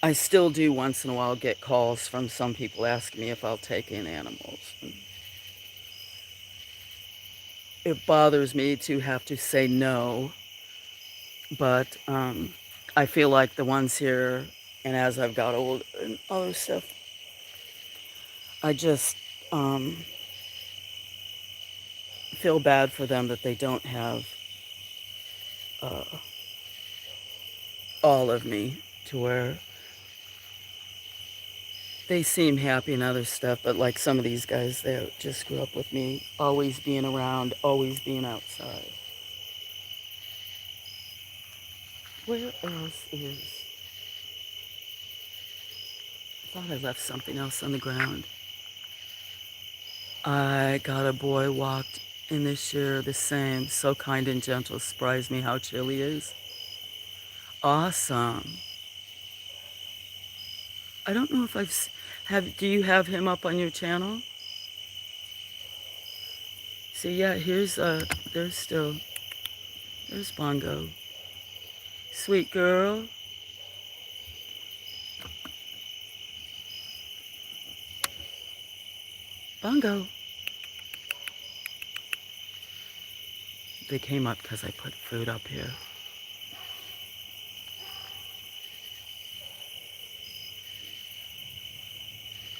A: I still do once in a while get calls from some people asking me if I'll take in animals. It bothers me to have to say no, but I feel like the ones here, and as I've got old and other stuff, I just feel bad for them that they don't have uh, all of me, to where they seem happy and other stuff, but like some of these guys, they just grew up with me, always being around, always being outside. Where else is... I thought I left something else on the ground. I got a boy walked in this year, the same, so kind and gentle, surprised me how chill he is. Awesome. I don't know if do you have him up on your channel? See, yeah, there's Bongo. Sweet girl. Bongo. They came up because I put food up here.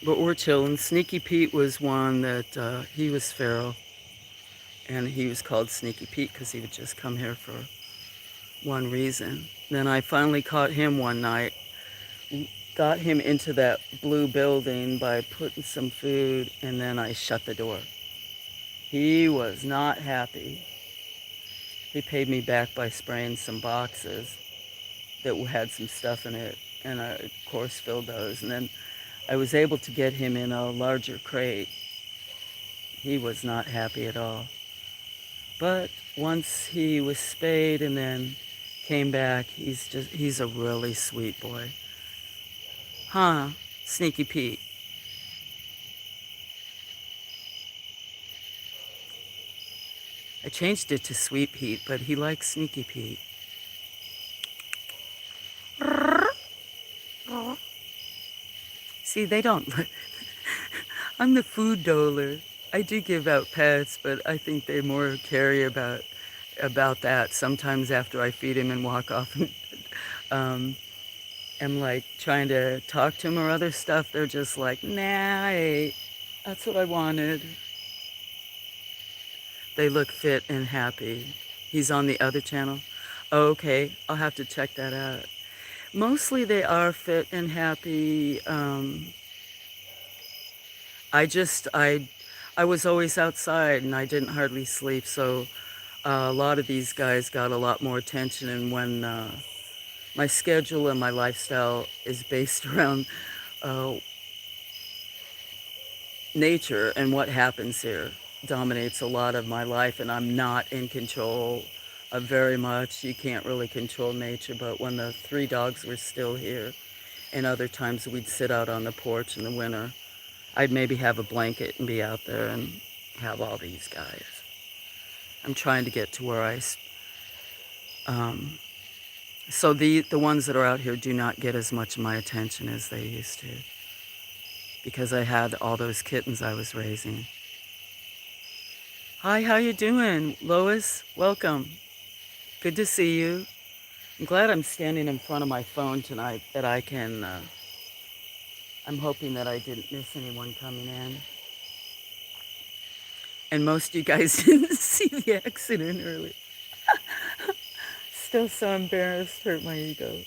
A: But we're chilling. Sneaky Pete was one that he was feral. And he was called Sneaky Pete because he would just come here for one reason. Then I finally caught him one night. Got him into that blue building by putting some food, and then I shut the door. He was not happy. He paid me back by spraying some boxes that had some stuff in it, and I, of course, filled those. And then I was able to get him in a larger crate. He was not happy at all. But once he was spayed and then came back, he's a really sweet boy. Huh, Sneaky Pete. I changed it to Sweet Pete, but he likes Sneaky Pete. See, they don't... I'm the food doler. I do give out pets, but I think they more care about that. Sometimes after I feed him and walk off and am like trying to talk to him or other stuff, they're just like, nah, I ate. That's what I wanted. They look fit and happy. He's on the other channel. Oh, okay, I'll have to check that out. Mostly they are fit and happy. I was always outside and I didn't hardly sleep, so a lot of these guys got a lot more attention. And when my schedule and my lifestyle is based around nature and what happens here dominates a lot of my life, and I'm not in control of very much. You can't really control nature, but when the three dogs were still here, and other times we'd sit out on the porch in the winter, I'd maybe have a blanket and be out there and have all these guys. I'm trying to get to where um, so the ones that are out here do not get as much of my attention as they used to, because I had all those kittens I was raising. Hi, how you doing, Lois? Welcome. Good to see you. I'm glad I'm standing in front of my phone tonight that I can. I'm hoping that I didn't miss anyone coming in. And most of you guys didn't see the accident earlier. Still so embarrassed, hurt my ego.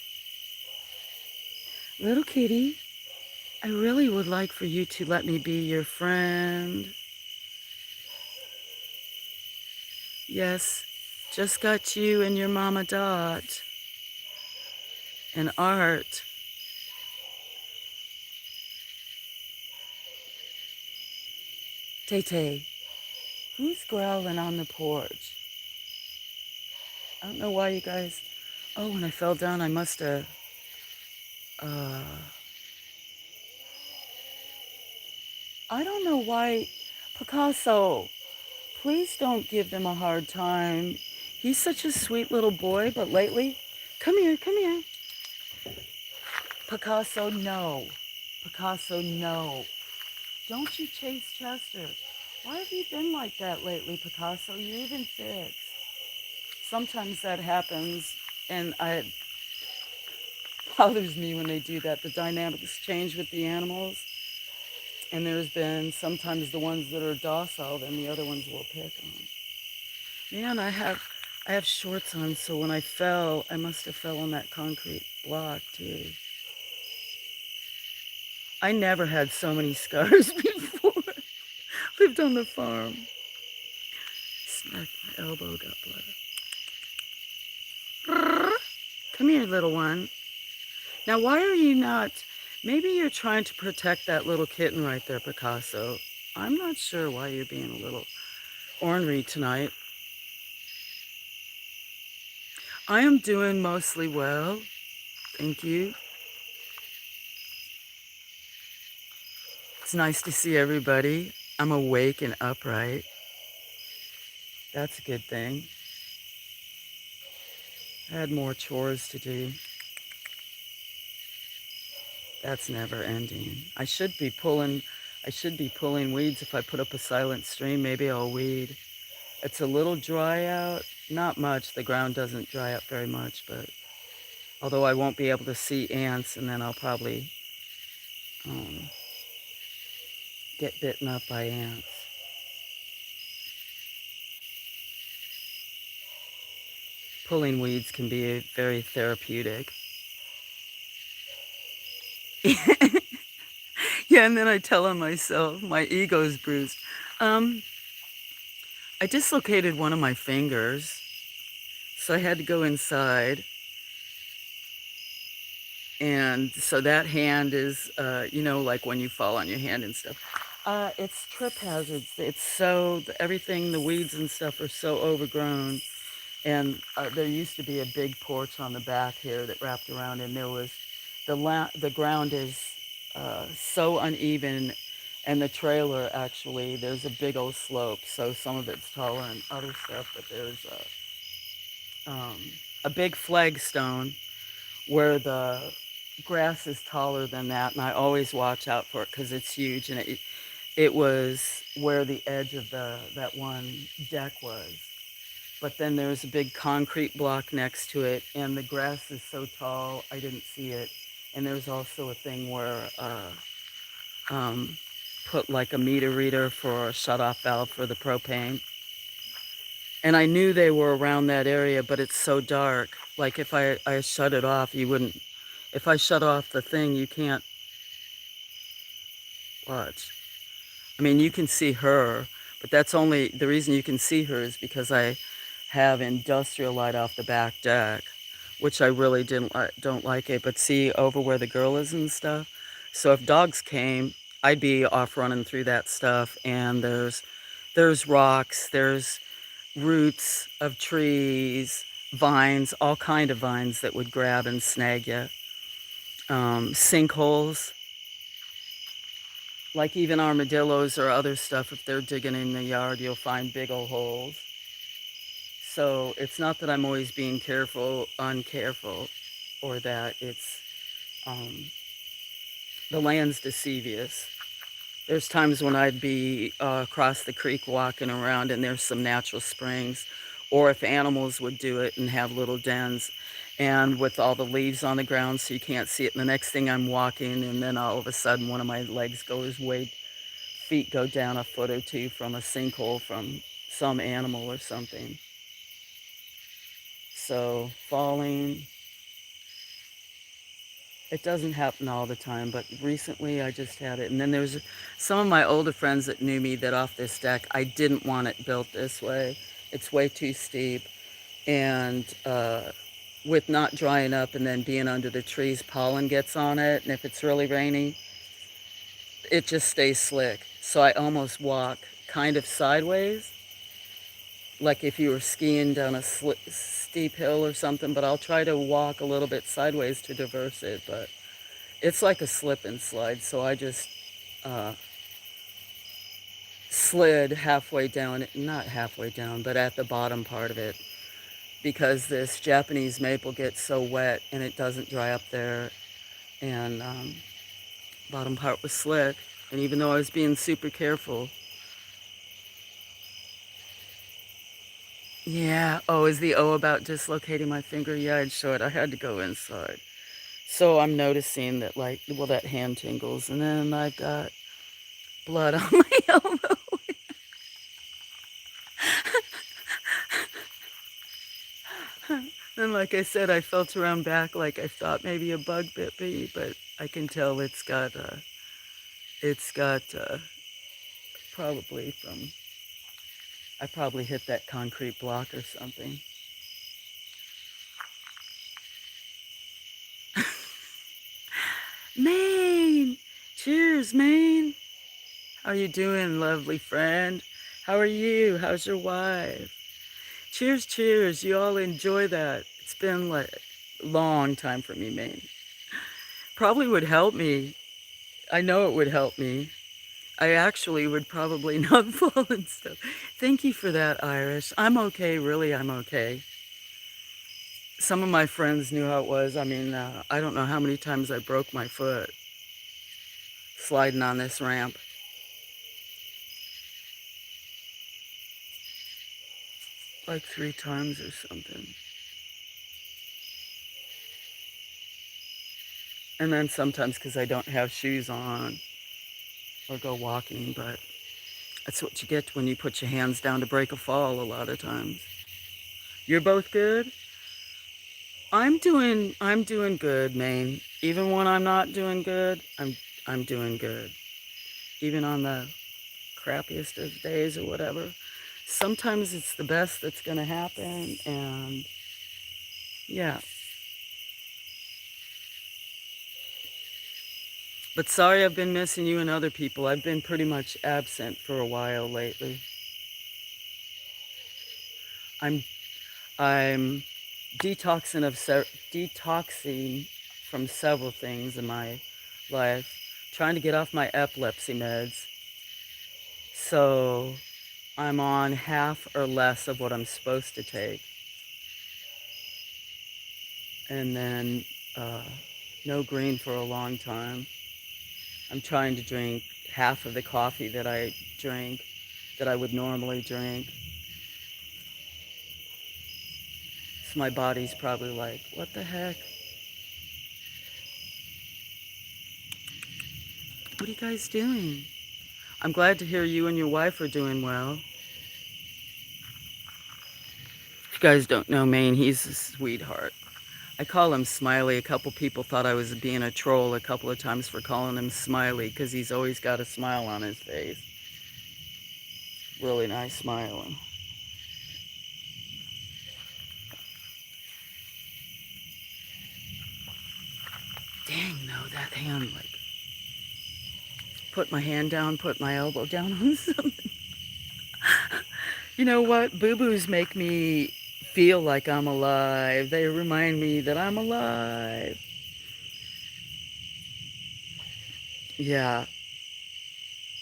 A: Little kitty, I really would like for you to let me be your friend. Yes, just got you and your mama Dot and Art. Tay-Tay, who's growling on the porch? I don't know why you guys... Oh, when I fell down, I must have... Uh, I don't know why... Picasso, please don't give them a hard time. He's such a sweet little boy, but lately... Come here, come here. Picasso, no. Picasso, no. Don't you chase Chester. Why have you been like that lately, Picasso? You're even fixed. Sometimes that happens, and it bothers me when they do that. The dynamics change with the animals, and there's been sometimes the ones that are docile, then the other ones will pick on. Man, I have shorts on, so when I fell, I must have fell on that concrete block too. I never had so many scars before. Lived on the farm. Smacked my elbow, got blood. Come here, little one. Now, why are you not... Maybe you're trying to protect that little kitten right there, Picasso. I'm not sure why you're being a little ornery tonight. I am doing mostly well. Thank you. It's nice to see everybody. I'm awake and upright. That's a good thing. I had more chores to do. That's never ending. I should be pulling weeds. If I put up a silent stream, maybe I'll weed. It's a little dry out. Not much. The ground doesn't dry up very much, but although I won't be able to see ants, and then I'll probably get bitten up by ants. Pulling weeds can be very therapeutic. Yeah, and then I tell on myself, my ego's bruised. I dislocated one of my fingers, so I had to go inside. And so that hand is, like when you fall on your hand and stuff. It's trip hazards. It's so, everything, the weeds and stuff are so overgrown. And there used to be a big porch on the back here that wrapped around, and there was, the ground is so uneven, and the trailer actually, there's a big old slope, so some of it's taller and other stuff, but there's a big flagstone where the grass is taller than that, and I always watch out for it because it's huge, and it was where the edge of that one deck was. But then there's a big concrete block next to it, and the grass is so tall, I didn't see it. And there's also a thing where put like a meter reader for a shut-off valve for the propane. And I knew they were around that area, but it's so dark. Like if I shut it off, you wouldn't... If I shut off the thing, you can't watch. I mean, you can see her, but that's only... The reason you can see her is because I have industrial light off the back deck, which I really don't like it. But see over where the girl is and stuff. So if dogs came, I'd be off running through that stuff, and there's rocks, there's roots of trees, vines, all kind of vines that would grab and snag you. Sinkholes, like even armadillos or other stuff, if they're digging in the yard, you'll find big old holes. So it's not that I'm always being uncareful, or that it's um, the land's deceivious. There's times when I'd be across the creek walking around and there's some natural springs, or if animals would do it and have little dens, and with all the leaves on the ground so you can't see it. And the next thing I'm walking, and then all of a sudden one of my legs goes feet go down a foot or two from a sinkhole from some animal or something. So falling, it doesn't happen all the time, but recently I just had it. And then there's some of my older friends that knew me that off this deck, I didn't want it built this way. It's way too steep. And with not drying up and then being under the trees, pollen gets on it. And if it's really rainy, it just stays slick. So I almost walk kind of sideways, like if you were skiing down a steep hill or something, but I'll try to walk a little bit sideways to traverse it. But it's like a slip and slide, so I just uh, slid halfway down, not halfway down, but at the bottom part of it, because this Japanese maple gets so wet and it doesn't dry up there, and bottom part was slick, and even though I was being super careful. Yeah, oh, is the O about dislocating my finger? Yeah, I'd show it. I had to go inside. So I'm noticing that, like, well, that hand tingles, and then I've got blood on my elbow. And like I said, I felt around back like I thought maybe a bug bit me, but I can tell it's got probably from, I probably hit that concrete block or something. Maine! Cheers, Maine! How you doing, lovely friend? How are you? How's your wife? Cheers, cheers. You all enjoy that. It's been like a long time for me, Maine. Probably would help me. I know it would help me. I actually would probably not fall and stuff. Thank you for that, Iris. I'm okay. Really, I'm okay. Some of my friends knew how it was. I mean, I don't know how many times I broke my foot sliding on this ramp. Like 3 times or something. And then sometimes because I don't have shoes on or go walking, but that's what you get when you put your hands down to break a fall a lot of times. You're both good? I'm doing good, Maine. Even when I'm not doing good, I'm doing good. Even on the crappiest of days or whatever. Sometimes it's the best that's gonna happen, and yeah. But sorry I've been missing you and other people. I've been pretty much absent for a while lately. I'm I'm detoxing from several things in my life, trying to get off my epilepsy meds. So I'm on half or less of what I'm supposed to take. And then uh, no green for a long time. I'm trying to drink half of the coffee that I drink, that I would normally drink. So my body's probably like, what the heck? What are you guys doing? I'm glad to hear you and your wife are doing well. If you guys don't know Maine, he's a sweetheart. I call him Smiley. A couple people thought I was being a troll a couple of times for calling him Smiley because he's always got a smile on his face. Really nice smiling. Dang, no, that hand, like, put my hand down, put my elbow down on something. You know what? Boo-boos make me feel like I'm alive. They remind me that I'm alive. Yeah,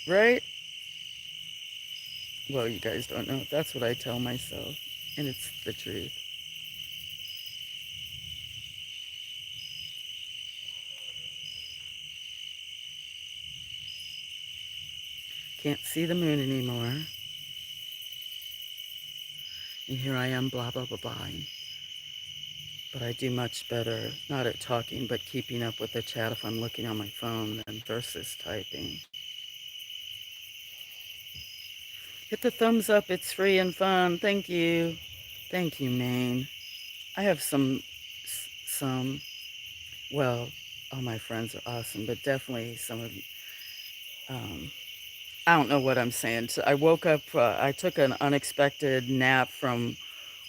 A: right? Well, you guys don't know. That's what I tell myself, and it's the truth. Can't see the moon anymore. And here I am, blah, blah, blah, blah. But I do much better, not at talking, but keeping up with the chat if I'm looking on my phone than versus typing. Hit the thumbs up. It's free and fun. Thank you. Thank you, Maine. I have some, well, all my friends are awesome, but definitely some of you. Um, I don't know what I'm saying. So I woke up, I took an unexpected nap from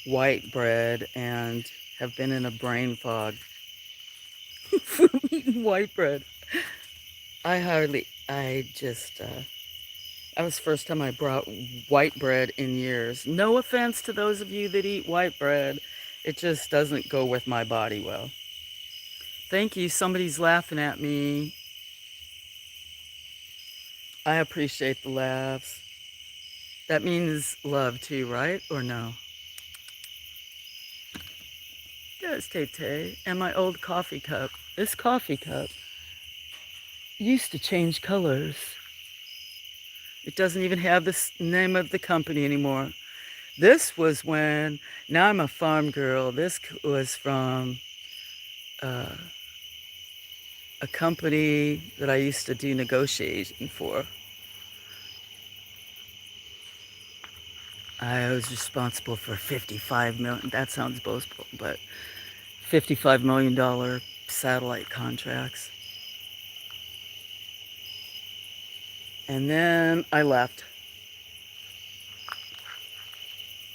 A: white bread and have been in a brain fog from eating white bread. I just, that was the first time I brought white bread in years. No offense to those of you that eat white bread. It just doesn't go with my body well. Thank you. Somebody's laughing at me. I appreciate the laughs. That means love too, right? Or no? Yes, Tay. And my old coffee cup. This coffee cup used to change colors. It doesn't even have the name of the company anymore. This was when, now I'm a farm girl. This was from uh, a company that I used to do negotiating for. I was responsible for 55 million. That sounds boastful, but $55 million satellite contracts. And then I left.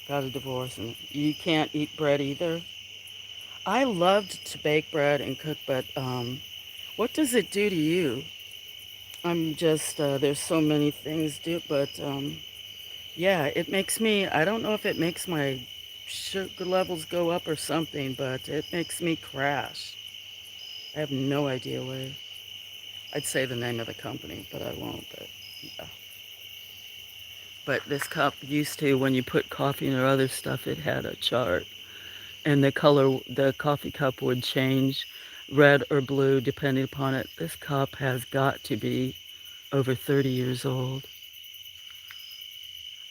A: Got a divorce, and you can't eat bread either. I loved to bake bread and cook, but what does it do to you? I'm just, there's so many things do, but yeah, it makes me, I don't know if it makes my sugar levels go up or something, but it makes me crash. I have no idea why. I'd say the name of the company, but I won't, but yeah. But this cup used to, when you put coffee or other stuff, it had a chart. And the color, the coffee cup would change red or blue depending upon it. This cup has got to be over 30 years old.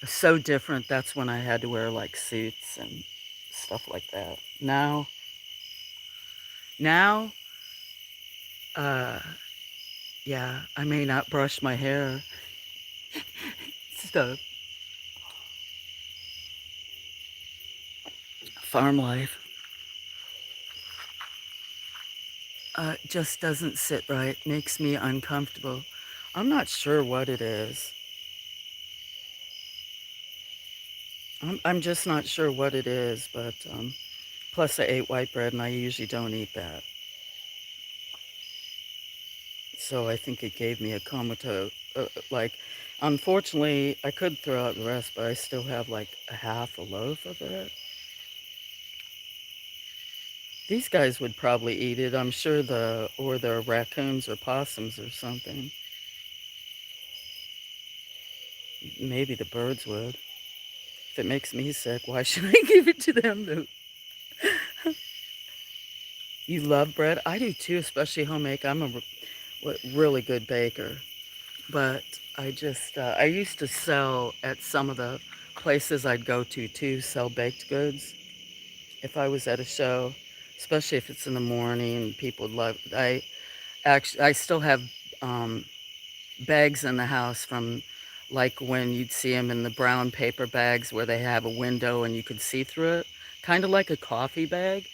A: So different. That's when I had to wear like suits and stuff like that. Now, uh, yeah, I may not brush my hair. Stuff. Farm life just doesn't sit right. Makes me uncomfortable. I'm not sure what it is. I'm just not sure what it is, but plus I ate white bread and I usually don't eat that. So I think it gave me a comatose, like, unfortunately, I could throw out the rest, but I still have like a half a loaf of it. These guys would probably eat it, I'm sure or the raccoons or possums or something. Maybe the birds would. If it makes me sick, why should I give it to them though? You love bread? I do too, especially homemade. I'm a really good baker. But I used to sell at some of the places I'd go to sell baked goods. If I was at a show, especially if it's in the morning, people would love. I still have um, bags in the house from like when you'd see them in the brown paper bags where they have a window and you could see through it, kind of like a coffee bag.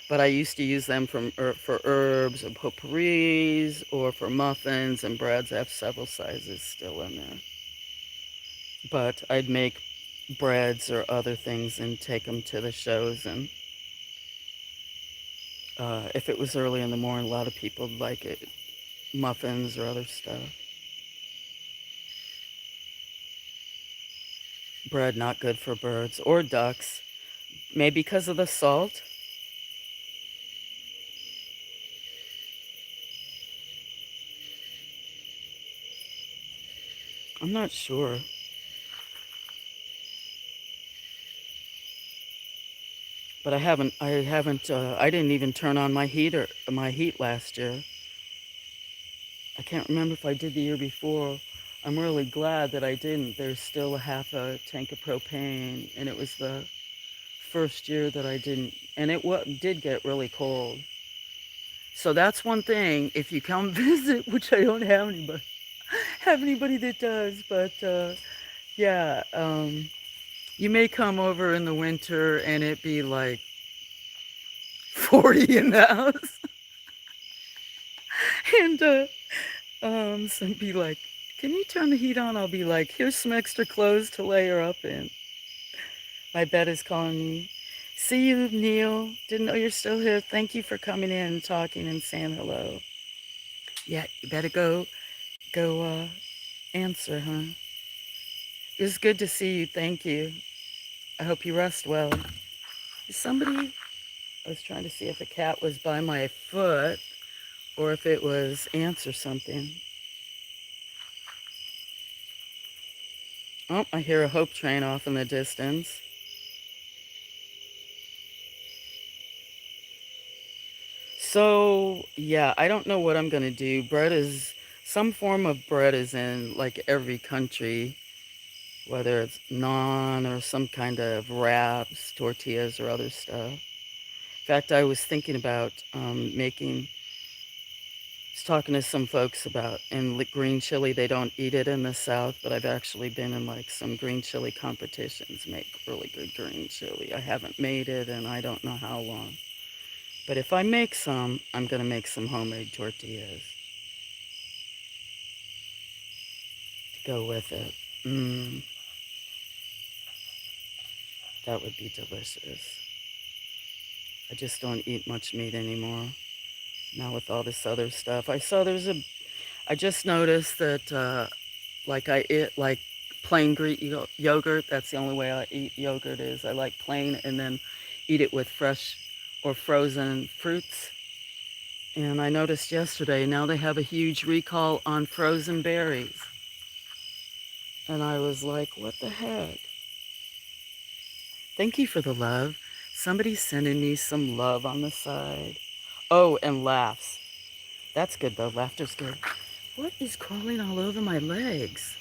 A: But I used to use them for herbs and potpourris or for muffins and breads. I have several sizes still in there. But I'd make breads or other things and take them to the shows. And if it was early in the morning, a lot of people would like it, muffins or other stuff. bread not good for birds or ducks. Maybe because of the salt. I'm not sure. But I didn't even turn on my heat last year. I can't remember if I did the year before. I'm really glad that I didn't. There's still a half a tank of propane, and it was the first year that I didn't, and did get really cold. So that's one thing. If you come visit, which I don't have anybody that does, but yeah, you may come over in the winter and it be like 40 in the house, and some be like, "Can you turn the heat on?" I'll be like, "Here's some extra clothes to layer up in." My bed is calling me. See you, Neil. Didn't know you're still here. Thank you for coming in and talking and saying hello. Yeah, you better go answer, huh? It was good to see you. Thank you. I hope you rest well. Is somebody? I was trying to see if a cat was by my foot or if it was ants or something. Oh, I hear a hope train off in the distance. So, yeah, I don't know what I'm going to do. Some form of bread is in like every country, whether it's naan or some kind of wraps, tortillas, or other stuff. In fact, I was thinking about was talking to some folks about in green chili. They don't eat it in the South, but I've actually been in like some green chili competitions, make really good green chili. I haven't made it and I don't know how long. But if I make some, I'm going to make some homemade tortillas to go with it. Mmm, that would be delicious. I just don't eat much meat anymore. Now with all this other stuff. I just noticed that like I eat like plain Greek yogurt. That's the only way I eat yogurt is I like plain and then eat it with fresh or frozen fruits. And I noticed yesterday now they have a huge recall on frozen berries. And I was like, what the heck? Thank you for the love. Somebody's sending me some love on the side. Oh, and laughs. That's good though. Laughter's good. What is crawling all over my legs?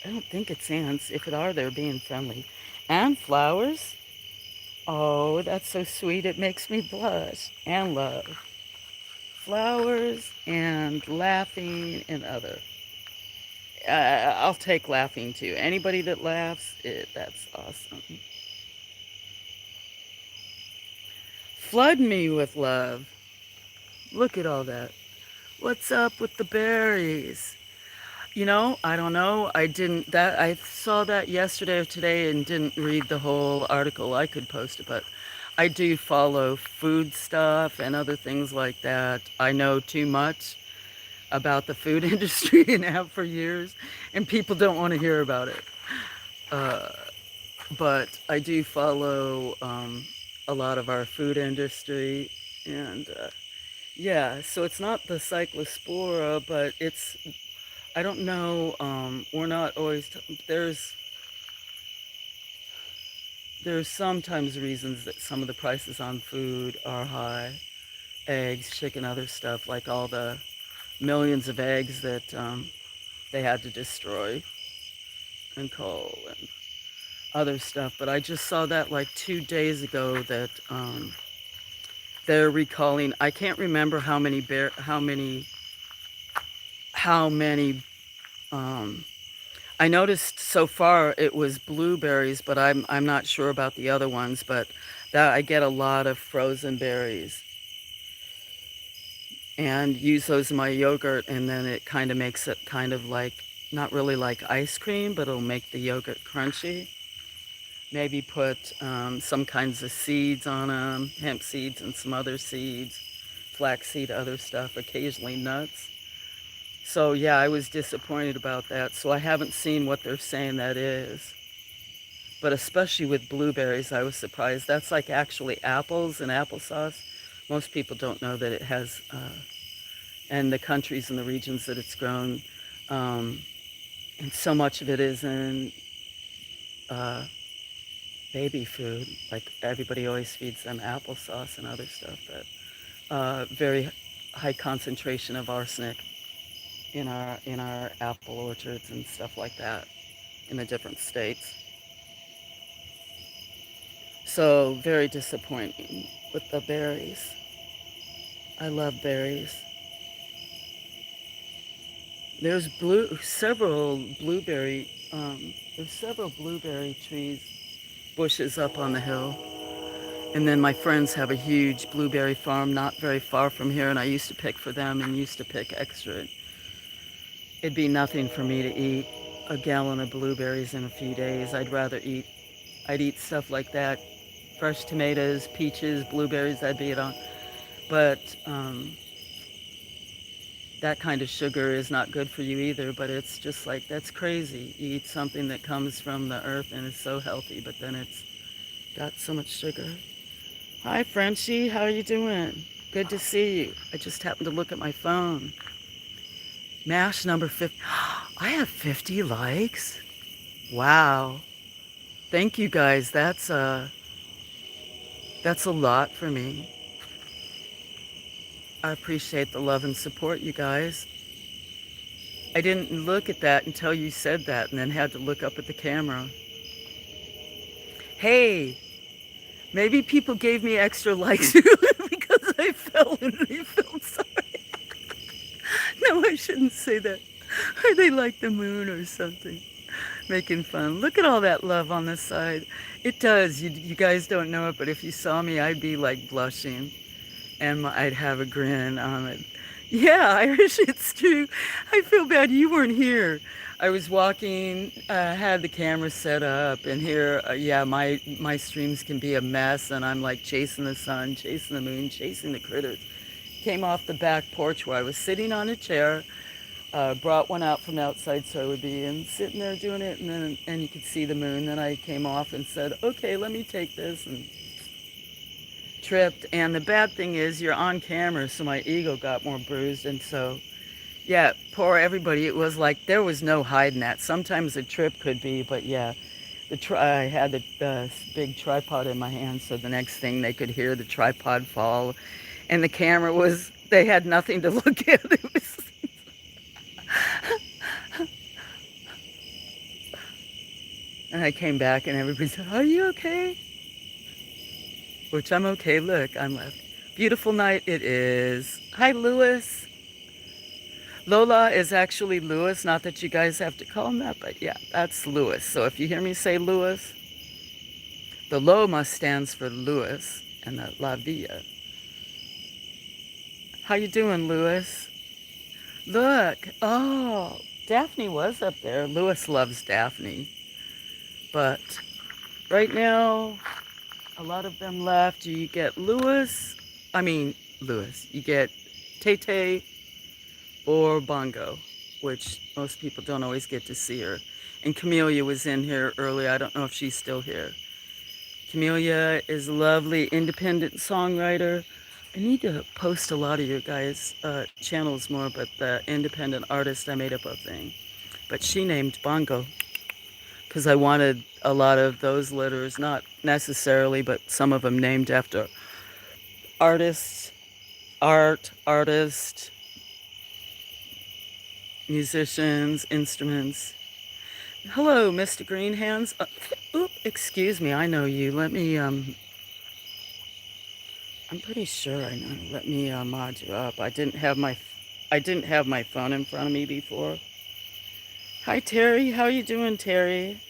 A: I don't think it's ants. If it are, they're being friendly. And flowers? Oh, that's so sweet. It makes me blush. And love. Flowers and laughing and other. I'll take laughing too. Anybody that laughs, that's awesome. Flood me with love. Look at all that. What's up with the berries? I don't know. I saw that yesterday or today and didn't read the whole article. I could post it, but I do follow food stuff and other things like that. I know too much about the food industry and have for years, and people don't want to hear about it. Uh, but I do follow a lot of our food industry, and yeah, so it's not the cyclospora, but I don't know. We're not always. There's sometimes reasons that some of the prices on food are high. Eggs, chicken, other stuff, like all the millions of eggs that they had to destroy, and coal and other stuff. But I just saw that like 2 days ago that they're recalling. I can't remember how many. Um, I noticed so far it was blueberries, but I'm not sure about the other ones. But that I get a lot of frozen berries and use those in my yogurt, and then it kind of makes it kind of like not really like ice cream, but it'll make the yogurt crunchy. Maybe put some kinds of seeds on them, hemp seeds and some other seeds, flaxseed, other stuff, occasionally nuts. So yeah, I was disappointed about that. So I haven't seen what they're saying that is. But especially with blueberries, I was surprised. That's like actually apples and applesauce. Most people don't know that it has, and the countries and the regions that it's grown. Um, and so much of it is in uh, baby food. Like everybody always feeds them applesauce and other stuff, but very high concentration of arsenic in our apple orchards and stuff like that in the different states. So very disappointing with the berries. I love berries. There's there's several blueberry trees, bushes up on the hill. And then my friends have a huge blueberry farm not very far from here, and I used to pick for them and used to pick extra. It'd be nothing for me to eat a gallon of blueberries in a few days. I'd eat stuff like that, fresh tomatoes, peaches, blueberries, I'd be it on. But that kind of sugar is not good for you either, but it's just like, that's crazy. You eat something that comes from the earth and is so healthy, but then it's got so much sugar. Hi, Frenchie, how are you doing? Good to see you. I just happened to look at my phone. MASH number 50. I have 50 likes. Wow. Thank you guys. That's a lot for me. I appreciate the love and support, you guys. I didn't look at that until you said that and then had to look up at the camera. Hey, maybe people gave me extra likes because I fell and they felt sorry. No, I shouldn't say that. Or they like the moon or something. Making fun. Look at all that love on this side. It does. You guys don't know it, but if you saw me, I'd be like blushing. And I'd have a grin on it. Yeah, Irish, it's true. I feel bad you weren't here. I was walking, had the camera set up, and here, yeah, my streams can be a mess, and I'm like chasing the sun, chasing the moon, chasing the critters. Came off the back porch where I was sitting on a chair, brought one out from outside so I would be in, sitting there doing it, and you could see the moon. Then I came off and said, okay, let me take this, and tripped. And the bad thing is you're on camera, so my ego got more bruised. And so, yeah, poor everybody. It was like there was no hiding that. Sometimes a trip could be, but yeah, I had the big tripod in my hand, so the next thing they could hear the tripod fall, and the camera was, they had nothing to look at. It was and I came back and everybody said, are you okay? Which I'm okay. Look, I'm left. Beautiful night it is. Hi, Lewis. Lola is actually Lewis. Not that you guys have to call him that, but yeah, that's Lewis. So if you hear me say Lewis, the Loma stands for Lewis and the La Villa. How you doing, Lewis? Look. Oh, Daphne was up there. Lewis loves Daphne. But right now, a lot of them left. You get Lewis. You get Tay or Bongo, which most people don't always get to see her. And Camellia was in here earlier. I don't know if she's still here. Camellia is a lovely independent songwriter. I need to post a lot of your guys' channels more, but the independent artist I made up a thing. But she named Bongo because I wanted a lot of those letters, not necessarily, but some of them named after artists, artists, musicians, instruments. Hello, Mr. Green Hands. Excuse me, I know you. Let me, I'm pretty sure I know. Let me mod you up. I didn't have my phone in front of me before. Hi, Terry. How you doing, Terry?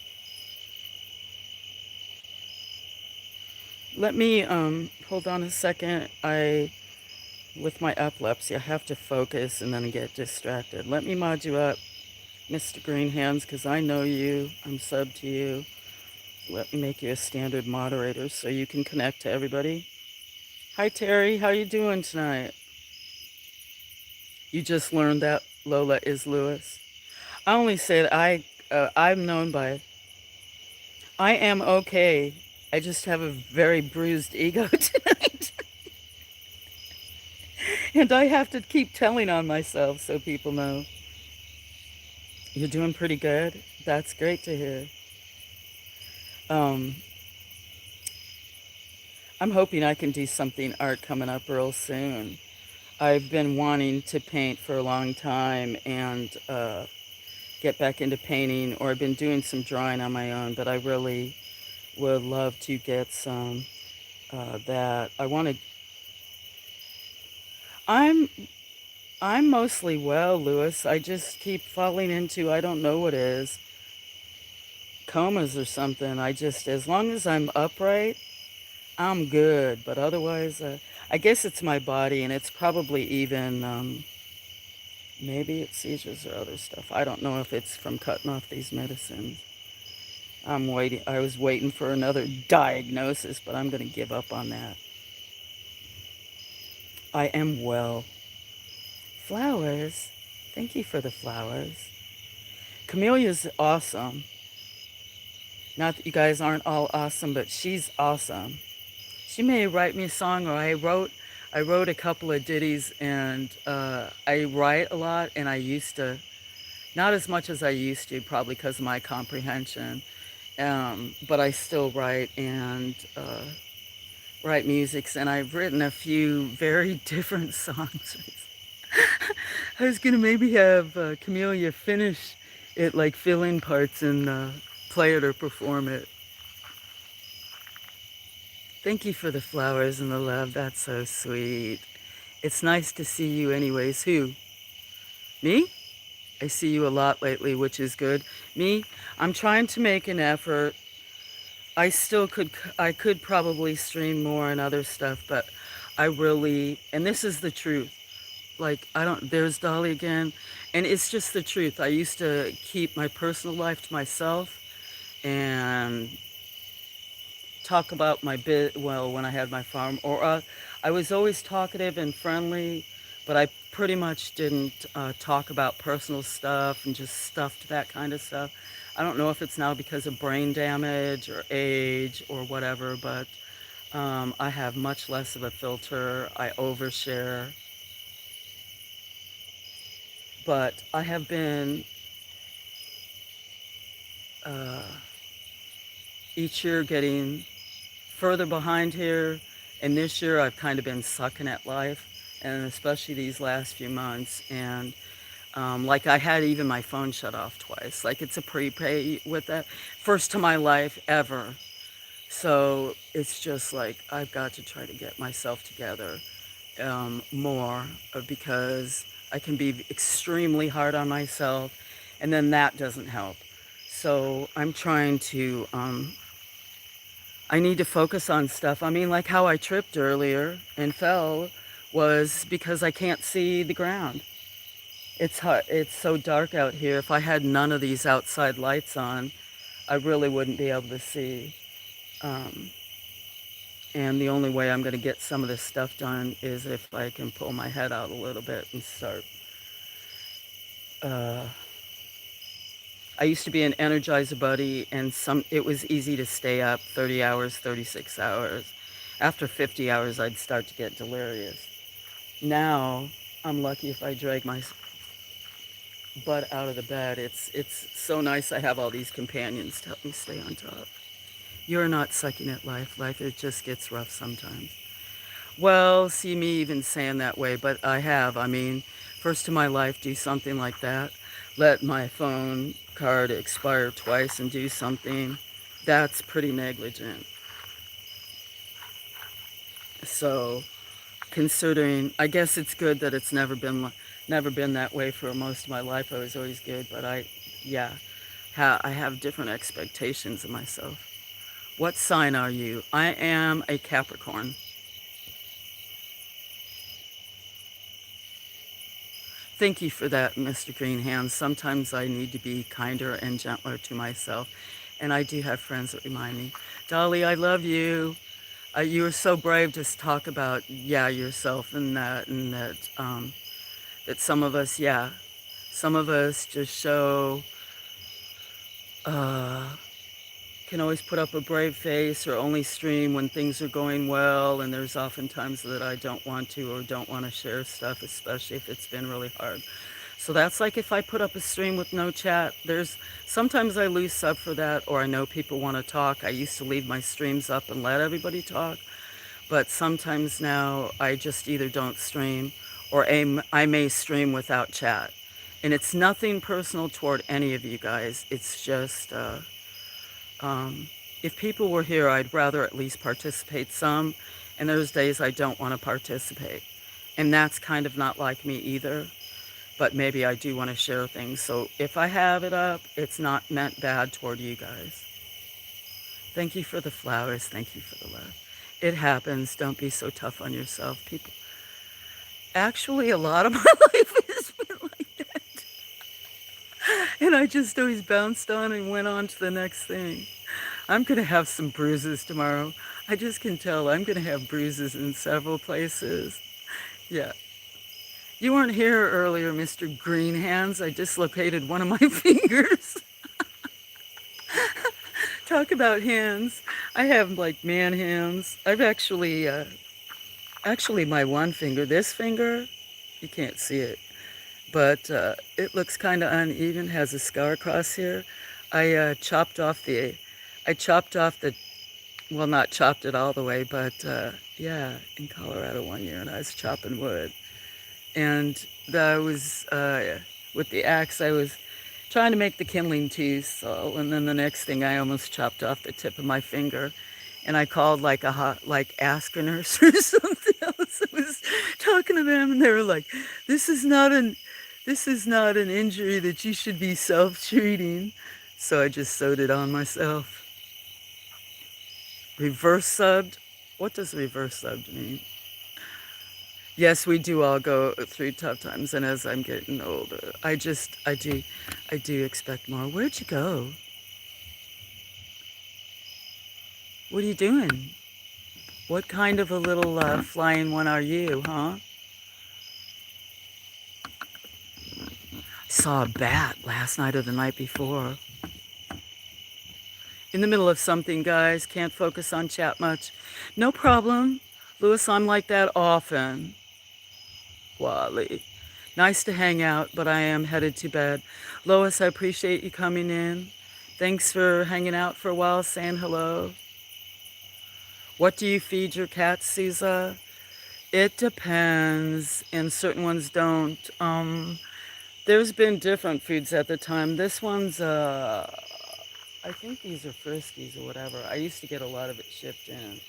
A: Let me, hold on a second. With my epilepsy, I have to focus and then get distracted. Let me mod you up, Mr. Green Hands, because I know you. I'm sub to you. Let me make you a standard moderator so you can connect to everybody. Hi, Terry. How you doing tonight? You just learned that Lola is Lewis. I only say that I'm known by, I am okay. I just have a very bruised ego tonight. And I have to keep telling on myself so people know. You're doing pretty good. That's great to hear. Um, I'm hoping I can do something art coming up real soon. I've been wanting to paint for a long time and get back into painting, or I've been doing some drawing on my own, but I really would love to get some that I want to. I'm I'm mostly well, Lewis. I just keep falling into, I don't know what it is, comas or something. I just, as long as I'm upright, I'm good. But otherwise, I guess it's my body, and it's probably even, maybe it's seizures or other stuff. I don't know if it's from cutting off these medicines. I'm waiting. I was waiting for another diagnosis, but I'm going to give up on that. I am well. Flowers. Thank you for the flowers. Camelia's awesome. Not that you guys aren't all awesome, but she's awesome. She may write me a song, or I wrote a couple of ditties, and I write a lot, and I used to, not as much as I used to, probably because of my comprehension, but I still write and write musics, and I've written a few very different songs. I was gonna maybe have Camellia finish it, like fill in parts and play it or perform it. Thank you for the flowers and the love. That's so sweet. It's nice to see you anyways. Who? Me? I see you a lot lately, which is good. Me? I'm trying to make an effort. I could probably stream more and other stuff, but I really, and this is the truth. Like, I don't, there's Dolly again. And it's just the truth. I used to keep my personal life to myself and talk about my bit, well, when I had my farm, or I was always talkative and friendly, but I pretty much didn't talk about personal stuff and just stuffed that kind of stuff. I don't know if it's now because of brain damage or age or whatever, but I have much less of a filter. I overshare, but I have been uh, each year getting further behind here, and this year I've kind of been sucking at life, and especially these last few months. And like, I had even my phone shut off twice. Like, it's a prepay with that, first to my life ever. So it's just like I've got to try to get myself together more, because I can be extremely hard on myself, and then that doesn't help. So I'm trying to I need to focus on stuff. I mean, like how I tripped earlier and fell was because I can't see the ground. It's hard. It's so dark out here. If I had none of these outside lights on, I really wouldn't be able to see. Um, and the only way I'm going to get some of this stuff done is if I can pull my head out a little bit and start. Uh, I used to be an Energizer buddy, and it was easy to stay up 30 hours, 36 hours. After 50 hours, I'd start to get delirious. Now, I'm lucky if I drag my butt out of the bed. It's so nice I have all these companions to help me stay on top. You're not sucking at life. Life, it just gets rough sometimes. Well, see me even saying that way, but I have. I mean, first in my life, do something like that. Let my phone card expire twice and do something. That's pretty negligent. So, considering, I guess it's good that it's never been that way for most of my life. I was always good, but yeah, I have different expectations of myself. What sign are you? I am a Capricorn. Thank you for that, Mr. Greenhand. Sometimes I need to be kinder and gentler to myself, and I do have friends that remind me. Dolly, I love you. You were so brave to talk about, yeah, yourself, and that that some of us, yeah. Some of us just uh, can always put up a brave face or only stream when things are going well, and there's often times that I don't want to or don't want to share stuff, especially if it's been really hard. So that's like if I put up a stream with no chat, there's sometimes I lose sub for that, or I know people want to talk. I used to leave my streams up and let everybody talk, but sometimes now I just either don't stream or I may stream without chat. And it's nothing personal toward any of you guys. It's just um, if people were here, I'd rather at least participate some, and there's days I don't want to participate. And that's kind of not like me either, but maybe I do want to share things. So if I have it up, it's not meant bad toward you guys. Thank you for the flowers. Thank you for the love. It happens. Don't be so tough on yourself. People, actually, a lot of my life has been like that. And I just always bounced on and went on to the next thing. I'm going to have some bruises tomorrow. I just can tell I'm going to have bruises in several places. Yeah. You weren't here earlier, Mr. Green Hands. I dislocated one of my fingers. Talk about hands. I have like man hands. I've actually my one finger, this finger, you can't see it, but it looks kind of uneven, has a scar across here. I chopped off the, well, not chopped it all the way, but yeah, in Colorado one year, and I was chopping wood. And I was, with the axe, I was trying to make the kindling too, so, and then the next thing, I almost chopped off the tip of my finger. And I called like like Ask a Nurse or something else. I was talking to them, and they were like, "This is not an injury that you should be self-treating." So I just sewed it on myself. Reverse subbed? What does reverse subbed mean? Yes, we do all go through tough times, and as I'm getting older, I do expect more. Where'd you go? What are you doing? What kind of a little flying one are you, huh? Saw a bat last night or the night before. In the middle of something, guys. Can't focus on chat much. No problem. Louis, I'm like that often. Wally. Nice to hang out, but I am headed to bed. Lois, I appreciate you coming in. Thanks for hanging out for a while, saying hello. What do you feed your cats, Susa? It depends, and certain ones don't. There's been different foods at the time. This one's, I think these are Friskies or whatever. I used to get a lot of it shipped in.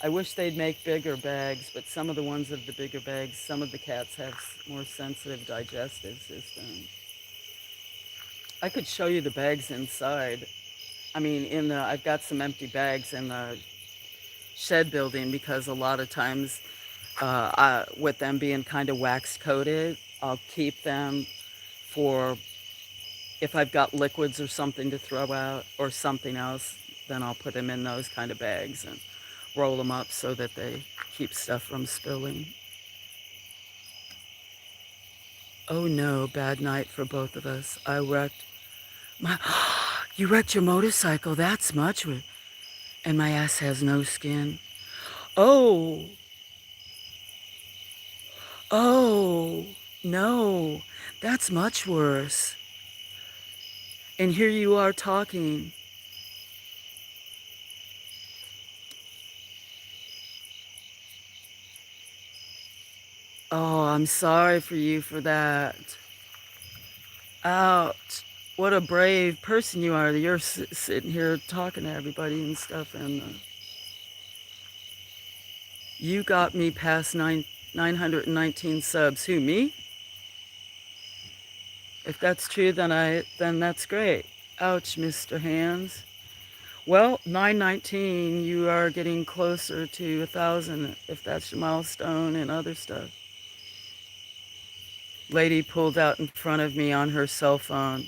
A: I wish they'd make bigger bags, but some of the ones of the bigger bags, some of the cats have more sensitive digestive systems. I could show you the bags inside. I mean, I've got some empty bags in the shed building because a lot of times, with them being kind of wax coated, I'll keep them for if I've got liquids or something to throw out or something else, then I'll put them in those kind of bags and roll them up so that they keep stuff from spilling. Oh no, bad night for both of us. I wrecked my, you wrecked your motorcycle, that's much, and my ass has no skin. Oh, oh, no, that's much worse. And here you are talking. Oh, I'm sorry for you for that. Ouch. What a brave person you are that you're sitting here talking to everybody and stuff. And you got me past 919 subs. Who, me? If that's true, then that's great. Ouch, Mr. Hands. Well, 919, you are getting closer to 1,000 if that's your milestone and other stuff. Lady pulled out in front of me on her cell phone.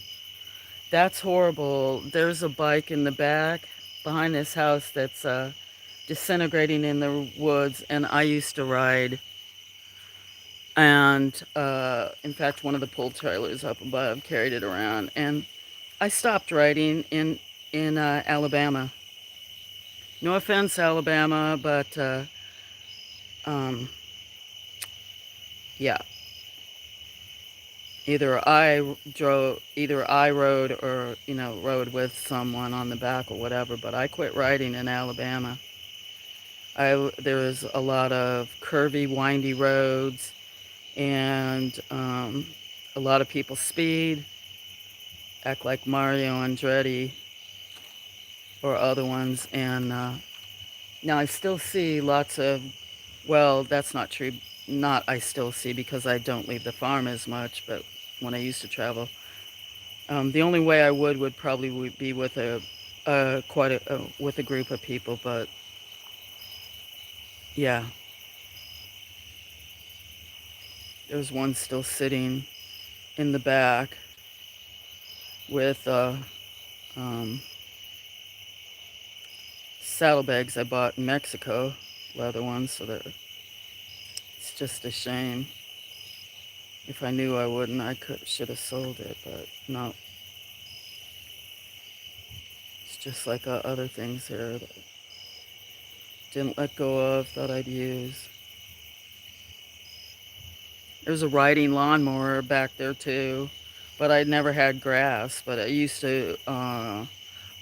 A: That's horrible. There's a bike in the back behind this house that's disintegrating in the woods, and I used to ride And in fact, one of the pull trailers up above carried it around. And I stopped writing in Alabama. No offense, Alabama, but um, yeah, either I rode or rode with someone on the back or whatever. But I quit riding in Alabama. There was a lot of curvy, windy roads, and a lot of people speed, act like Mario Andretti or other ones. And now I still see lots of, well, that's not true. Not I still see, because I don't leave the farm as much, but when I used to travel, the only way I would probably be with with a group of people. But yeah, there's one still sitting in the back with um, saddlebags I bought in Mexico, leather ones. So that it's just a shame. If I knew I wouldn't, I should have sold it, but no. It's just like other things here that didn't let go of, thought I'd use. There's a riding lawnmower back there too, but I never had grass. But I used to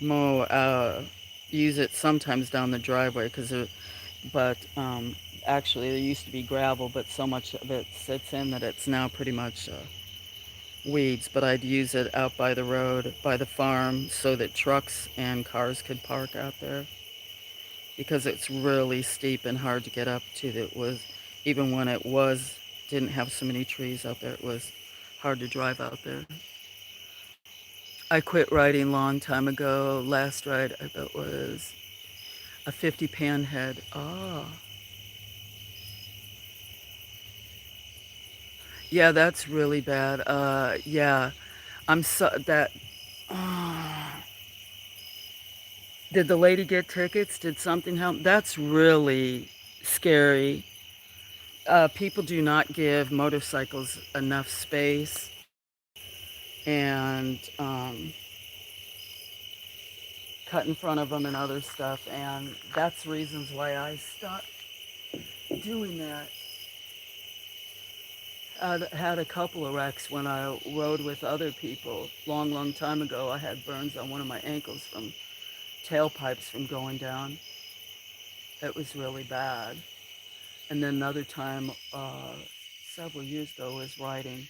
A: mow, use it sometimes down the driveway but actually there used to be gravel, but so much of it sits in that it's now pretty much weeds. But I'd use it out by the road, by the farm, so that trucks and cars could park out there, because it's really steep and hard to get up to. That was, even when it was didn't have so many trees out there, it was hard to drive out there. I quit riding long time ago. Last ride I bet was a 50 pan head. Oh, yeah, that's really bad. Yeah, I'm so that. Oh, did the lady get tickets? Did something help? That's really scary. People do not give motorcycles enough space, and cut in front of them and other stuff. And that's reasons why I stopped doing that. I had a couple of wrecks when I rode with other people. Long time ago, I had burns on one of my ankles from tailpipes from going down. It was really bad. And then another time, several years ago, was riding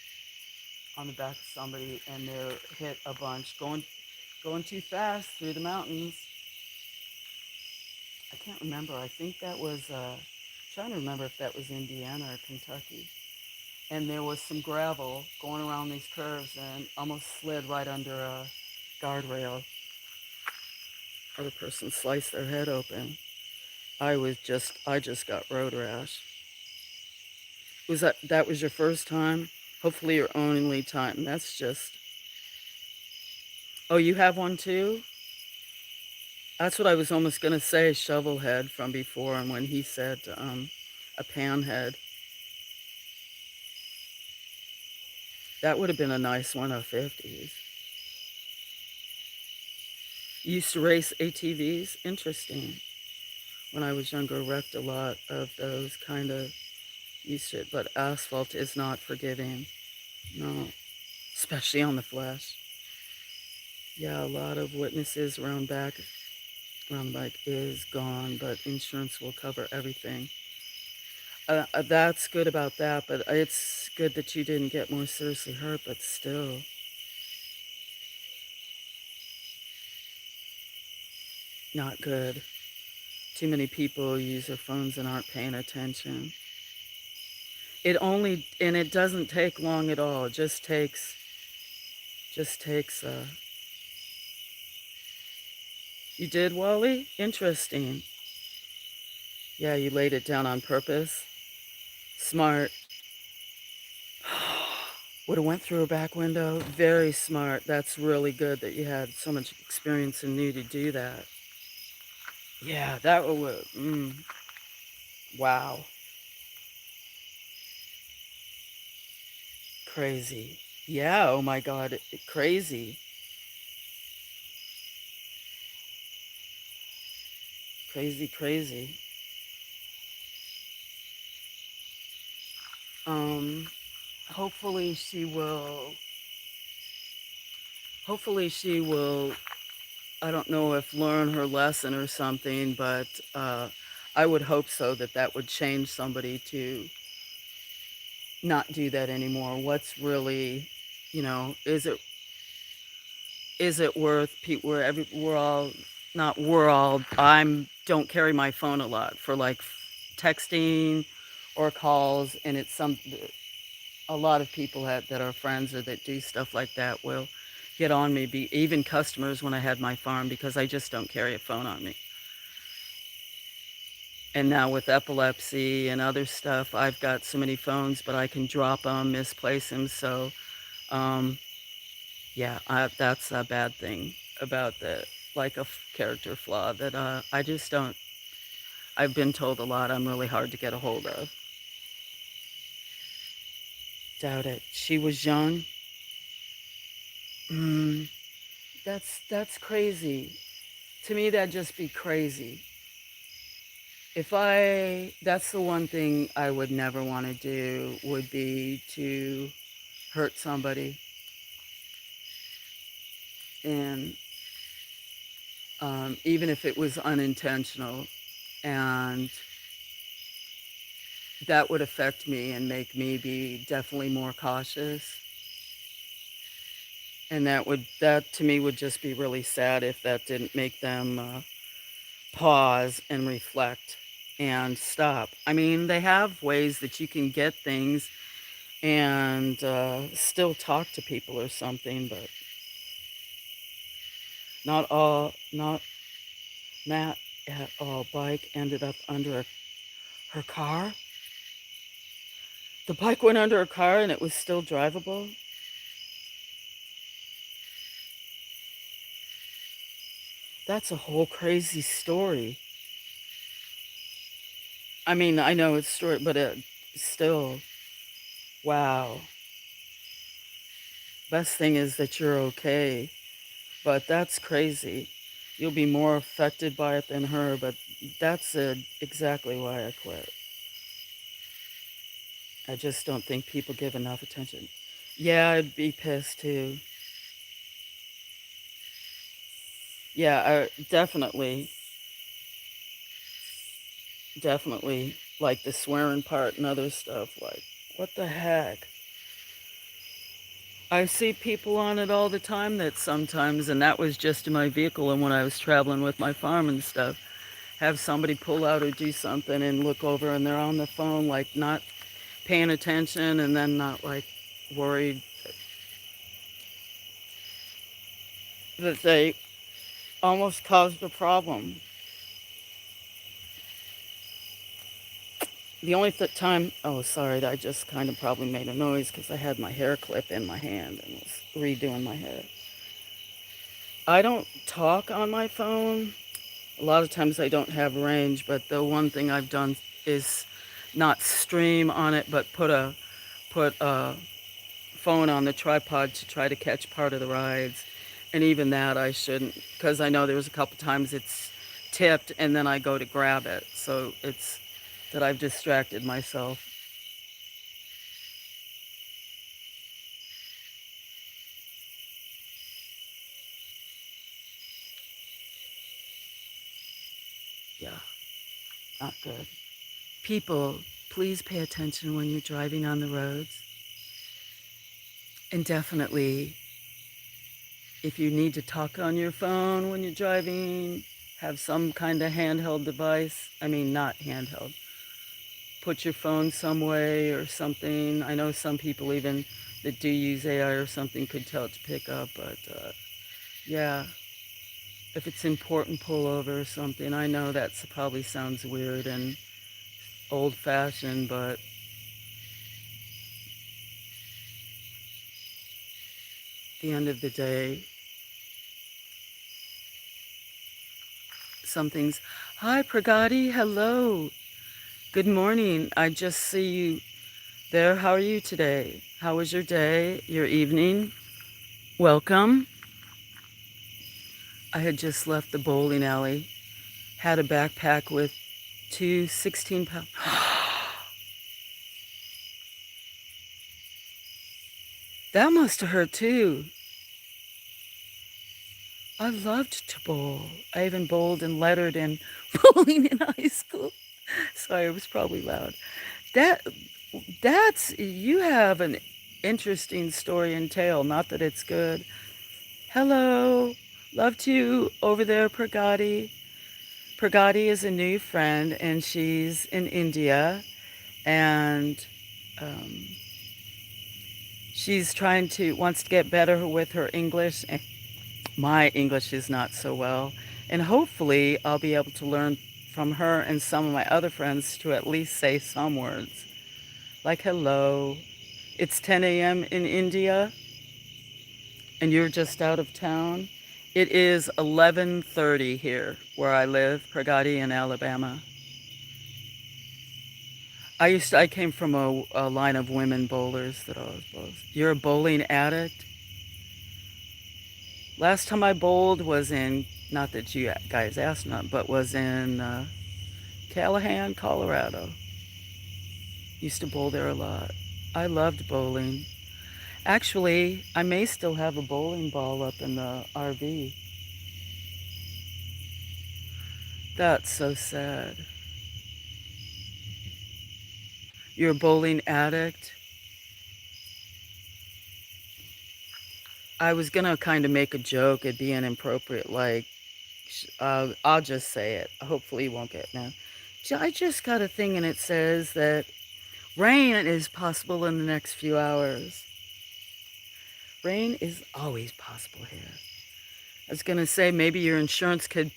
A: on the back of somebody, and they hit a bunch going too fast through the mountains. I can't remember. I think that was trying to remember if that was Indiana or Kentucky. And there was some gravel going around these curves, and almost slid right under a guardrail. Other person sliced their head open. I just got road rash. That was your first time? Hopefully your only time. That's just. Oh, you have one too? That's what I was almost gonna say, shovel head from before, and when he said a pan head. That would have been a nice 150s. You used to race ATVs? Interesting. When I was younger, wrecked a lot of those, kind of used to it, but asphalt is not forgiving. No, especially on the flesh. Yeah, a lot of witnesses around the bike is gone, but insurance will cover everything. That's good about that, but it's good that you didn't get more seriously hurt, but still, not good. Too many people use their phones and aren't paying attention. And it doesn't take long at all. It just takes, you did, Wally? Interesting. Yeah, you laid it down on purpose. Smart. Would have went through a back window. Very smart. That's really good that you had so much experience and knew to do that. Yeah, that would, wow. Crazy. Yeah, oh my God, crazy. Crazy, crazy. Um, hopefully she will, hopefully she will, I don't know if learn her lesson or something, but I would hope so that that would change somebody to not do that anymore. What's really, is it worth people? We're all not. We're all. I'm don't carry my phone a lot for like texting or calls, and it's some a lot of people that are friends or that do stuff like that will get on me. Be even customers when I had my farm because I just don't carry a phone on me. And now with epilepsy and other stuff, I've got so many phones, but I can drop them, misplace them. So, um, yeah, that's a bad thing about the like a character flaw that I just don't. I've been told a lot. I'm really hard to get a hold of. Doubt it. She was young. Mm, that's crazy. To me, that'd just be crazy. That's the one thing I would never want to do would be to hurt somebody, and even if it was unintentional, and that would affect me and make me be definitely more cautious. And that to me would just be really sad if that didn't make them pause and reflect and stop. I mean, they have ways that you can get things and still talk to people or something, but not Matt at all. Bike ended up under her car. The bike went under her car and it was still drivable. That's a whole crazy story. I mean, I know it's short, but still, wow. Best thing is that you're okay, but that's crazy. You'll be more affected by it than her, but that's exactly why I quit. I just don't think people give enough attention. Yeah, I'd be pissed too. Yeah, definitely, definitely. Like the swearing part and other stuff. Like, what the heck? I see people on it all the time that sometimes, and that was just in my vehicle and when I was traveling with my farm and stuff, have somebody pull out or do something and look over and they're on the phone, like not paying attention and then not like worried that they almost caused a problem. The only time, oh, sorry, I just kind of probably made a noise because I had my hair clip in my hand and was redoing my hair. I don't talk on my phone. A lot of times I don't have range, but the one thing I've done is not stream on it, but put a phone on the tripod to try to catch part of the rides. And even that I shouldn't, because I know there was a couple times it's tipped and then I go to grab it. So it's that I've distracted myself. Yeah, not good. People, please pay attention when you're driving on the roads. And definitely, if you need to talk on your phone when you're driving, have some kind of handheld device. I mean, not handheld. Put your phone some way or something. I know some people even that do use AI or something could tell it to pick up, but yeah, if it's important, pull over or something. I know that probably sounds weird and old fashioned, but at the end of the day, some things. Hi, Pragati. Hello. Good morning. I just see you there. How are you today? How was your day, your evening? Welcome. I had just left the bowling alley, had a backpack with two 16-pound. That must have hurt too. I loved to bowl. I even bowled and lettered in bowling in high school. Sorry, it was probably loud. That that's you have an interesting story and tale. Not that it's good. Hello, loved you over there, Pragati. Pragati is a new friend, and she's in India, and um, she's wants to get better with her English. And my English is not so well, and hopefully I'll be able to learn from her and some of my other friends to at least say some words like hello. It's 10 a.m. in India, and you're just out of town. It is 11:30 here where I live, Pragati in Alabama. I came from a line of women bowlers that I was bowling. You're a bowling addict? Last time I bowled was in, not that you guys asked not, but was in Callahan, Colorado. Used to bowl there a lot. I loved bowling. Actually, I may still have a bowling ball up in the RV. That's so sad. You're a bowling addict? I was gonna kind of make a joke. It'd be inappropriate, like, I'll just say it. Hopefully, you won't get mad. I just got a thing and it says that rain is possible in the next few hours. Rain is always possible here. I was gonna say maybe your insurance could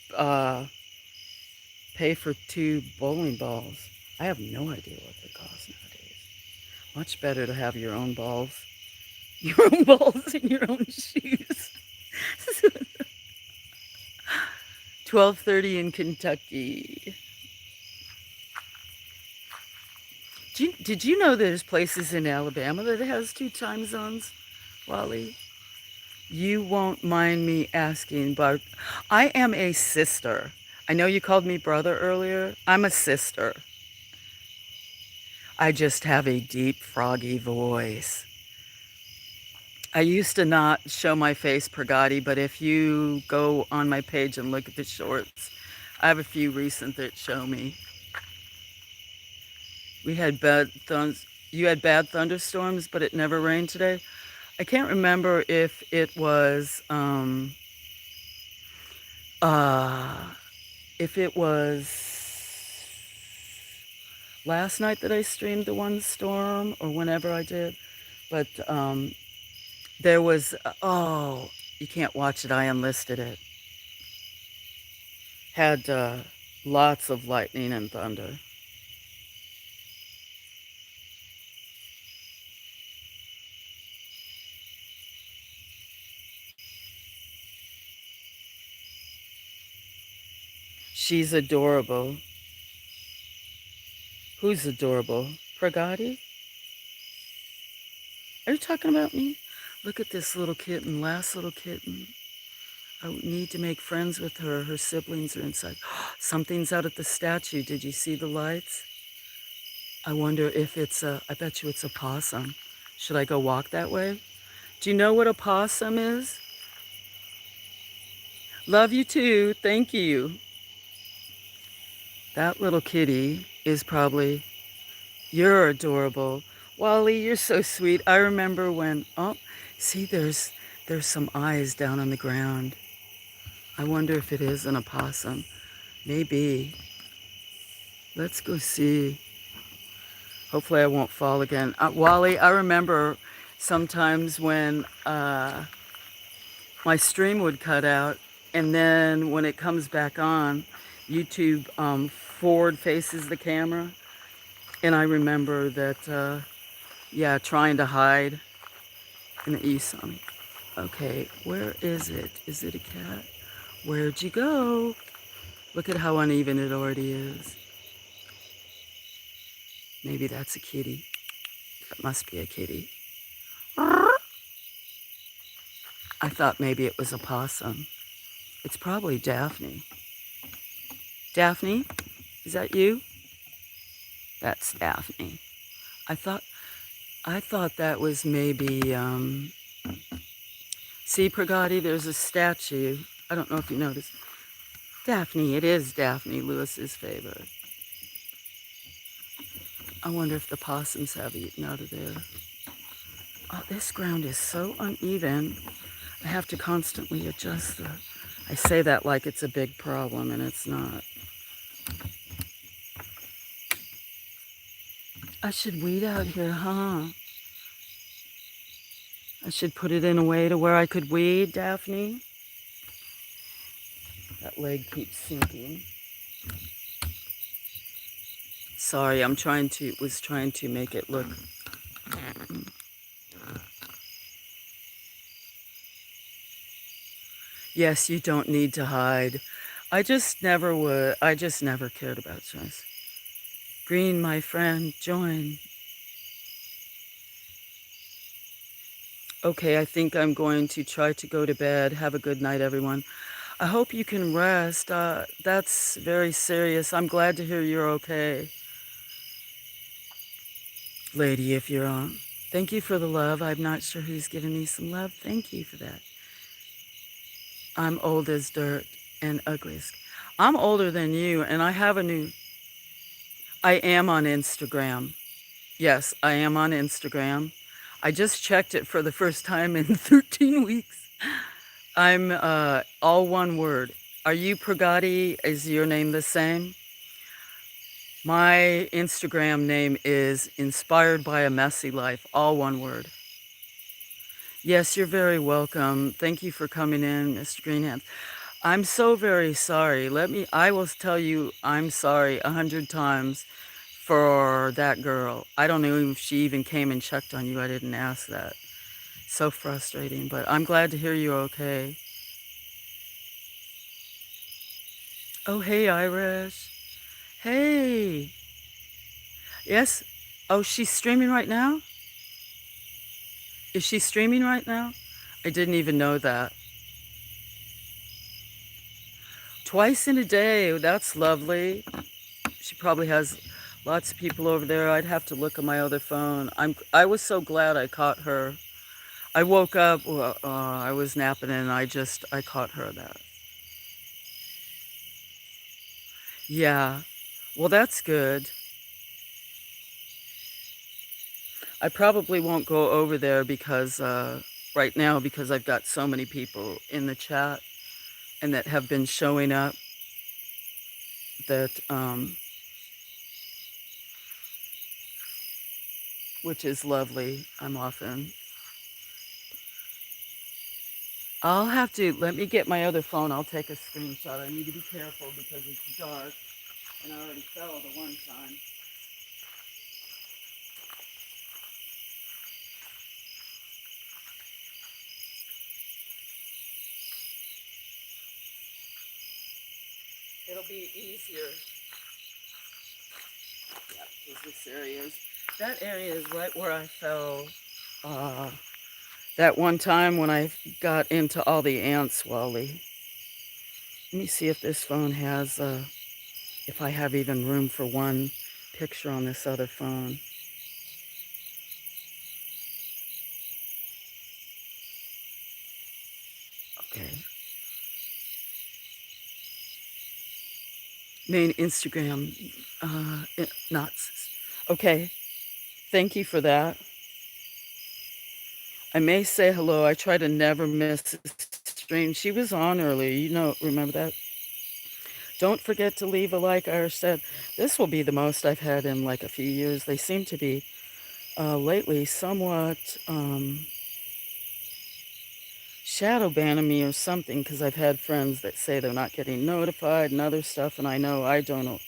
A: pay for two bowling balls. I have no idea what they cost nowadays. Much better to have your own balls. Your own balls in your own shoes. 12:30 in Kentucky. Did you know there's places in Alabama that has two time zones, Wally? You won't mind me asking, but I am a sister. I know you called me brother earlier. I'm a sister. I just have a deep, froggy voice. I used to not show my face, Pragati, but if you go on my page and look at the shorts, I have a few recent that show me. We had you had bad thunderstorms, but it never rained today. I can't remember uh, if it was last night that I streamed the one storm or whenever I did, but there was, oh, you can't watch it. I unlisted it. Had lots of lightning and thunder. She's adorable. Who's adorable? Pragati? Are you talking about me? Look at this little kitten, last little kitten. I need to make friends with her. Her siblings are inside. Something's out at the statue. Did you see the lights? I wonder if I bet you it's a possum. Should I go walk that way? Do you know what a possum is? Love you too. Thank you. That little kitty is probably, you're adorable. Wally, you're so sweet. I remember when, oh, see, there's some eyes down on the ground. I wonder if it is an opossum. Maybe. Let's go see. Hopefully I won't fall again. Wally, I remember sometimes when my stream would cut out, and then when it comes back on, YouTube forward faces the camera. And I remember that, yeah, trying to hide. And you saw me. Okay, where is it? Is it a cat? Where'd you go? Look at how uneven it already is. Maybe that's a kitty. That must be a kitty. I thought maybe it was a possum. It's probably Daphne. Daphne, is that you? That's Daphne. I thought I thought that was maybe see, Pragati, there's a statue. I don't know if you noticed. Daphne, it is Daphne, Lewis's favorite. I wonder if the possums have eaten out of there. Oh, this ground is so uneven. I have to constantly adjust the... I say that like it's a big problem, and it's not. I should weed out here, huh? I should put it in a way to where I could weed, Daphne. That leg keeps sinking. Sorry, was trying to make it look... Yes, you don't need to hide. I just never would. I just never cared about choice. Green, my friend, join. Okay, I think I'm going to try to go to bed. Have a good night, everyone. I hope you can rest. That's very serious. I'm glad to hear you're okay. Lady, if you're on. Thank you for the love. I'm not sure who's giving me some love. Thank you for that. I'm old as dirt and ugly as... I'm older than you, and I have a new... I am on Instagram. Yes, I am on Instagram. I just checked it for the first time in 13 weeks. I'm all one word. Are you Pragati? Is your name the same? My Instagram name is Inspired by a Messy Life, all one word. Yes, you're very welcome. Thank you for coming in, Mr. Greenhand. I'm so very sorry. I will tell you I'm sorry 100 times for that girl. I don't know if she even came and checked on you. I didn't ask that. So frustrating, but I'm glad to hear you're okay. Oh, hey, Irish. Hey. Yes. Oh, she's streaming right now? Is she streaming right now? I didn't even know that. Twice in a day. That's lovely. She probably has lots of people over there. I'd have to look at my other phone. I was so glad I caught her. I woke up, I was napping, and I caught her that. Yeah. Well, that's good. I probably won't go over there because right now, because I've got so many people in the chat and that have been showing up that which is lovely. I'll have to, let me get my other phone. I'll take a screenshot. I need to be careful because it's dark and I already fell the one time. It'll be easier. Yeah, because that area is right where I fell that one time when I got into all the ants, Wally. Let me see if this phone has, if I have even room for one picture on this other phone. Okay. Main Instagram, nuts. Okay. Thank you for that. I may say hello. I try to never miss a stream. She was on earlier. Remember that? Don't forget to leave a like. Irish said, this will be the most I've had in like a few years. They seem to be lately somewhat shadow banning me or something because I've had friends that say they're not getting notified and other stuff, and I know I don't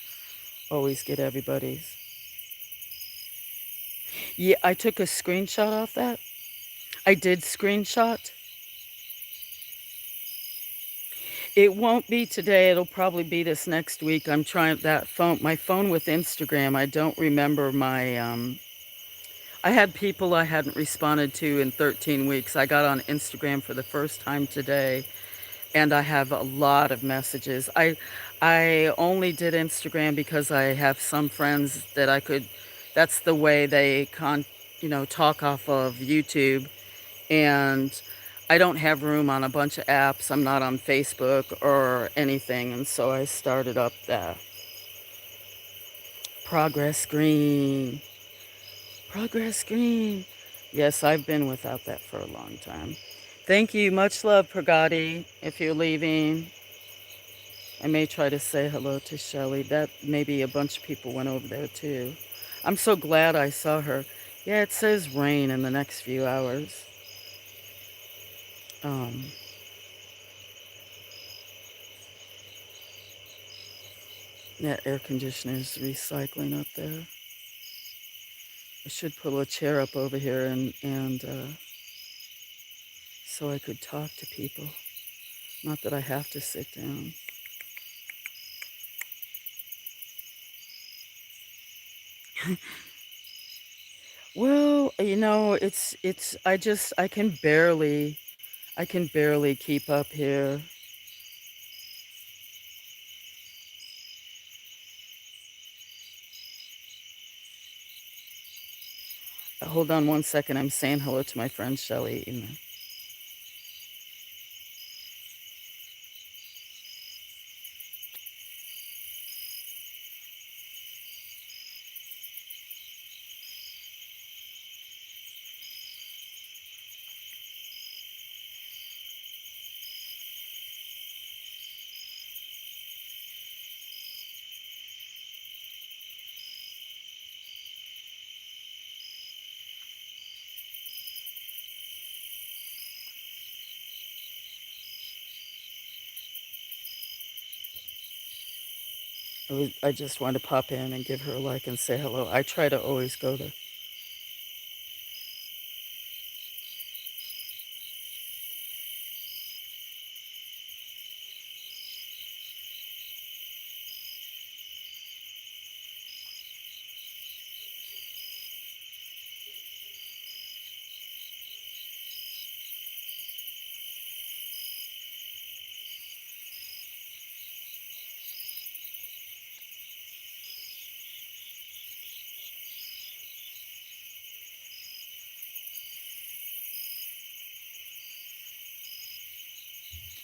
A: always get everybody's. Yeah, I took a screenshot off that. I did screenshot. It won't be today. It'll probably be this next week. I'm trying my phone with Instagram. I don't remember I had people I hadn't responded to in 13 weeks. I got on Instagram for the first time today, and I have a lot of messages. I only did Instagram because I have some friends that I could that's the way they talk off of YouTube, and I don't have room on a bunch of apps. I'm not on Facebook or anything, and so I started up the Progress Green. Progress Green. Yes, I've been without that for a long time. Thank you. Much love, Pragati. If you're leaving, I may try to say hello to Shelly. That maybe a bunch of people went over there too. I'm so glad I saw her. Yeah, it says rain in the next few hours. Um, that air conditioner's recycling up there. I should pull a chair up over here and so I could talk to people. Not that I have to sit down. Well, it's I can barely keep up here. Hold on one second. I'm saying hello to my friend Shelly. I just wanted to pop in and give her a like and say hello. I try to always go there.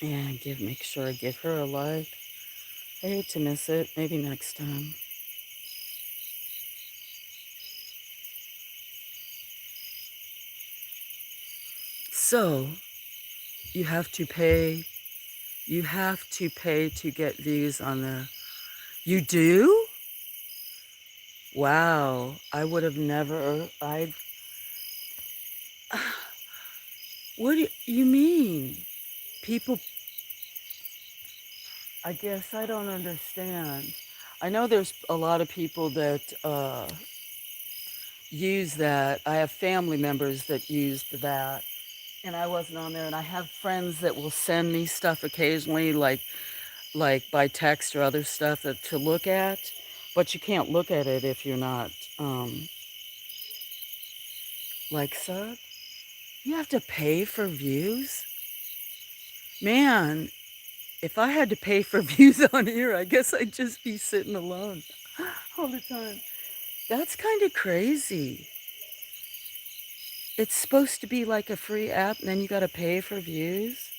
A: And make sure I give her a like. I hate to miss it. Maybe next time. So you have to pay. You have to pay to get views on the. You do? Wow. I would have never. I. What do you mean? People. I guess I don't understand. I know there's a lot of people that use that. I have family members that used that, and I wasn't on there. And I have friends that will send me stuff occasionally, like by text or other stuff to look at. But you can't look at it if you're not um, like sub. You have to pay for views, man. If I had to pay for views on here, I guess I'd just be sitting alone all the time. That's kind of crazy. It's supposed to be like a free app, and then you got to pay for views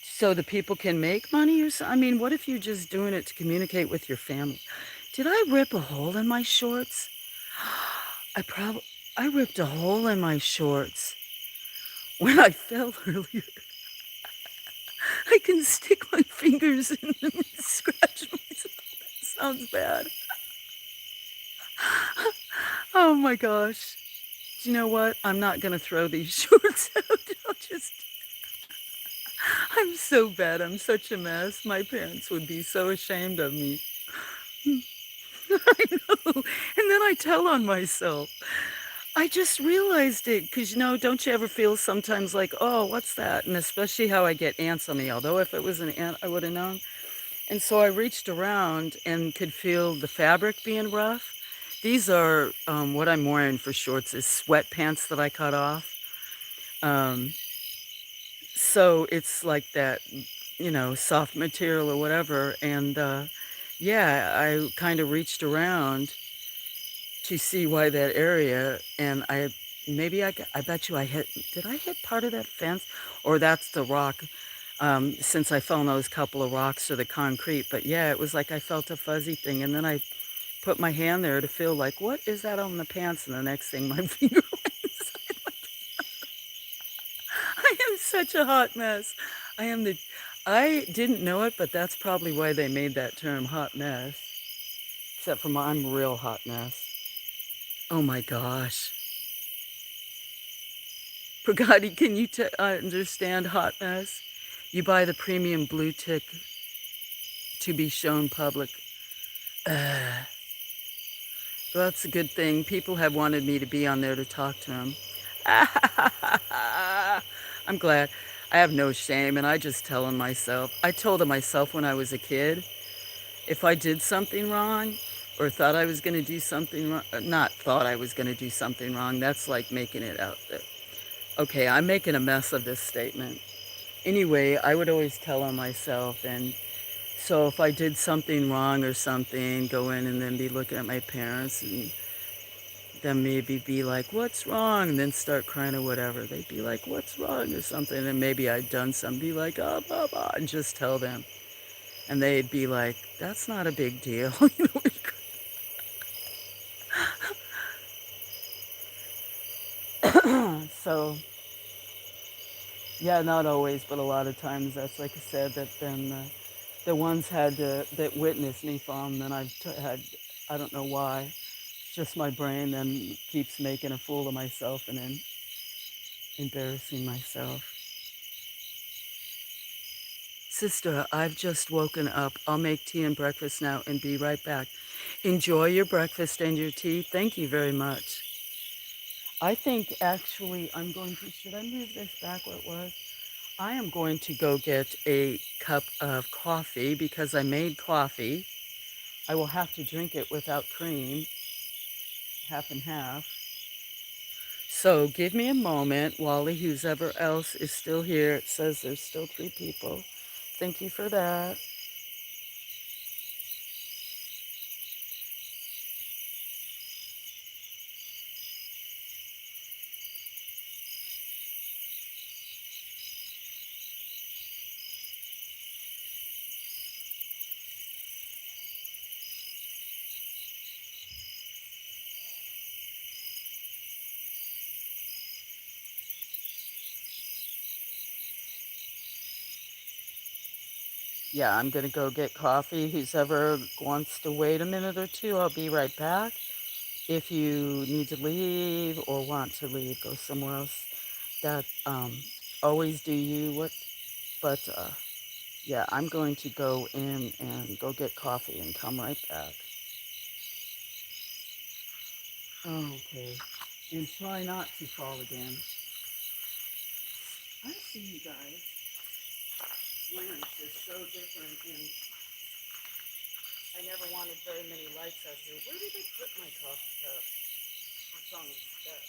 A: so the people can make money or something. I mean, what if you're just doing it to communicate with your family? Did I rip a hole in my shorts? I probably I ripped a hole in my shorts when I fell earlier. I can stick my fingers in them and scratch myself. That sounds bad. Oh my gosh. Do you know what? I'm not going to throw these shorts out. I'll just I'm so bad. I'm such a mess. My parents would be so ashamed of me. I know. And then I tell on myself. I just realized it because, don't you ever feel sometimes like, oh, what's that? And especially how I get ants on me. Although if it was an ant, I would have known. And so I reached around and could feel the fabric being rough. These are what I'm wearing for shorts is sweatpants that I cut off. Um, so it's like that, soft material or whatever. And yeah, I kind of reached around to see why that area, and I bet you I hit. Did I hit part of that fence, or that's the rock? Since I fell on those couple of rocks or the concrete, but yeah, it was like I felt a fuzzy thing, and then I put my hand there to feel like, what is that on the pants? And the next thing, my finger went inside. I am such a hot mess. I am the. I didn't know it, but that's probably why they made that term, hot mess. Except for I'm a real hot mess. Oh my gosh. Pagani, can you understand hot mess? You buy the premium blue tick to be shown public. Uh, well, that's a good thing. People have wanted me to be on there to talk to them. I'm glad. I have no shame, and I just tell them myself. I told them myself when I was a kid, if I did something wrong or thought I was going to do something wrong, not thought I was going to do something wrong, that's like making it out there. Okay, I'm making a mess of this statement. Anyway, I would always tell on myself, and so if I did something wrong or something, go in and then be looking at my parents and then maybe be like, what's wrong? And then start crying or whatever. They'd be like, what's wrong or something. And maybe I'd done something, be like, oh, blah, blah, and just tell them. And they'd be like, that's not a big deal. So, yeah, not always, but a lot of times that's like I said, that then the ones that witnessed me from, then had, I don't know why, it's just my brain then keeps making a fool of myself and then embarrassing myself. Sister, I've just woken up. I'll make tea and breakfast now and be right back. Enjoy your breakfast and your tea. Thank you very much. I think actually should I move this back where it was? I am going to go get a cup of coffee because I made coffee. I will have to drink it without cream, half and half. So give me a moment, Wally, who's ever else is still here. It says there's still 3 people. Thank you for that. Yeah, I'm going to go get coffee. Who's ever wants to wait a minute or two, I'll be right back. If you need to leave or want to leave, go somewhere else. That always do you. But yeah, I'm going to go in and go get coffee and come right back. Okay. And try not to fall again. I see you guys. Lamps are so different, and I never wanted very many lights out here. Where did I put my coffee cup? It's on the step.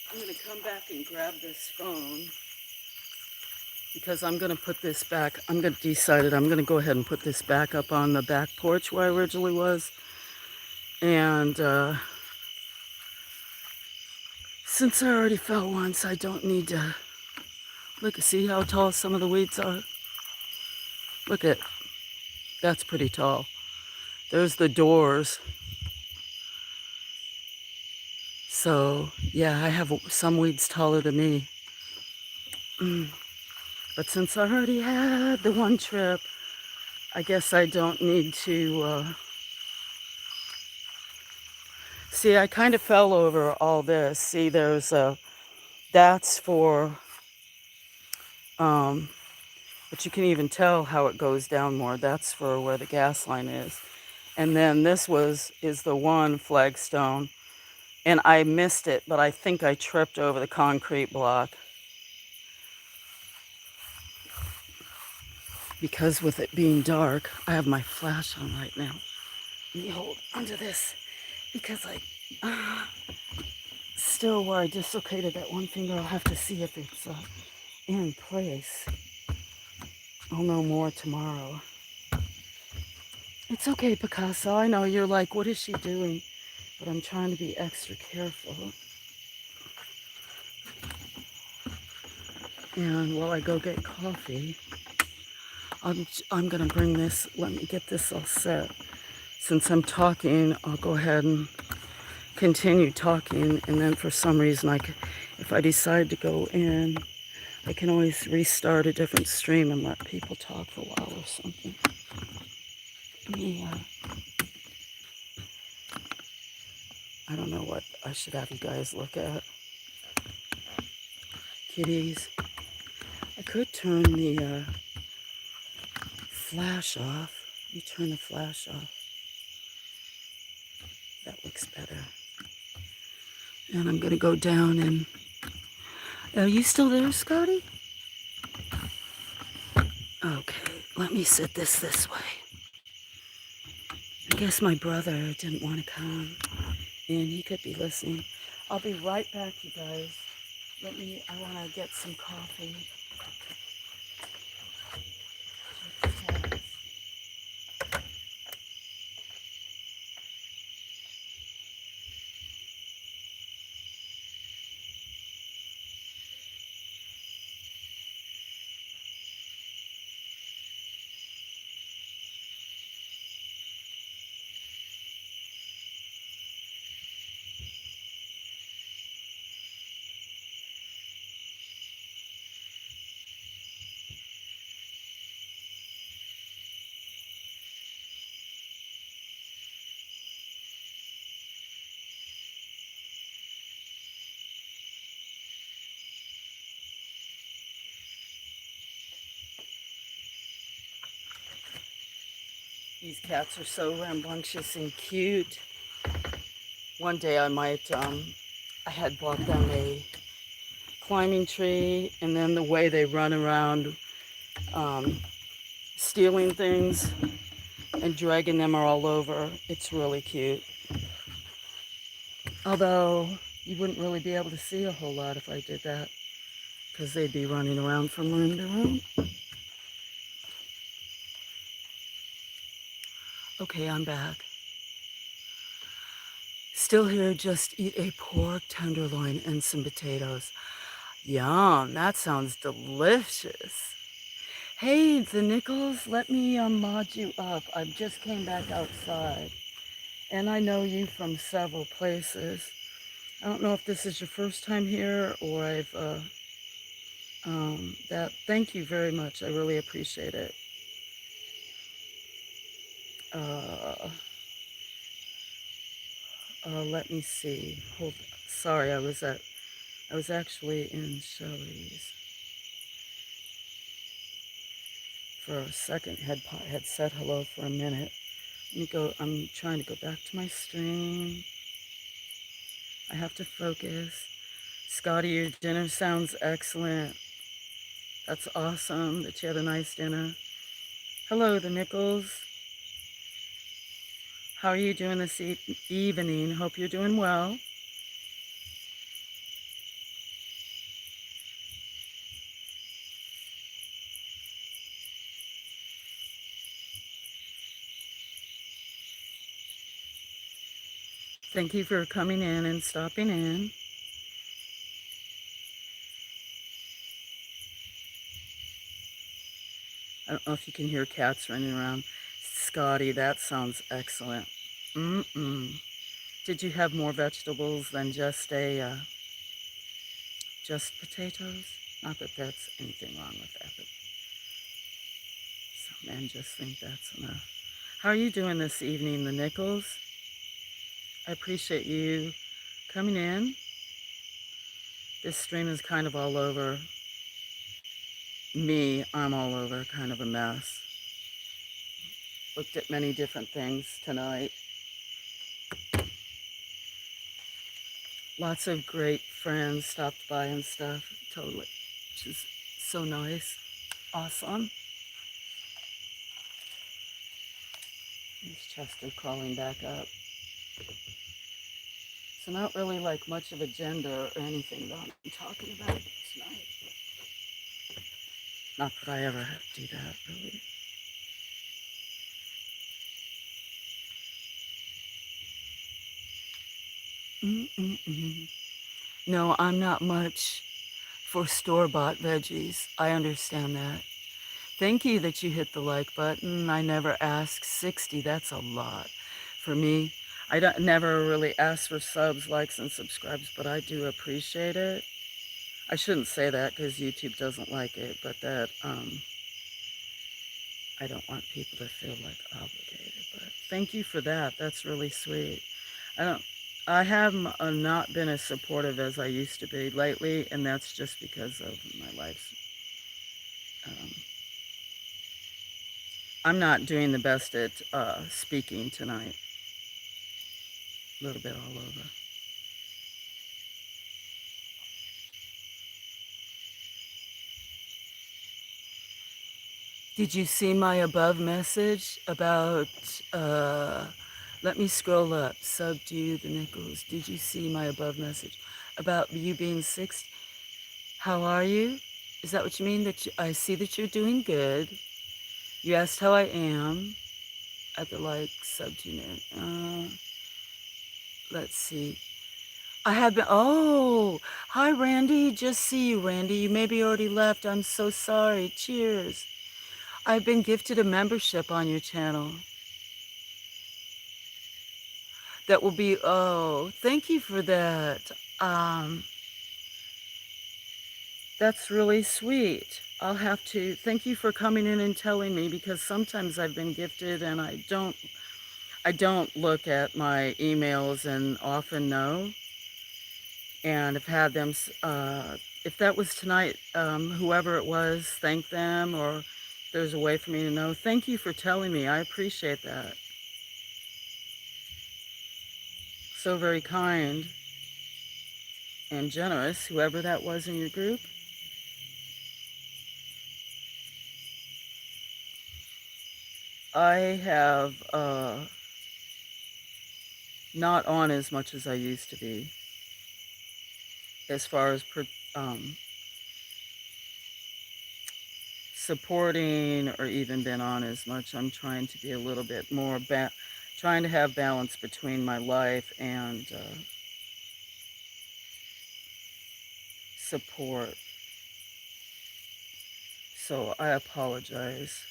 A: I'm gonna come back and grab this phone because I'm gonna put this back. I'm gonna go ahead and put this back up on the back porch where I originally was. And since I already fell once, I don't need to look. See how tall some of the weeds are? Look at, that's pretty tall. There's the doors. So yeah, I have some weeds taller than me. But since I already had the one trip, I guess I don't need to, see, I kind of fell over all this. See, there's that's for, but you can even tell how it goes down more. That's for where the gas line is. And then this is the one flagstone. And I missed it, but I think I tripped over the concrete block. Because with it being dark, I have my flash on right now. Let me hold onto this because still where I dislocated that one finger, I'll have to see if it's in place. I'll know more tomorrow. It's okay, Picasso. I know you're like, what is she doing? But I'm trying to be extra careful. And while I go get coffee, I'm gonna bring this. Let me get this all set. Since I'm talking, I'll go ahead and continue talking, and then for some reason if I decide to go in, I can always restart a different stream and let people talk for a while or something. Yeah. I don't know what I should have you guys look at. Kitties. I could turn the flash off. You turn the flash off. That looks better. And I'm gonna go down and, are you still there, Scotty? Okay, let me set this way. I guess my brother didn't want to come and he could be listening. I'll be right back, you guys. I want to get some coffee. These cats are so rambunctious and cute. One day I might, I had bought them a climbing tree, and then the way they run around stealing things and dragging them all over, it's really cute. Although you wouldn't really be able to see a whole lot if I did that, because they'd be running around from room to room. Okay, I'm back. Still here, just eat a pork tenderloin and some potatoes. Yum, that sounds delicious. Hey, the Nichols, let me mod you up. I just came back outside, and I know you from several places. I don't know if this is your first time here or thank you very much. I really appreciate it. Let me see. Sorry, I was actually in Shelley's for a second. Had said hello for a minute. Let me go. I'm trying to go back to my stream. I have to focus. Scotty, your dinner sounds excellent. That's awesome that you had a nice dinner. Hello, the Nichols. How are you doing this evening? Hope you're doing well. Thank you for coming in and stopping in. I don't know if you can hear cats running around. Scotty, that sounds excellent. Mm-mm. Did you have more vegetables than just potatoes? Not that that's anything wrong with that, but some men just think that's enough. How are you doing this evening, the Nichols? I appreciate you coming in. This stream is kind of all over. Me, I'm all over, kind of a mess. Looked at many different things tonight. Lots of great friends stopped by and stuff, totally, which is so nice. Awesome. There's Chester crawling back up. So not really like much of a gender or anything that I'm talking about tonight. Not that I ever have to do that, really. Mm-mm-mm. No, I'm not much for store-bought veggies. I understand that. Thank you that you hit the like button. I never ask 60. That's a lot. For me, I don't never really ask for subs, likes, and subscribes, but I do appreciate it. I shouldn't say that because YouTube doesn't like it, but that I don't want people to feel like obligated. But thank you for that. That's really sweet. I don't. I have not been as supportive as I used to be lately, and that's just because of my life's. Um, I'm not doing the best at speaking tonight. A little bit all over. Did you see my above message about, let me scroll up, subdue the Nichols. Did you see my above message about you being 60? How are you? Is that what you mean? I see that you're doing good. You asked how I am at the like subdue. Let's see. I have been, oh, hi Randy. Just see you, Randy. You maybe already left. I'm so sorry. Cheers. I've been gifted a membership on your channel. That will be, oh, thank you for that. Um, that's really sweet. I'll have to, thank you for coming in and telling me because sometimes I've been gifted and I don't look at my emails and often know. And I've had them, if that was tonight, whoever it was, thank them or there's a way for me to know. Thank you for telling me. I appreciate that. So very kind and generous, whoever that was in your group. I have not on as much as I used to be as far as um, supporting or even been on as much. I'm trying to be a little bit more, trying to have balance between my life and support. So I apologize.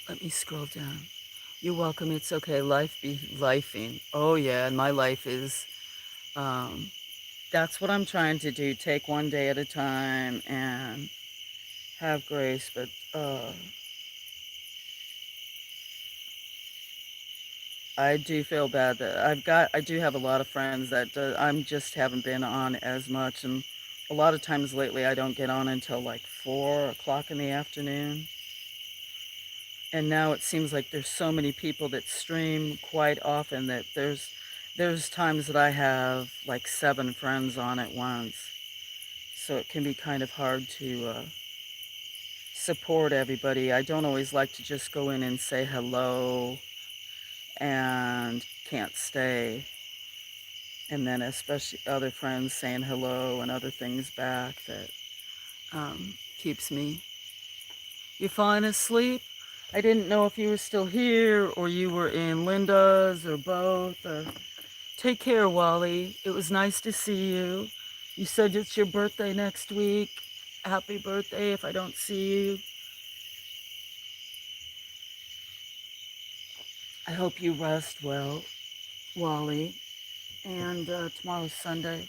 A: Let me scroll down. You're welcome. It's okay. Life be lifing. Oh yeah, and my life is. Um, that's what I'm trying to do. Take one day at a time and have grace. But I do feel bad that I do have a lot of friends that I'm just haven't been on as much, and a lot of times lately I don't get on until like 4 o'clock in the afternoon. And now it seems like there's so many people that stream quite often that there's times that I have like 7 friends on at once. So it can be kind of hard to support everybody. I don't always like to just go in and say hello and can't stay. And then especially other friends saying hello and other things back that keeps me. You falling asleep? I didn't know if you were still here or you were in Linda's or both. Take care, Wally. It was nice to see you. You said it's your birthday next week. Happy birthday if I don't see you. I hope you rest well, Wally. And tomorrow's Sunday.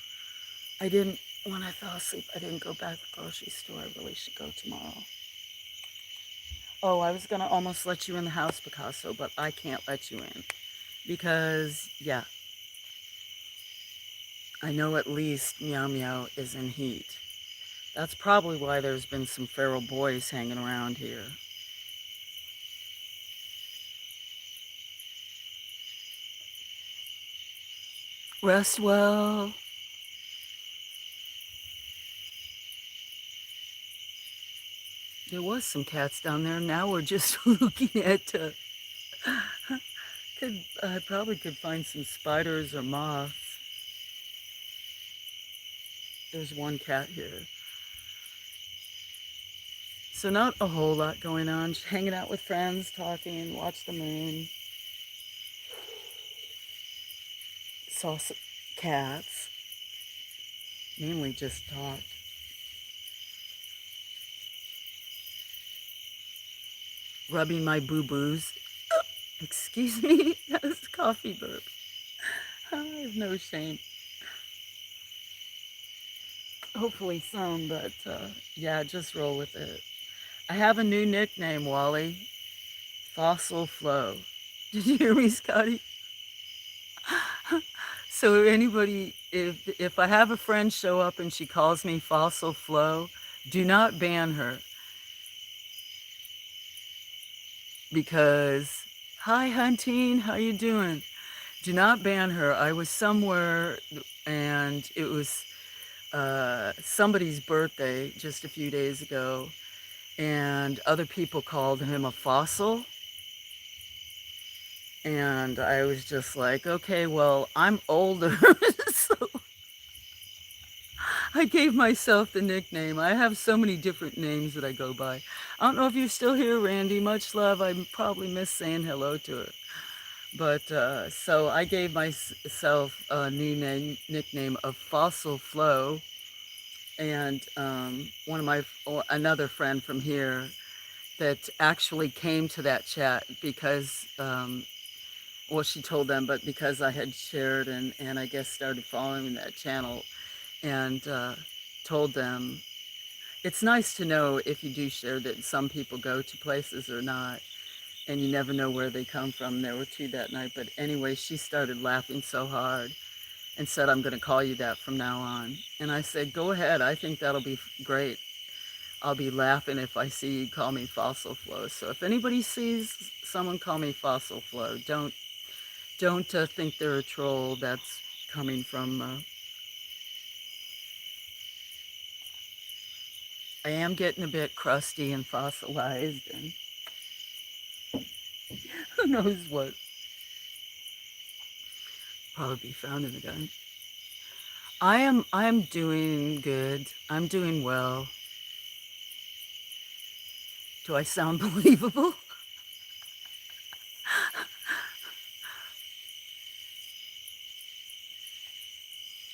A: I didn't, when I fell asleep, I didn't go back to the grocery store. I really should go tomorrow. Oh, I was going to almost let you in the house, Picasso, but I can't let you in. Because, yeah, I know at least Meow Meow is in heat. That's probably why there's been some feral boys hanging around here. Rest well. There was some cats down there. Now we're just looking at. I probably could find some spiders or moths. There's one cat here. So not a whole lot going on. Just hanging out with friends, talking, watch the moon. Saw some cats. Mainly just talked. Rubbing my boo-boos. Excuse me, that was a coffee burp. I have no shame. Hopefully some, but yeah, just roll with it. I have a new nickname, Wally. Fossil Flo. Did you hear me, Scotty? So anybody, if I have a friend show up and she calls me Fossil Flo, do not ban her because, hi Hunting, how you doing? Do not ban her. I was somewhere and it was somebody's birthday just a few days ago, and other people called him a fossil. And I was just like, okay, well, I'm older, so I gave myself the nickname. I have so many different names that I go by. I don't know if you're still here, Randy. Much love. I probably miss saying hello to her. But so I gave myself a new nickname of Fossil Flo. And another friend from here that actually came to that chat because, well, she told them, but because I had shared and I guess started following that channel and told them, it's nice to know if you do share that some people go to places or not, and you never know where they come from. There were 2 that night, but anyway, she started laughing so hard and said, I'm going to call you that from now on. And I said, go ahead. I think that'll be great. I'll be laughing if I see you call me Fossil Flo. So if anybody sees someone call me Fossil Flo, don't think they're a troll. That's coming from. I am getting a bit crusty and fossilized, and who knows what probably be found in the gun. I am doing good. I'm doing well. Do I sound believable?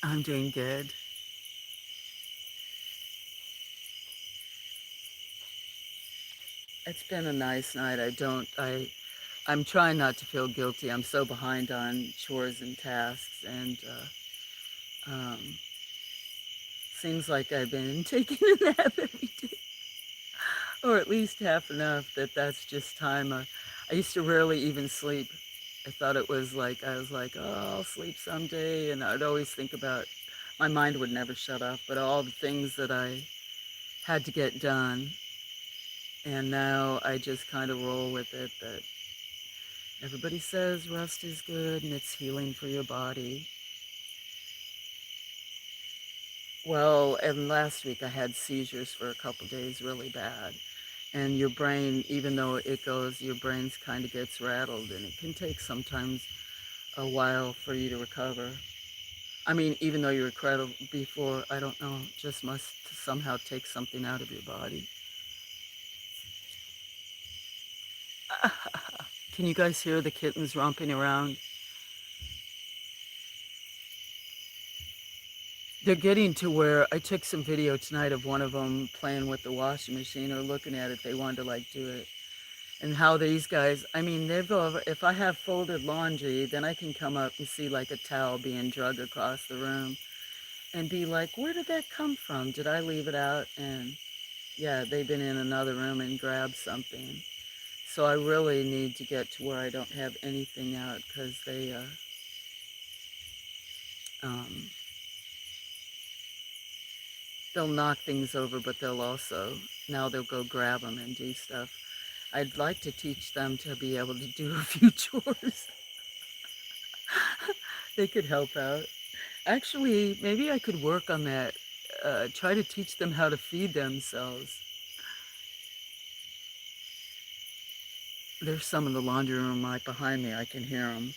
A: I'm doing good. It's been a nice night. I'm trying not to feel guilty. I'm so behind on chores and tasks, and seems like I've been taking a nap every day, or at least half enough that that's just time. I used to rarely even sleep. I thought it was like, I was like, oh, I'll sleep someday, and I'd always think about, my mind would never shut off, but all the things that I had to get done. And now I just kind of roll with it that everybody says rest is good and it's healing for your body. Well, and last week I had seizures for a couple days really bad. And your brain, even though it goes, your brain's kind of gets rattled, and it can take sometimes a while for you to recover. I mean, even though you're incredible before, I don't know, just must somehow take something out of your body. Can you guys hear the kittens romping around? They're getting to where I took some video tonight of one of them playing with the washing machine or looking at it. They wanted to like do it. And how these guys, I mean, they go over, if I have folded laundry, then I can come up and see like a towel being drug across the room and be like, where did that come from? Did I leave it out? And yeah, they've been in another room and grabbed something. So I really need to get to where I don't have anything out because um, they'll knock things over, but they'll also, now they'll go grab them and do stuff. I'd like to teach them to be able to do a few chores. They could help out. Actually, maybe I could work on that. Try to teach them how to feed themselves. There's some in the laundry room right behind me. I can hear them.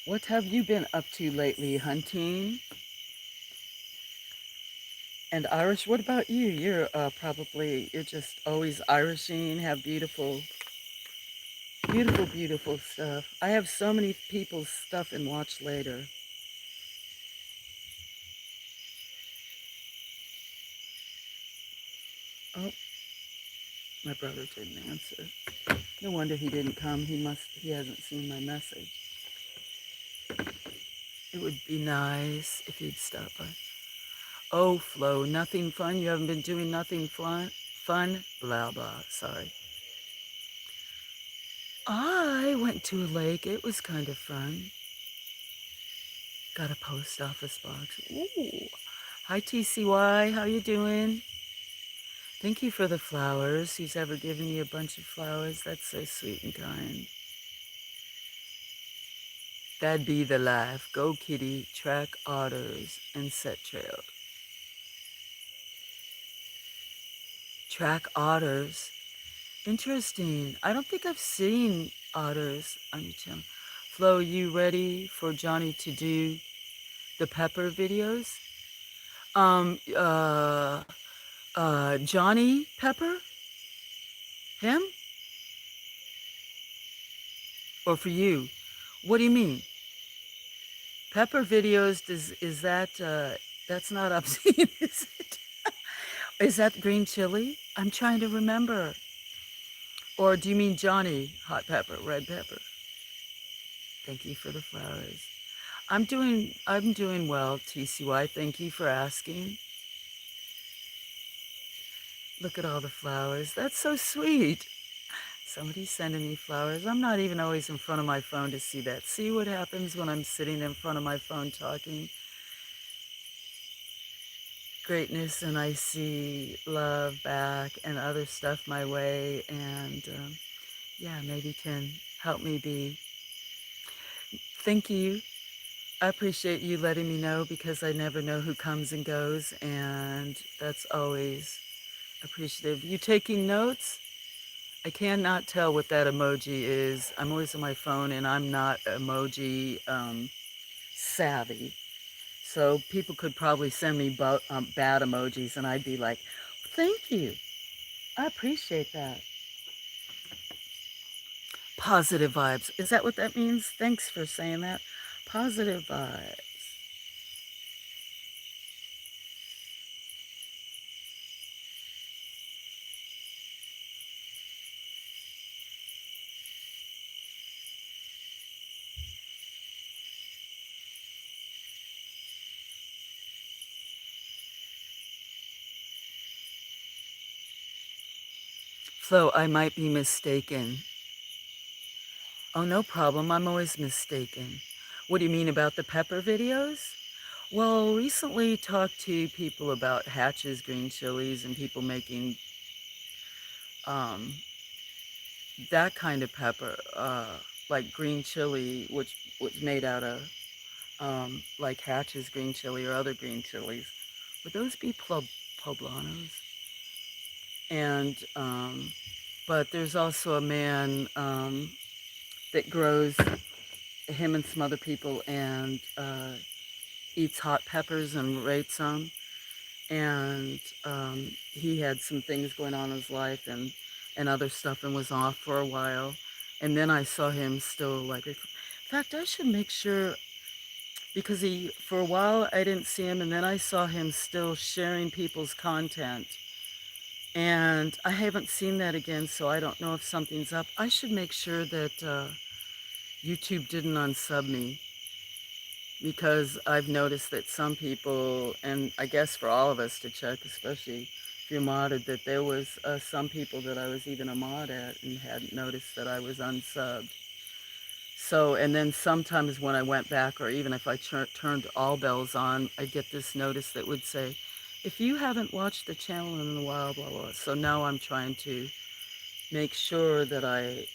A: What have you been up to lately? Hunting? And Irish, what about you? You're you're just always Irishing, have beautiful, beautiful, beautiful stuff. I have so many people's stuff in Watch Later. Oh, my brother didn't answer. No wonder he didn't come. He hasn't seen my message. It would be nice if he'd stop by. Oh, Flo, nothing fun? You haven't been doing nothing fun? Fun? Blah, blah. Sorry. I went to a lake. It was kind of fun. Got a post office box. Ooh. Hi, TCY. How you doing? Thank you for the flowers. Who's ever given me a bunch of flowers? That's so sweet and kind. That'd be the life. Go, kitty. Track otters and set trails. Track otters. Interesting. I don't think I've seen otters on your channel. Flo, you ready for Johnny to do the pepper videos? Um, uh, Johnny Pepper? Him? Or for you? What do you mean? Pepper videos, is that, that's not obscene, is it? Is that green chili? I'm trying to remember. Or do you mean Johnny hot pepper, red pepper? Thank you for the flowers. I'm doing well, TCY. Thank you for asking. Look at all the flowers. That's so sweet. Somebody's sending me flowers. I'm not even always in front of my phone to see that. See what happens when I'm sitting in front of my phone talking? Greatness, and I see love back and other stuff my way, and yeah, maybe can help me be. Thank you. I appreciate you letting me know because I never know who comes and goes, and that's always appreciative. You taking notes? I cannot tell what that emoji is. I'm always on my phone and I'm not emoji savvy. So people could probably send me bad emojis and I'd be like, thank you. I appreciate that. Positive vibes. Is that what that means? Thanks for saying that. Positive vibes. Flo, I might be mistaken. Oh, no problem. I'm always mistaken. What do you mean about the pepper videos? Well, recently talked to people about Hatch's green chilies and people making um, that kind of pepper, like green chili, which was made out of like Hatch's green chili or other green chilies. Would those be poblanos? And but there's also a man that grows him and some other people and eats hot peppers and rates them. And he had some things going on in his life and other stuff and was off for a while. And then I saw him still like. In fact, I should make sure because he for a while I didn't see him, and then I saw him still sharing people's content. And I haven't seen that again, so I don't know if something's up. I should make sure that YouTube didn't unsub me because I've noticed that some people, and I guess for all of us to check, especially if you're modded, that there was some people that I was even a mod at and hadn't noticed that I was unsubbed. So, and then sometimes when I went back, or even if I turned all bells on, I'd get this notice that would say, if you haven't watched the channel in a while, blah, blah. So now I'm trying to make sure that I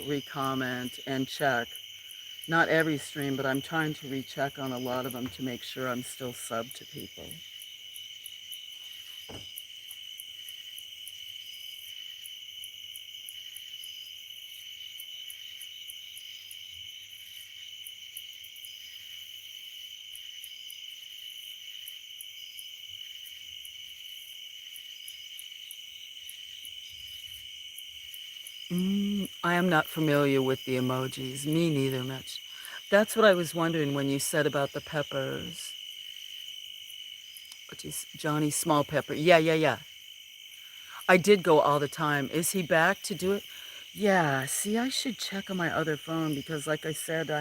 A: re-comment and check. Not every stream, but I'm trying to recheck on a lot of them to make sure I'm still subbed to people. I am not familiar with the emojis. Me neither, Mitch. That's what I was wondering when you said about the peppers. Which is Johnny Small Pepper. Yeah, yeah, yeah. I did go all the time. Is he back to do it? Yeah, see, I should check on my other phone because like I said, I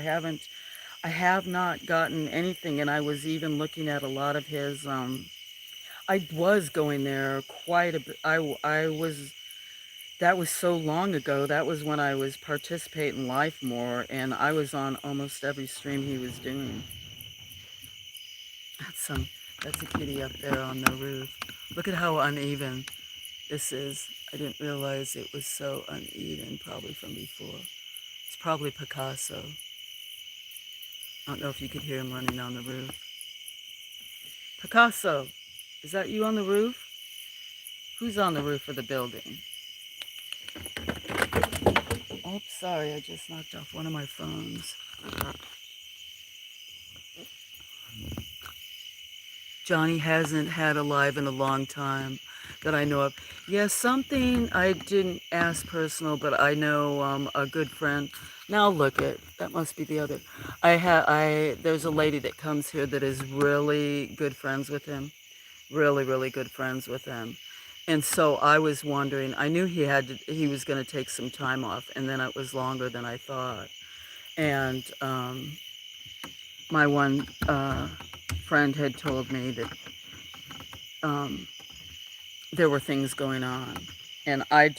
A: have not gotten anything, and I was even looking at a lot of his I was going there quite a bit. I was that was so long ago. That was when I was participating live more, and I was on almost every stream he was doing. That's some that's a kitty up there on the roof. Look at how uneven this is. I didn't realize it was so uneven, probably from before. It's probably Picasso. I don't know if you could hear him running on the roof. Picasso, is that you on the roof? Who's on the roof of the building? Oh, sorry, I just knocked off one of my phones. Johnny hasn't had a live in a long time that I know of. Yeah, something I didn't ask personal, but I know a good friend. Now look it, that must be the other. There's a lady that comes here that is really good friends with him. Really, really good friends with him. And so I was wondering, I knew he was going to take some time off, and then it was longer than I thought. And my one friend had told me that um, there were things going on. And I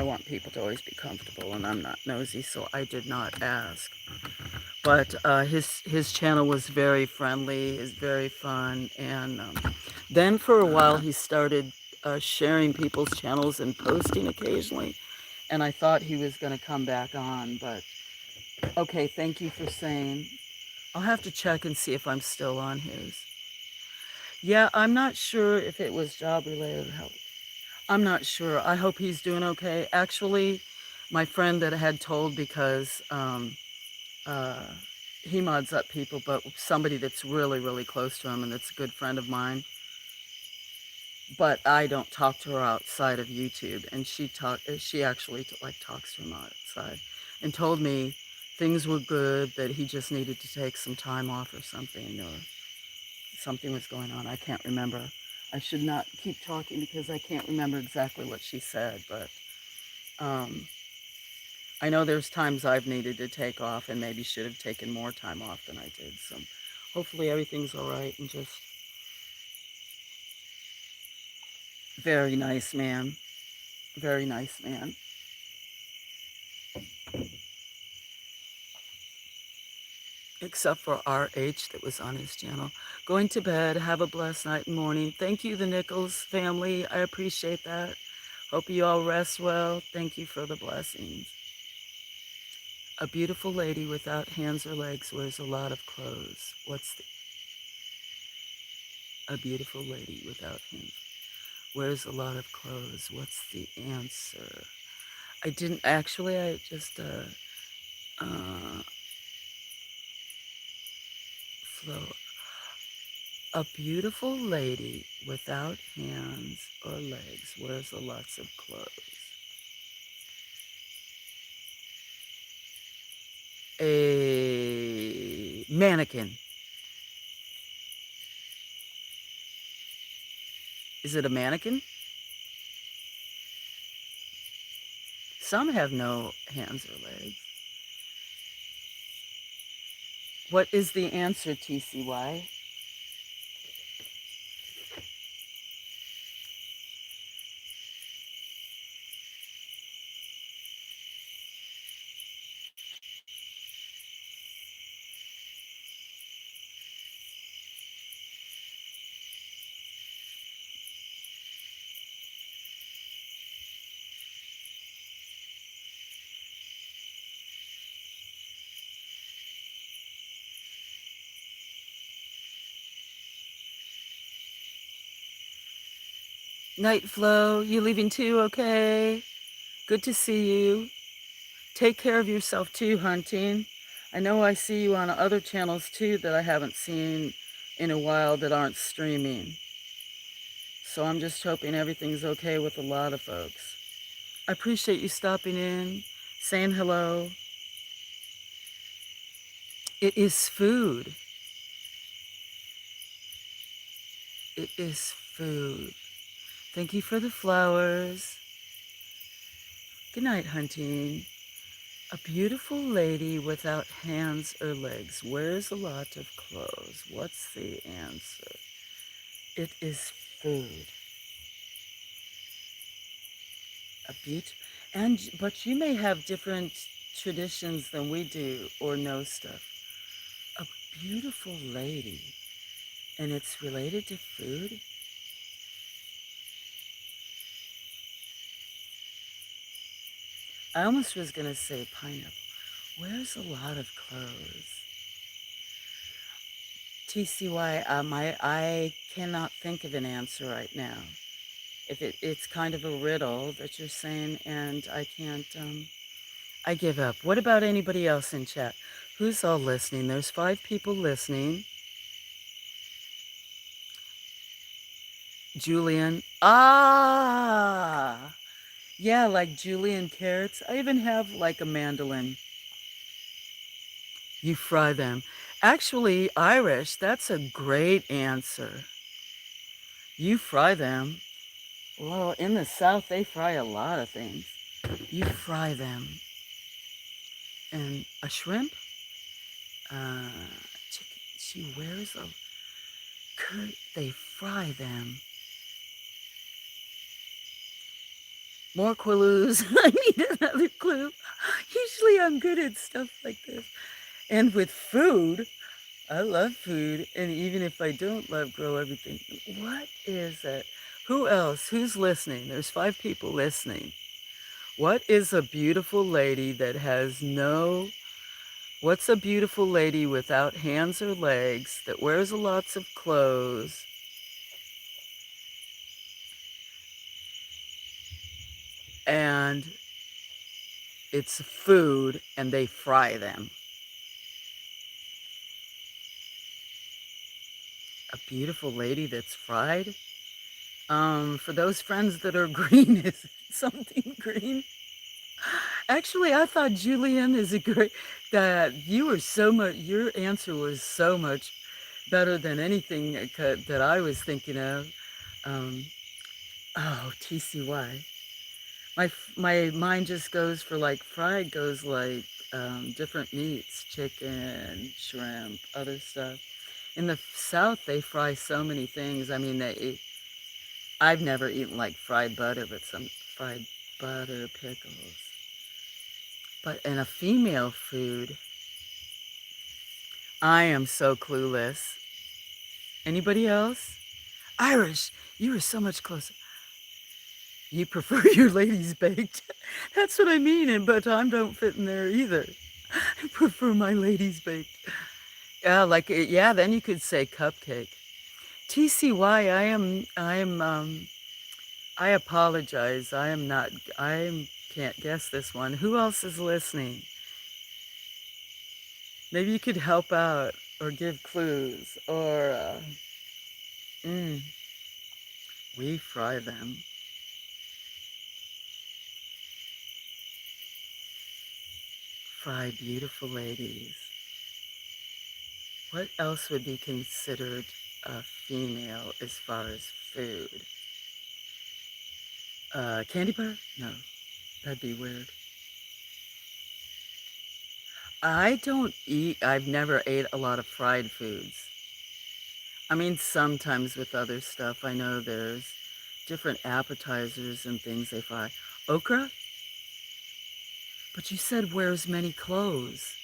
A: want people to always be comfortable, and I'm not nosy, so I did not ask. But his channel was very friendly, is very fun, and then for a while he started sharing people's channels and posting occasionally, and I thought he was going to come back on, but okay, thank you for saying. I'll have to check and see if I'm still on his. Yeah, I'm not sure if it was job related or health. I'm not sure. I hope he's doing okay. Actually, my friend that had told because uh, he mods up people, but somebody that's really, really close to him and that's a good friend of mine. But I don't talk to her outside of YouTube, and she actually like talks to him outside, and told me things were good, that he just needed to take some time off or something, or something was going on. I can't remember. I should not keep talking because I can't remember exactly what she said, but um, I know there's times I've needed to take off and maybe should have taken more time off than I did. So hopefully everything's all right, and just very nice man. Very nice man. except for RH that was on his channel. Going to bed. Have a blessed night and morning. Thank you, the Nichols family. I appreciate that. Hope you all rest well. Thank you for the blessings. A beautiful lady without hands or legs wears a lot of clothes. A beautiful lady without hands wears a lot of clothes. What's the answer? I didn't actually. I just uh, flow. A beautiful lady without hands or legs wears a lots of clothes. A mannequin. Is it a mannequin? Some have no hands or legs. What is the answer, TCY? Night Flow, you leaving too, okay? Good to see you. Take care of yourself too, Hunting. I know I see you on other channels too that I haven't seen in a while that aren't streaming. So I'm just hoping everything's okay with a lot of folks. I appreciate you stopping in, saying hello. It is food. It is food. Thank you for the flowers. Good night, Hunting. A beautiful lady without hands or legs wears a lot of clothes. What's the answer? It is food. A beaut, but you may have different traditions than we do or know stuff. A beautiful lady, and it's related to food. I almost was gonna say pineapple. Wears a lot of clothes. TCY, I cannot think of an answer right now. If it's kind of a riddle that you're saying, and I can't, I give up. What about anybody else in chat? Who's all listening? There's 5 people listening. Julian. Ah! Yeah, like julienne carrots. I even have like a mandolin. You fry them. Actually, Irish, that's a great answer. You fry them. Well, in the South, they fry a lot of things. You fry them. And a shrimp? Uh, chicken. She wears a curd. They fry them. More clues. I need another clue. Usually I'm good at stuff like this. And with food, I love food. And even if I don't love grow everything, what is it? Who else? Who's listening? There's 5 people listening. What is a beautiful lady that has no... What's a beautiful lady without hands or legs that wears lots of clothes and it's food and they fry them? A beautiful lady that's fried? For those friends that are green, is it something green? Actually, I thought Julian is a great, that you were so much, your answer was so much better than anything that I was thinking of. Um, oh, TCY. My mind just goes for like fried goes like different meats, chicken, shrimp, other stuff. In the South, they fry so many things. I mean, I've never eaten like fried butter, but some fried butter, pickles. But in a female food, I am so clueless. Anybody else? Irish, you are so much closer. You prefer your ladies baked. That's what I mean, and but I don't fit in there either. I prefer my ladies baked. Yeah, like yeah, then you could say cupcake. TCY, I apologize. I am not can't guess this one. Who else is listening? Maybe you could help out or give clues or mm, we fry them. Fry beautiful ladies. What else would be considered a female as far as food? Candy bar? No, that'd be weird. I've never ate a lot of fried foods. I mean, sometimes with other stuff, I know there's different appetizers and things they fry. Okra? But you said wears many clothes.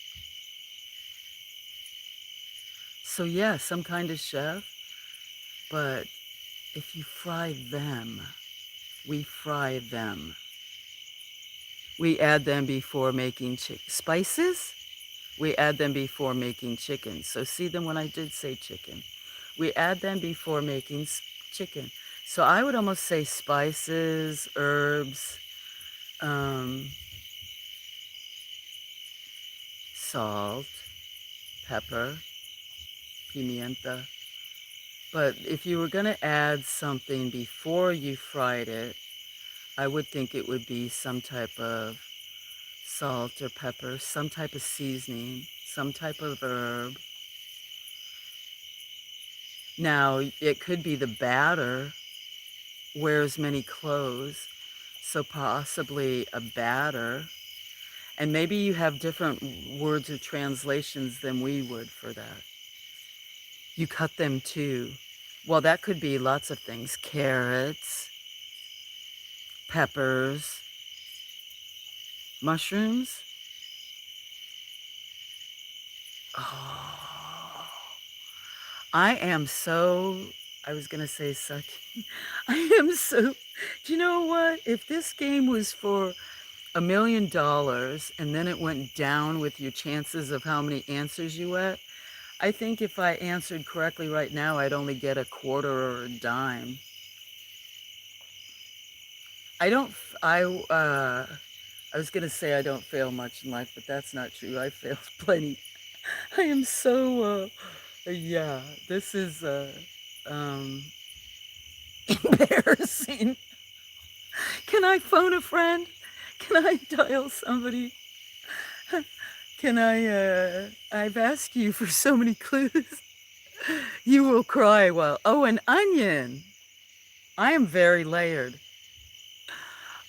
A: So yeah, some kind of chef, but if you fry them, we fry them. We add them before making spices. We add them before making chicken. So see them when I did say chicken. We add them before making chicken. So I would almost say spices, herbs, um, salt, pepper, pimienta. But if you were going to add something before you fried it, I would think it would be some type of salt or pepper, some type of seasoning, some type of herb. Now, it could be the batter wears many clothes, so possibly a batter. And maybe you have different words or translations than we would for that. You cut them too. Well, that could be lots of things. Carrots, peppers, mushrooms. Oh, I am so, I was going to say sucky. I am so, do you know what? If this game was for $1 million and then it went down with your chances of how many answers you get, I think if I answered correctly right now, I'd only get a quarter or a dime. I don't, I was going to say I don't fail much in life, but that's not true. I failed plenty. I am so, yeah, this is, um, embarrassing. Can I phone a friend? Can I dial somebody? Can I've asked you for so many clues. You will cry while, oh, an onion. I am very layered.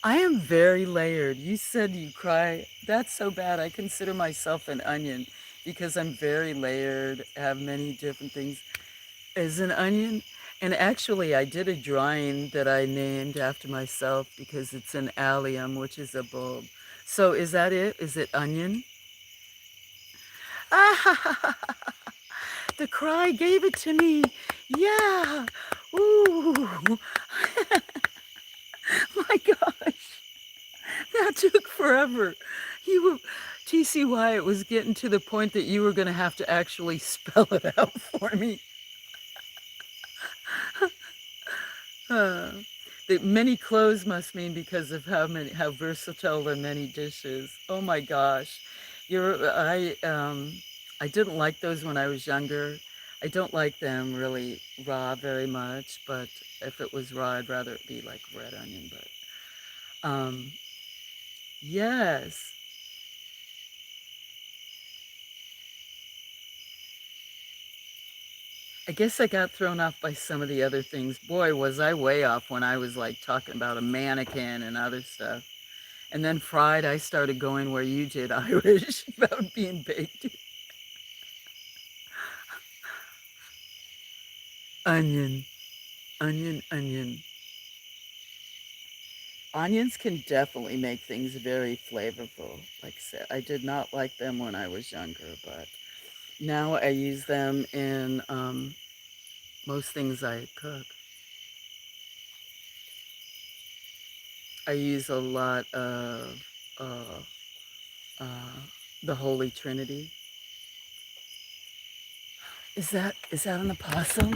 A: I am very layered. You said you cry. That's so bad. I consider myself an onion because I'm very layered, have many different things as an onion. And actually, I did a drawing that I named after myself because it's an allium, which is a bulb. So is that it? Is it onion? Ah, the cry gave it to me. Yeah. Ooh. My gosh. That took forever. You were, TCY, it was getting to the point that you were going to have to actually spell it out for me. Uh, the many clothes must mean because of how versatile the many dishes. Oh my gosh. I didn't like those when I was younger. I don't like them really raw very much, but if it was raw, I'd rather it be like red onion, but yes. I guess I got thrown off by some of the other things. Boy, was I way off when I was like talking about a mannequin and other stuff. And then fried, I started going where you did, Irish, about being baked. Onion, onion, onion. Onions can definitely make things very flavorful. Like I said, I did not like them when I was younger, but Now I use them in most things I cook. I use a lot of uh, uh, the Holy Trinity. Is that an opossum?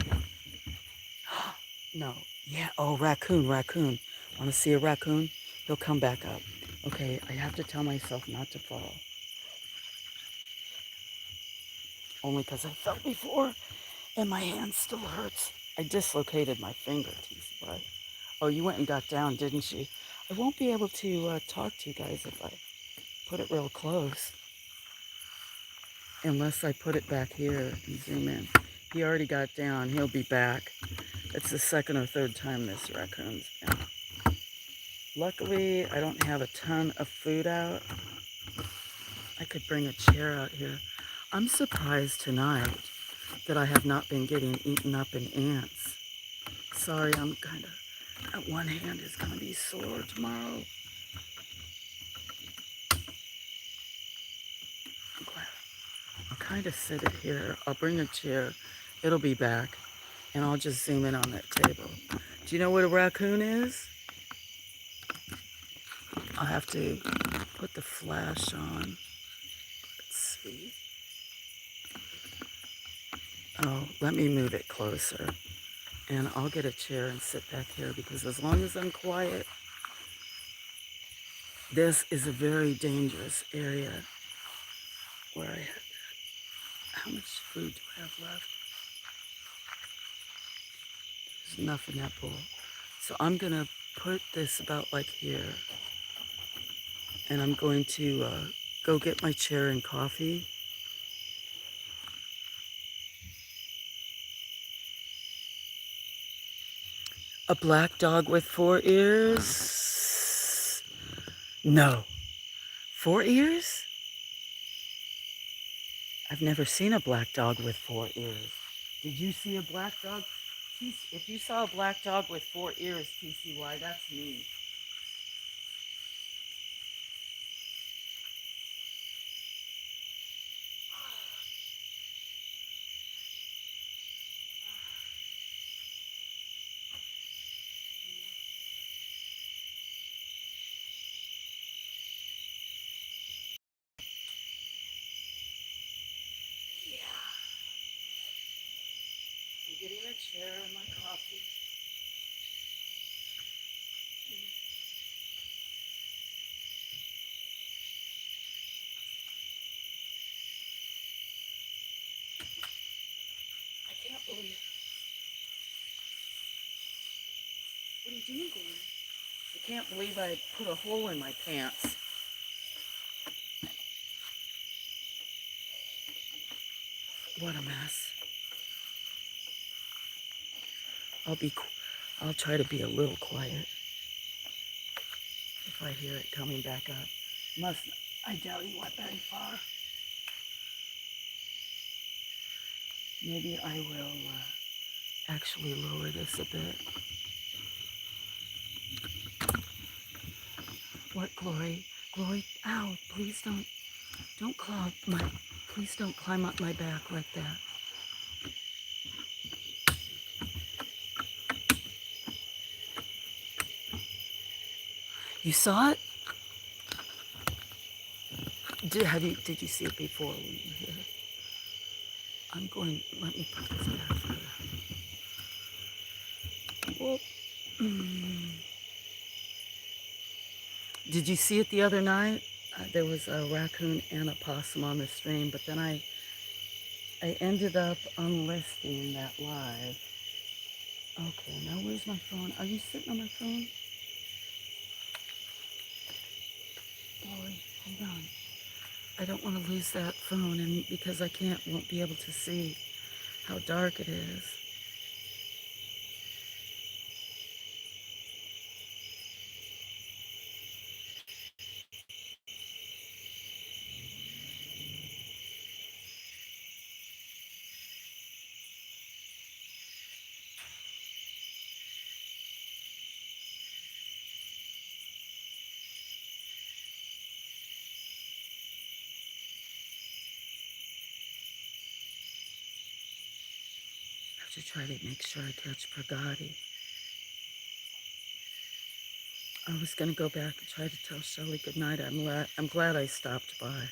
A: No. Yeah. Oh, raccoon, raccoon. Want to see a raccoon? He'll come back up. Okay, I have to tell myself not to fall. Only because I fell before and my hand still hurts. I dislocated my finger, TC. Oh, you went and got down, didn't you? I won't be able to talk to you guys if I put it real close. Unless I put it back here and zoom in. He already got down. He'll be back. It's the second or third time this raccoon's been. Luckily, I don't have a ton of food out. I could bring a chair out here. I'm surprised tonight that I have not been getting eaten up in ants. Sorry, I'm kind of, that one hand is going to be sore tomorrow. I'm glad. I'll kind of sit it here. I'll bring a chair. It'll be back. And I'll just zoom in on that table. Do you know what a raccoon is? I'll have to put the flash on. Let's see. Oh, let me move it closer. And I'll get a chair and sit back here because as long as I'm quiet, this is a very dangerous area where I have. How much food do I have left? There's enough in that bowl. So I'm going to put this about like here. And I'm going to go get my chair and coffee. A black dog with 4 ears? No. 4 ears? I've never seen a black dog with 4 ears. Did you see a black dog? If you saw a black dog with 4 ears, TCY, that's me. Yeah. I'm getting a chair and my coffee. I can't believe it. What are you doing, Glenn? I can't believe I put a hole in my pants. What a mess. I'll try to be a little quiet if I hear it coming back up. I doubt he went very far. Maybe I will actually lower this a bit. What, Glory? Glory, ow, please please don't climb up my back like that. You saw it? Did you see it before when you were here? Let me put this back here. Whoop. Did you see it the other night? There was a raccoon and a possum on the stream, but then I ended up unlisting that live. Okay, now where's my phone? Are you sitting on my phone? Glory, hold on. I don't want to lose that phone, and because I won't be able to see how dark it is. to try to make sure I catch Pragati. I was going to go back and try to tell Shelley goodnight. I'm glad I stopped by.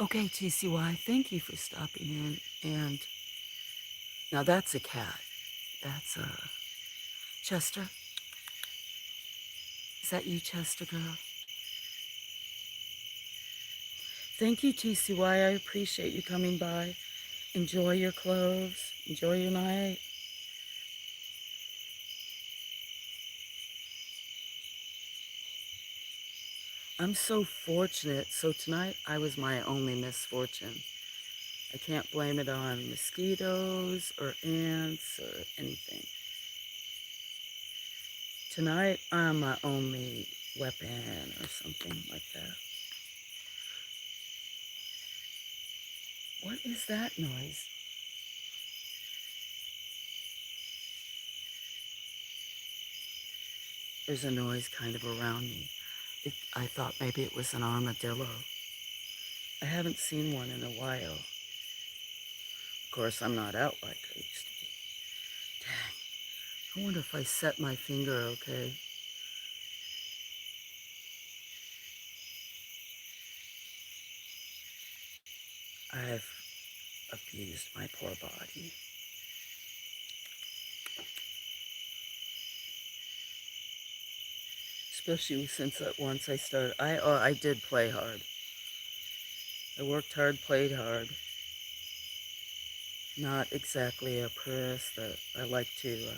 A: Okay, TCY, thank you for stopping in. And now that's a cat. That's Chester. Is that you, Chester girl? Thank you, TCY. I appreciate you coming by. Enjoy your clothes. Enjoy your night. I'm so fortunate. So tonight I was my only misfortune. I can't blame it on mosquitoes or ants or anything. Tonight I'm my only weapon or something like that. What is that noise? There's a noise kind of around me. I thought maybe it was an armadillo. I haven't seen one in a while. Of course, I'm not out like I used to be. Dang. I wonder if I set my finger okay. I've abused my poor body. Especially since once I started, I did play hard. I worked hard, played hard. Not exactly a purist that I like to. It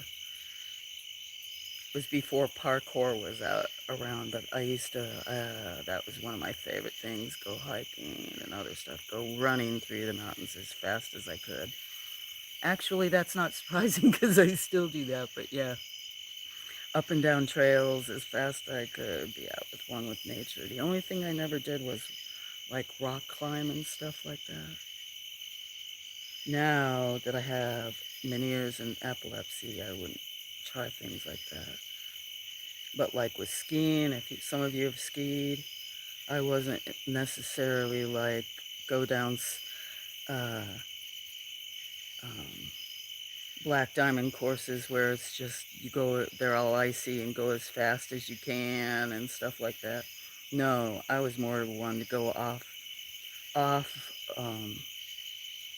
A: was before parkour was out around, but I used to. That was one of my favorite things: go hiking and other stuff. Go running through the mountains as fast as I could. Actually, that's not surprising because I still do that. But yeah, up and down trails as fast as I could. Be out with one with nature. The only thing I never did was like rock climb and stuff like that. Now that I have many years in epilepsy, I wouldn't try things like that. But like with skiing, some of you have skied, I wasn't necessarily like go down uh, um, black diamond courses where it's just you go, they're all icy and go as fast as you can and stuff like that. No, I was more of one to go off, um,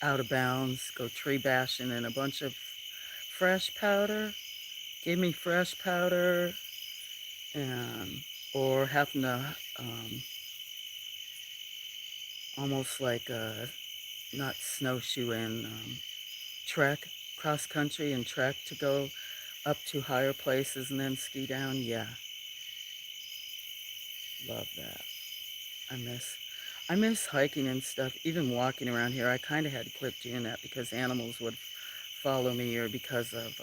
A: out of bounds, go tree bashing in a bunch of fresh powder. Give me fresh powder, and or having to almost like not snowshoe and trek cross country and trek to go up to higher places and then ski down. Yeah, love that. I miss hiking and stuff. Even walking around here, I kind of had to quit doing that because animals would follow me, or because of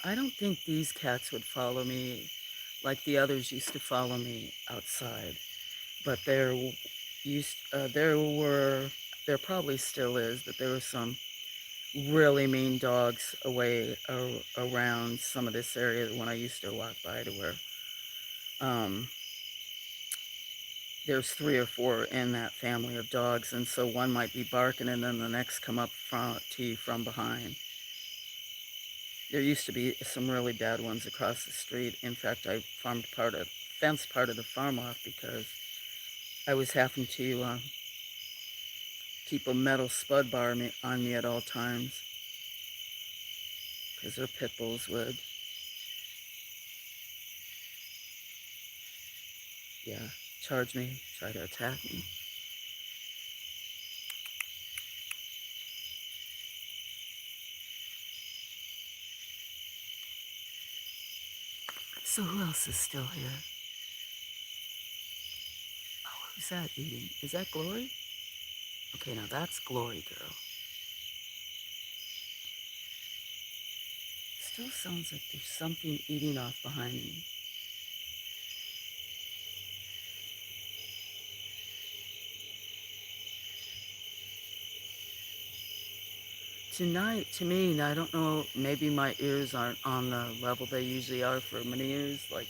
A: I don't think these cats would follow me like the others used to follow me outside. But there probably still is, but there were some really mean dogs around some of this area when I used to walk by, to where um, there's 3 or 4 in that family of dogs, and so one might be barking and then the next come up to you from behind. There used to be some really bad ones across the street. In fact, I fenced part of the farm off because I was having to keep a metal spud bar on me at all times because their pit bulls would, yeah, charge me, try to attack me. So who else is still here? Oh, who's that eating? Is that Glory? Okay, now that's Glory Girl. Still sounds like there's something eating off behind me. Tonight, to me, and I don't know, maybe my ears aren't on the level they usually are for many ears. Like,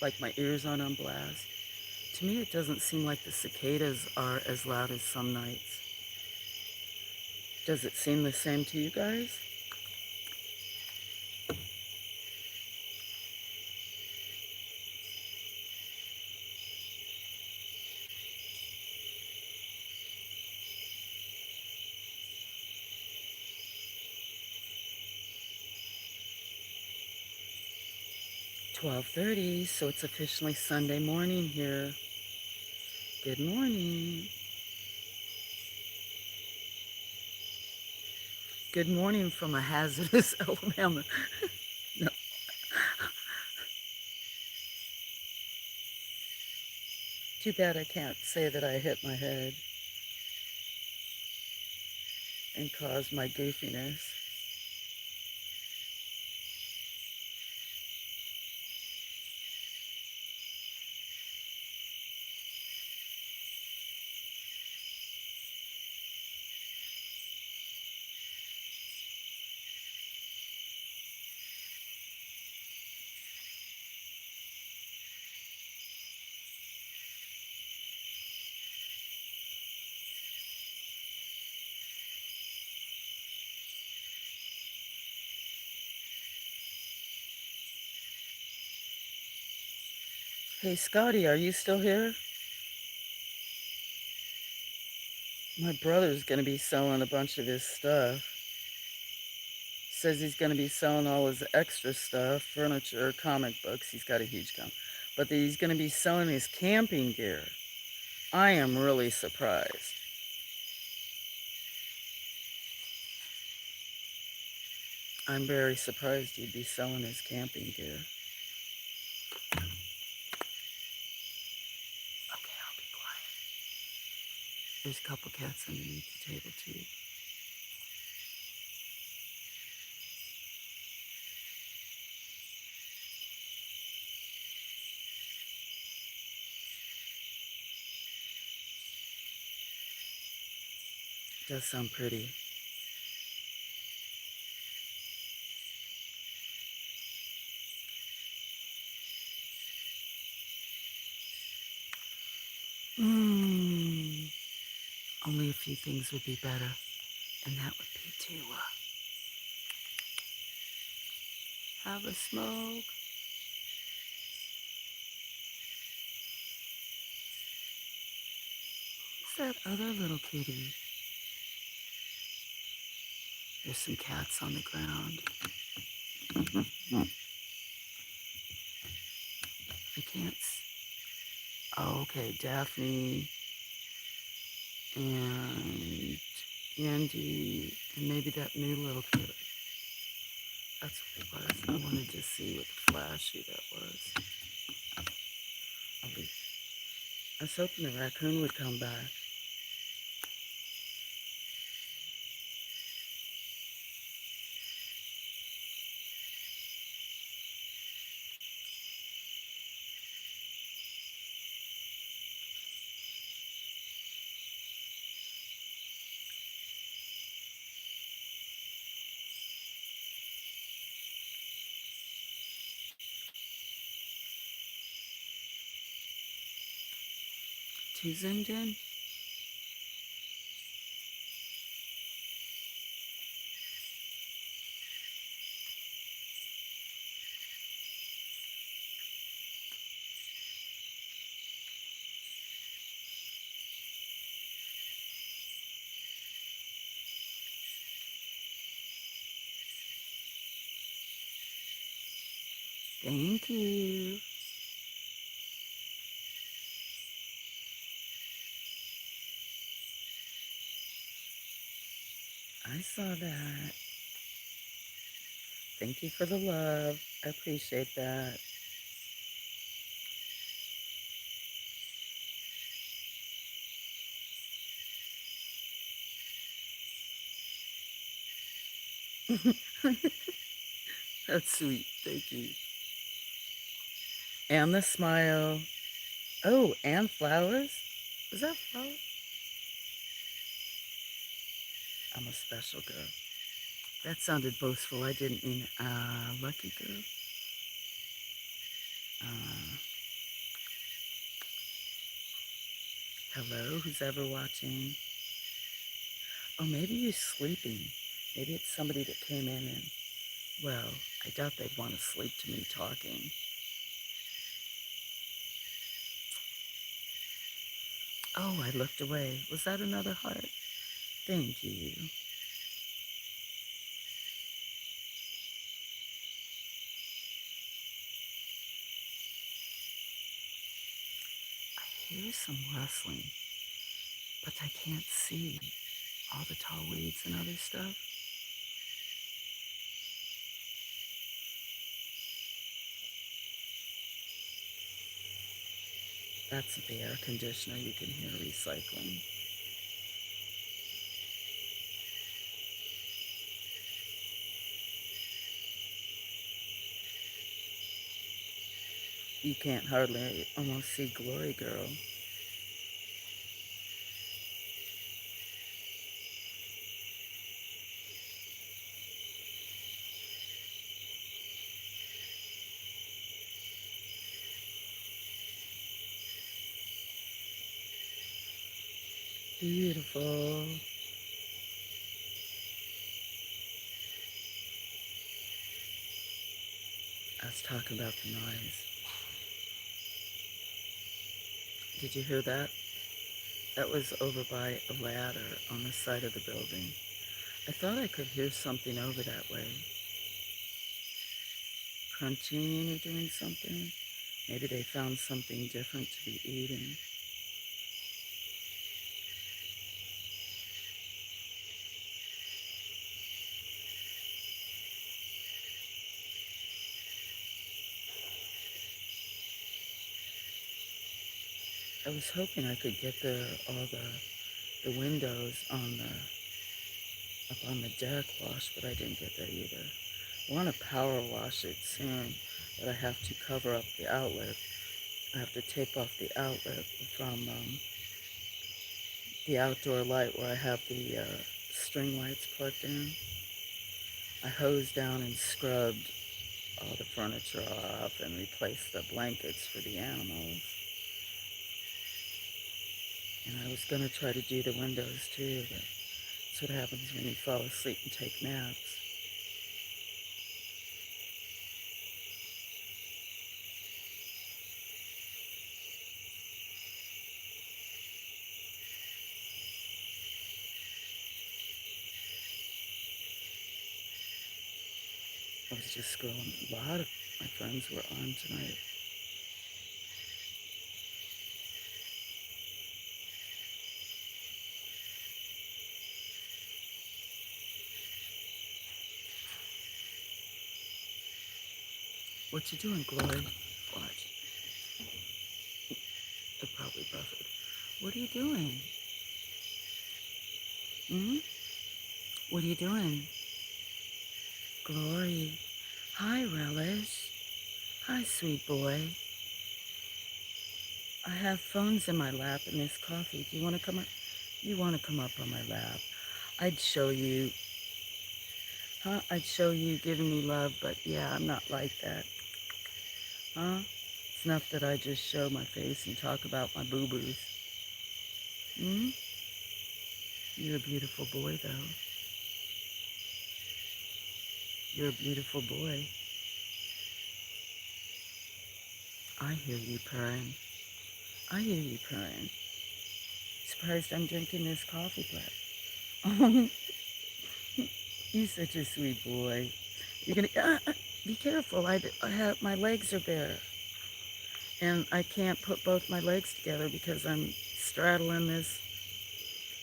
A: like my ears aren't on blast. To me, it doesn't seem like the cicadas are as loud as some nights. Does it seem the same to you guys? 12:30, so it's officially Sunday morning here. Good morning. Good morning from a hazardous Alabama. No, too bad I can't say that I hit my head and caused my goofiness. Hey, Scotty, are you still here? My brother's going to be selling a bunch of his stuff. Says he's going to be selling all his extra stuff, furniture, comic books. He's got a huge com. But that he's going to be selling his camping gear. I am really surprised. I'm very surprised he'd be selling his camping gear. Okay, I'll be quiet. There's a couple cats underneath the table, too. Does sound pretty. Only a few things would be better, and that would be to have a smoke. Who's that other little kitty? There's some cats on the ground. I can't. Oh, okay, Daphne and Andy, and maybe that new little kid. That's what it was. I wanted to see what the flashy that was. I was hoping the raccoon would come back. Too zoomed in? Thank you. I saw that. Thank you for the love. I appreciate that. That's sweet. Thank you. And the smile. Oh, and flowers? Is that flowers? I'm a special girl. That sounded boastful. I didn't mean lucky girl. Hello, who's ever watching? Oh, maybe you're sleeping. Maybe it's somebody that came in and, well, I doubt they'd want to sleep to me talking. Oh, I looked away. Was that another heart? Thank you. I hear some rustling, but I can't see all the tall weeds and other stuff. That's the air conditioner you can hear recycling. You can't hardly almost see Glory Girl. Beautiful. I was talking about the noise. Did you hear that? That was over by a ladder on the side of the building. I thought I could hear something over that way. Crunching or doing something. Maybe they found something different to be eating. I was hoping I could get all the windows on the up on the deck washed, but I didn't get that either. I want to power wash it soon, but I have to cover up the outlet. I have to tape off the outlet from the outdoor light where I have the string lights plugged in. I hosed down and scrubbed all the furniture off and replaced the blankets for the animals. And I was going to try to do the windows too, but that's what happens when you fall asleep and take naps. I was just scrolling. A lot of my friends were on tonight. What you doing, Glory? Watch. It probably buffered. What are you doing? Hmm? What are you doing? Glory. Hi, Relish. Hi, sweet boy. I have phones in my lap and this coffee. Do you want to come up? You want to come up on my lap? I'd show you, huh? I'd show you giving me love, but yeah, I'm not like that, huh? It's enough that I just show my face and talk about my boo-boos. Hmm? You're a beautiful boy, though. You're a beautiful boy. I hear you purring. I hear you purring. Surprised I'm drinking this coffee black. You're such a sweet boy. You're gonna be careful. I have my legs are bare, and I can't put both my legs together because I'm straddling this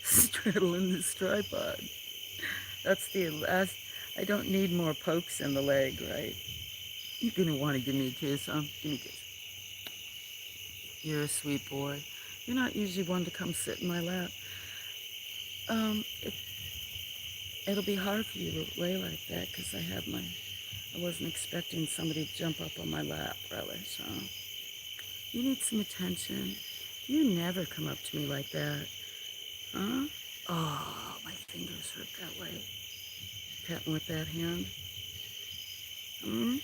A: straddling this tripod. That's the last. I don't need more pokes in the leg, right? You're gonna want to give me a kiss, huh? Give me a kiss. You're a sweet boy. You're not usually one to come sit in my lap. Um, it, it'll be hard for you to lay like that because I wasn't expecting somebody to jump up on my lap, Relish, huh? You need some attention. You never come up to me like that, huh? Oh, my fingers hurt that way. Petting with that hand. Hmm?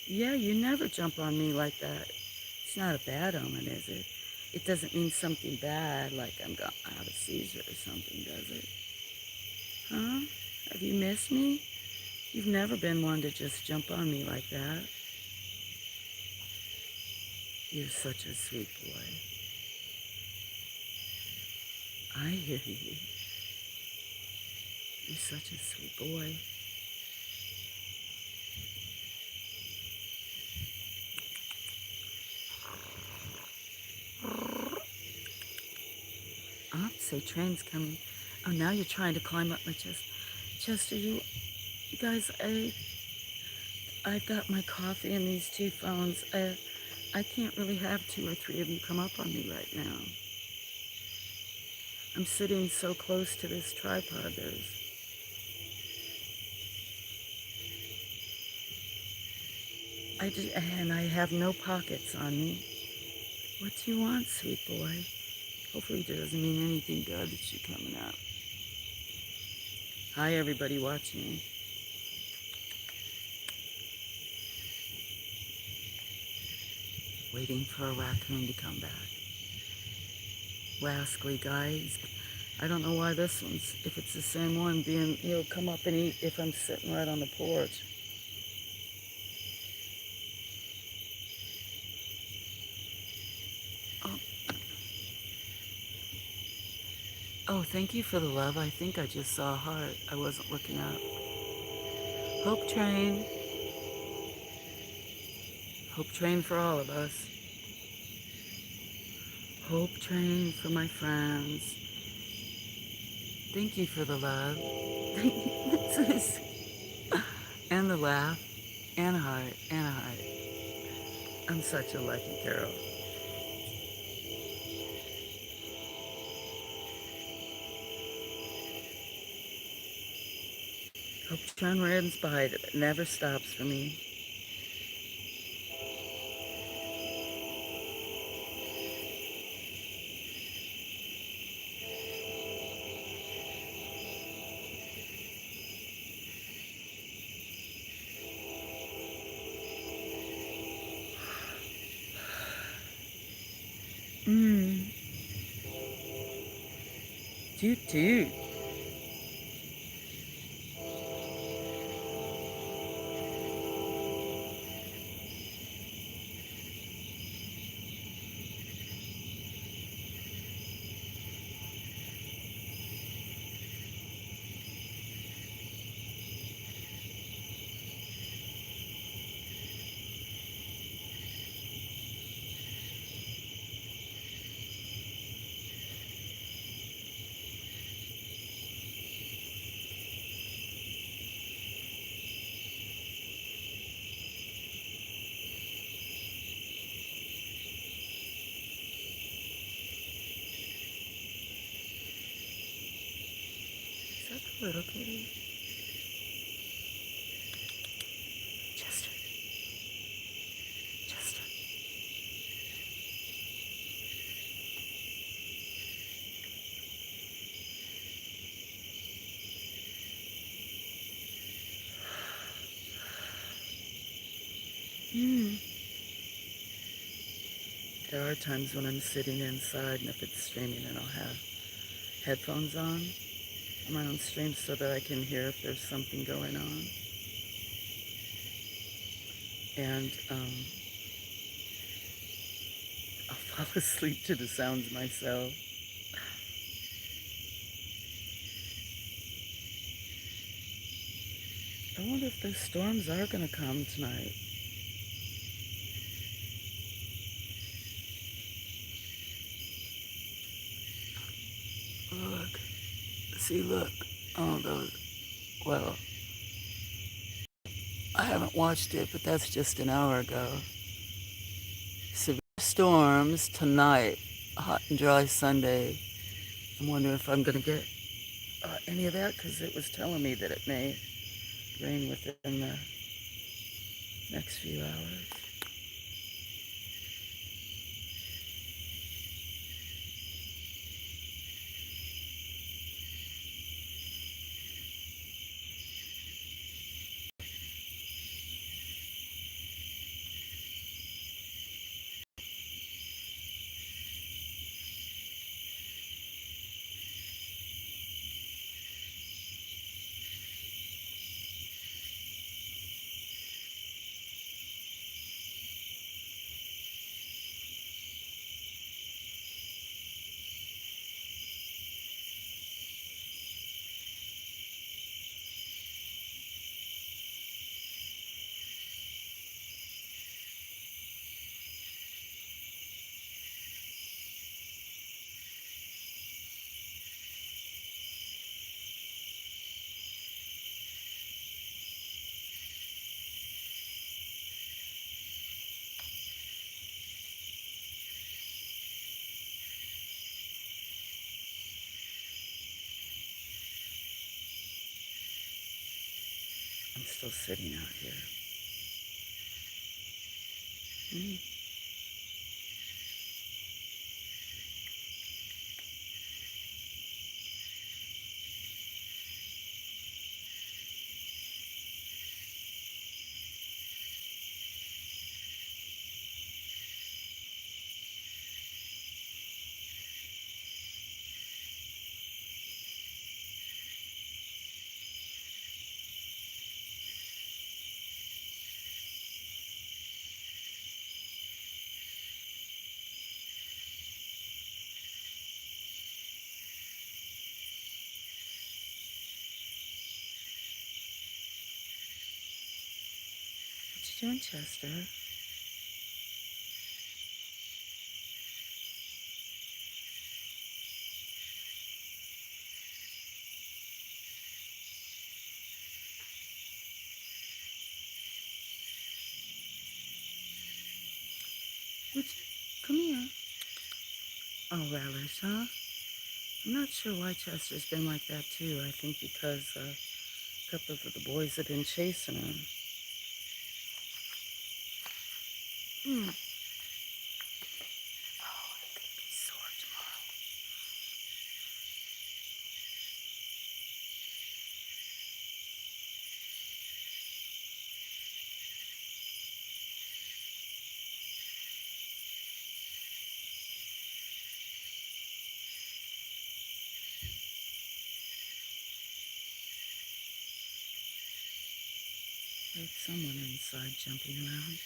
A: Yeah, you never jump on me like that. It's not a bad omen, is it? It doesn't mean something bad, like I'm going to have a seizure or something, does it? Huh? Have you missed me? You've never been one to just jump on me like that. You're such a sweet boy. I hear you. You're such a sweet boy. Oh, say train's coming. Oh, now you're trying to climb up my chest. Chester, you guys, I've got my coffee and these two phones. I can't really have two or three of you come up on me right now. I'm sitting so close to this tripod. And I have no pockets on me. What do you want, sweet boy? Hopefully it doesn't mean anything good that you're coming up. Hi, everybody watching. Waiting for a raccoon to come back. Rascally guys. I don't know why this one's, if it's the same one, he'll come up and eat if I'm sitting right on the porch. Oh, oh, thank you for the love. I think I just saw a heart. I wasn't looking up. Hope train. Hope train for all of us. Hope train for my friends. Thank you for the love. And the laugh. And a heart. And a heart. I'm such a lucky girl. Hope train runs by. It never stops for me. Mmm. Toot toot. Is that the little kitty? Chester. Chester. Mm. There are times when I'm sitting inside and if it's streaming and I'll have headphones on my own stream so that I can hear if there's something going on. And I'll fall asleep to the sounds myself. I wonder if those storms are going to come tonight. Look. See, look. Oh, those. Well, I haven't watched it, but that's just an hour ago. Severe storms tonight. Hot and dry Sunday. I'm wondering if I'm going to get any of that because it was telling me that it may rain within the next few hours. I'm still sitting out here. Mm. What you doing, Chester? What you, come here. Oh, relish, huh? I'm not sure why Chester's been like that too. I think because a couple of the boys have been chasing him. Mm. Oh, he's gonna be sore tomorrow. There's someone inside jumping around.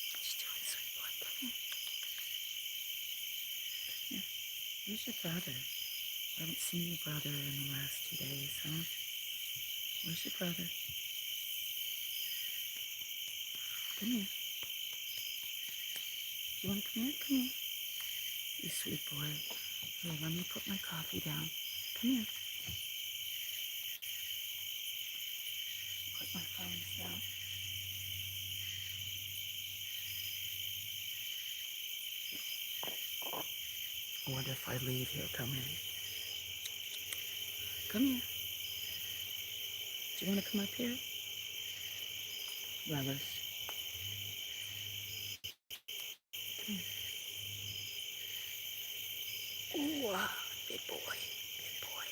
A: What you doing, sweet boy? Come here. Here. Where's your brother? I haven't seen your brother in the last 2 days, huh? Where's your brother? Come here. You want to come here? Come here. You sweet boy. Here, let me put my coffee down. Come here. Put my phone down. I wonder if I leave, he'll come in. Come here. Do you want to come up here? Relish. Come here. Ooh, big boy. Big boy.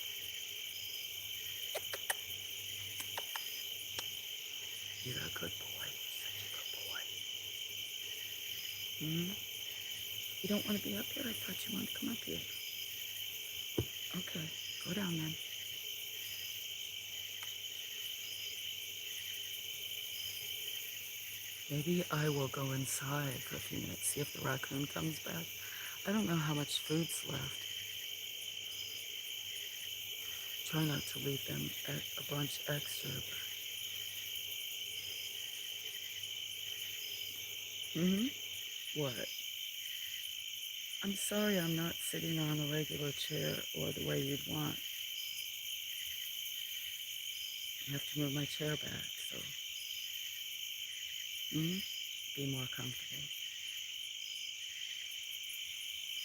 A: You're a good boy. Such a good boy. Hmm? You don't want to be up here? I thought you wanted to come up here. Okay, go down then. Maybe I will go inside for a few minutes, see if the raccoon comes back. I don't know how much food's left. Try not to leave them a bunch extra. Hmm? What? I'm sorry I'm not sitting on a regular chair or the way you'd want. I have to move my chair back, so be more comfortable.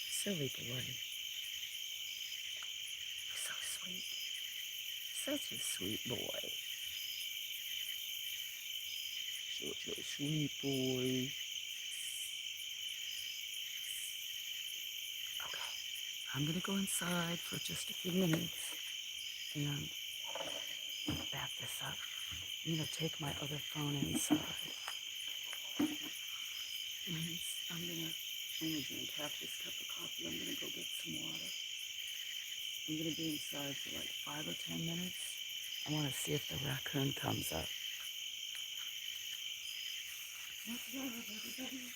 A: Silly boy. You're so sweet. Such a sweet boy. Such a sweet boy. Okay, I'm gonna go inside for just a few minutes and back this up. I'm gonna take my other phone inside. And I'm gonna only drink half this cup of coffee. I'm gonna go get some water. I'm gonna be inside for like 5 or 10 minutes. I want to see if the raccoon comes up. What's up, everybody?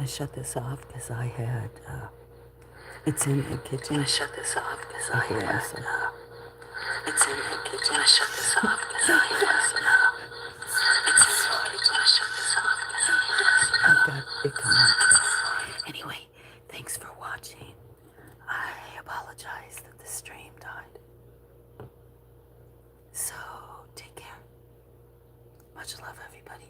A: gonna shut this off because I had, it's in the kitchen. I'm gonna shut this off because I had, it's in the kitchen. I'm gonna shut this off because I had, it's in the kitchen. I'm gonna shut this off because I had, I've got it coming up. Anyway, thanks for watching. I apologize that the stream died. So, take care. Much love, everybody.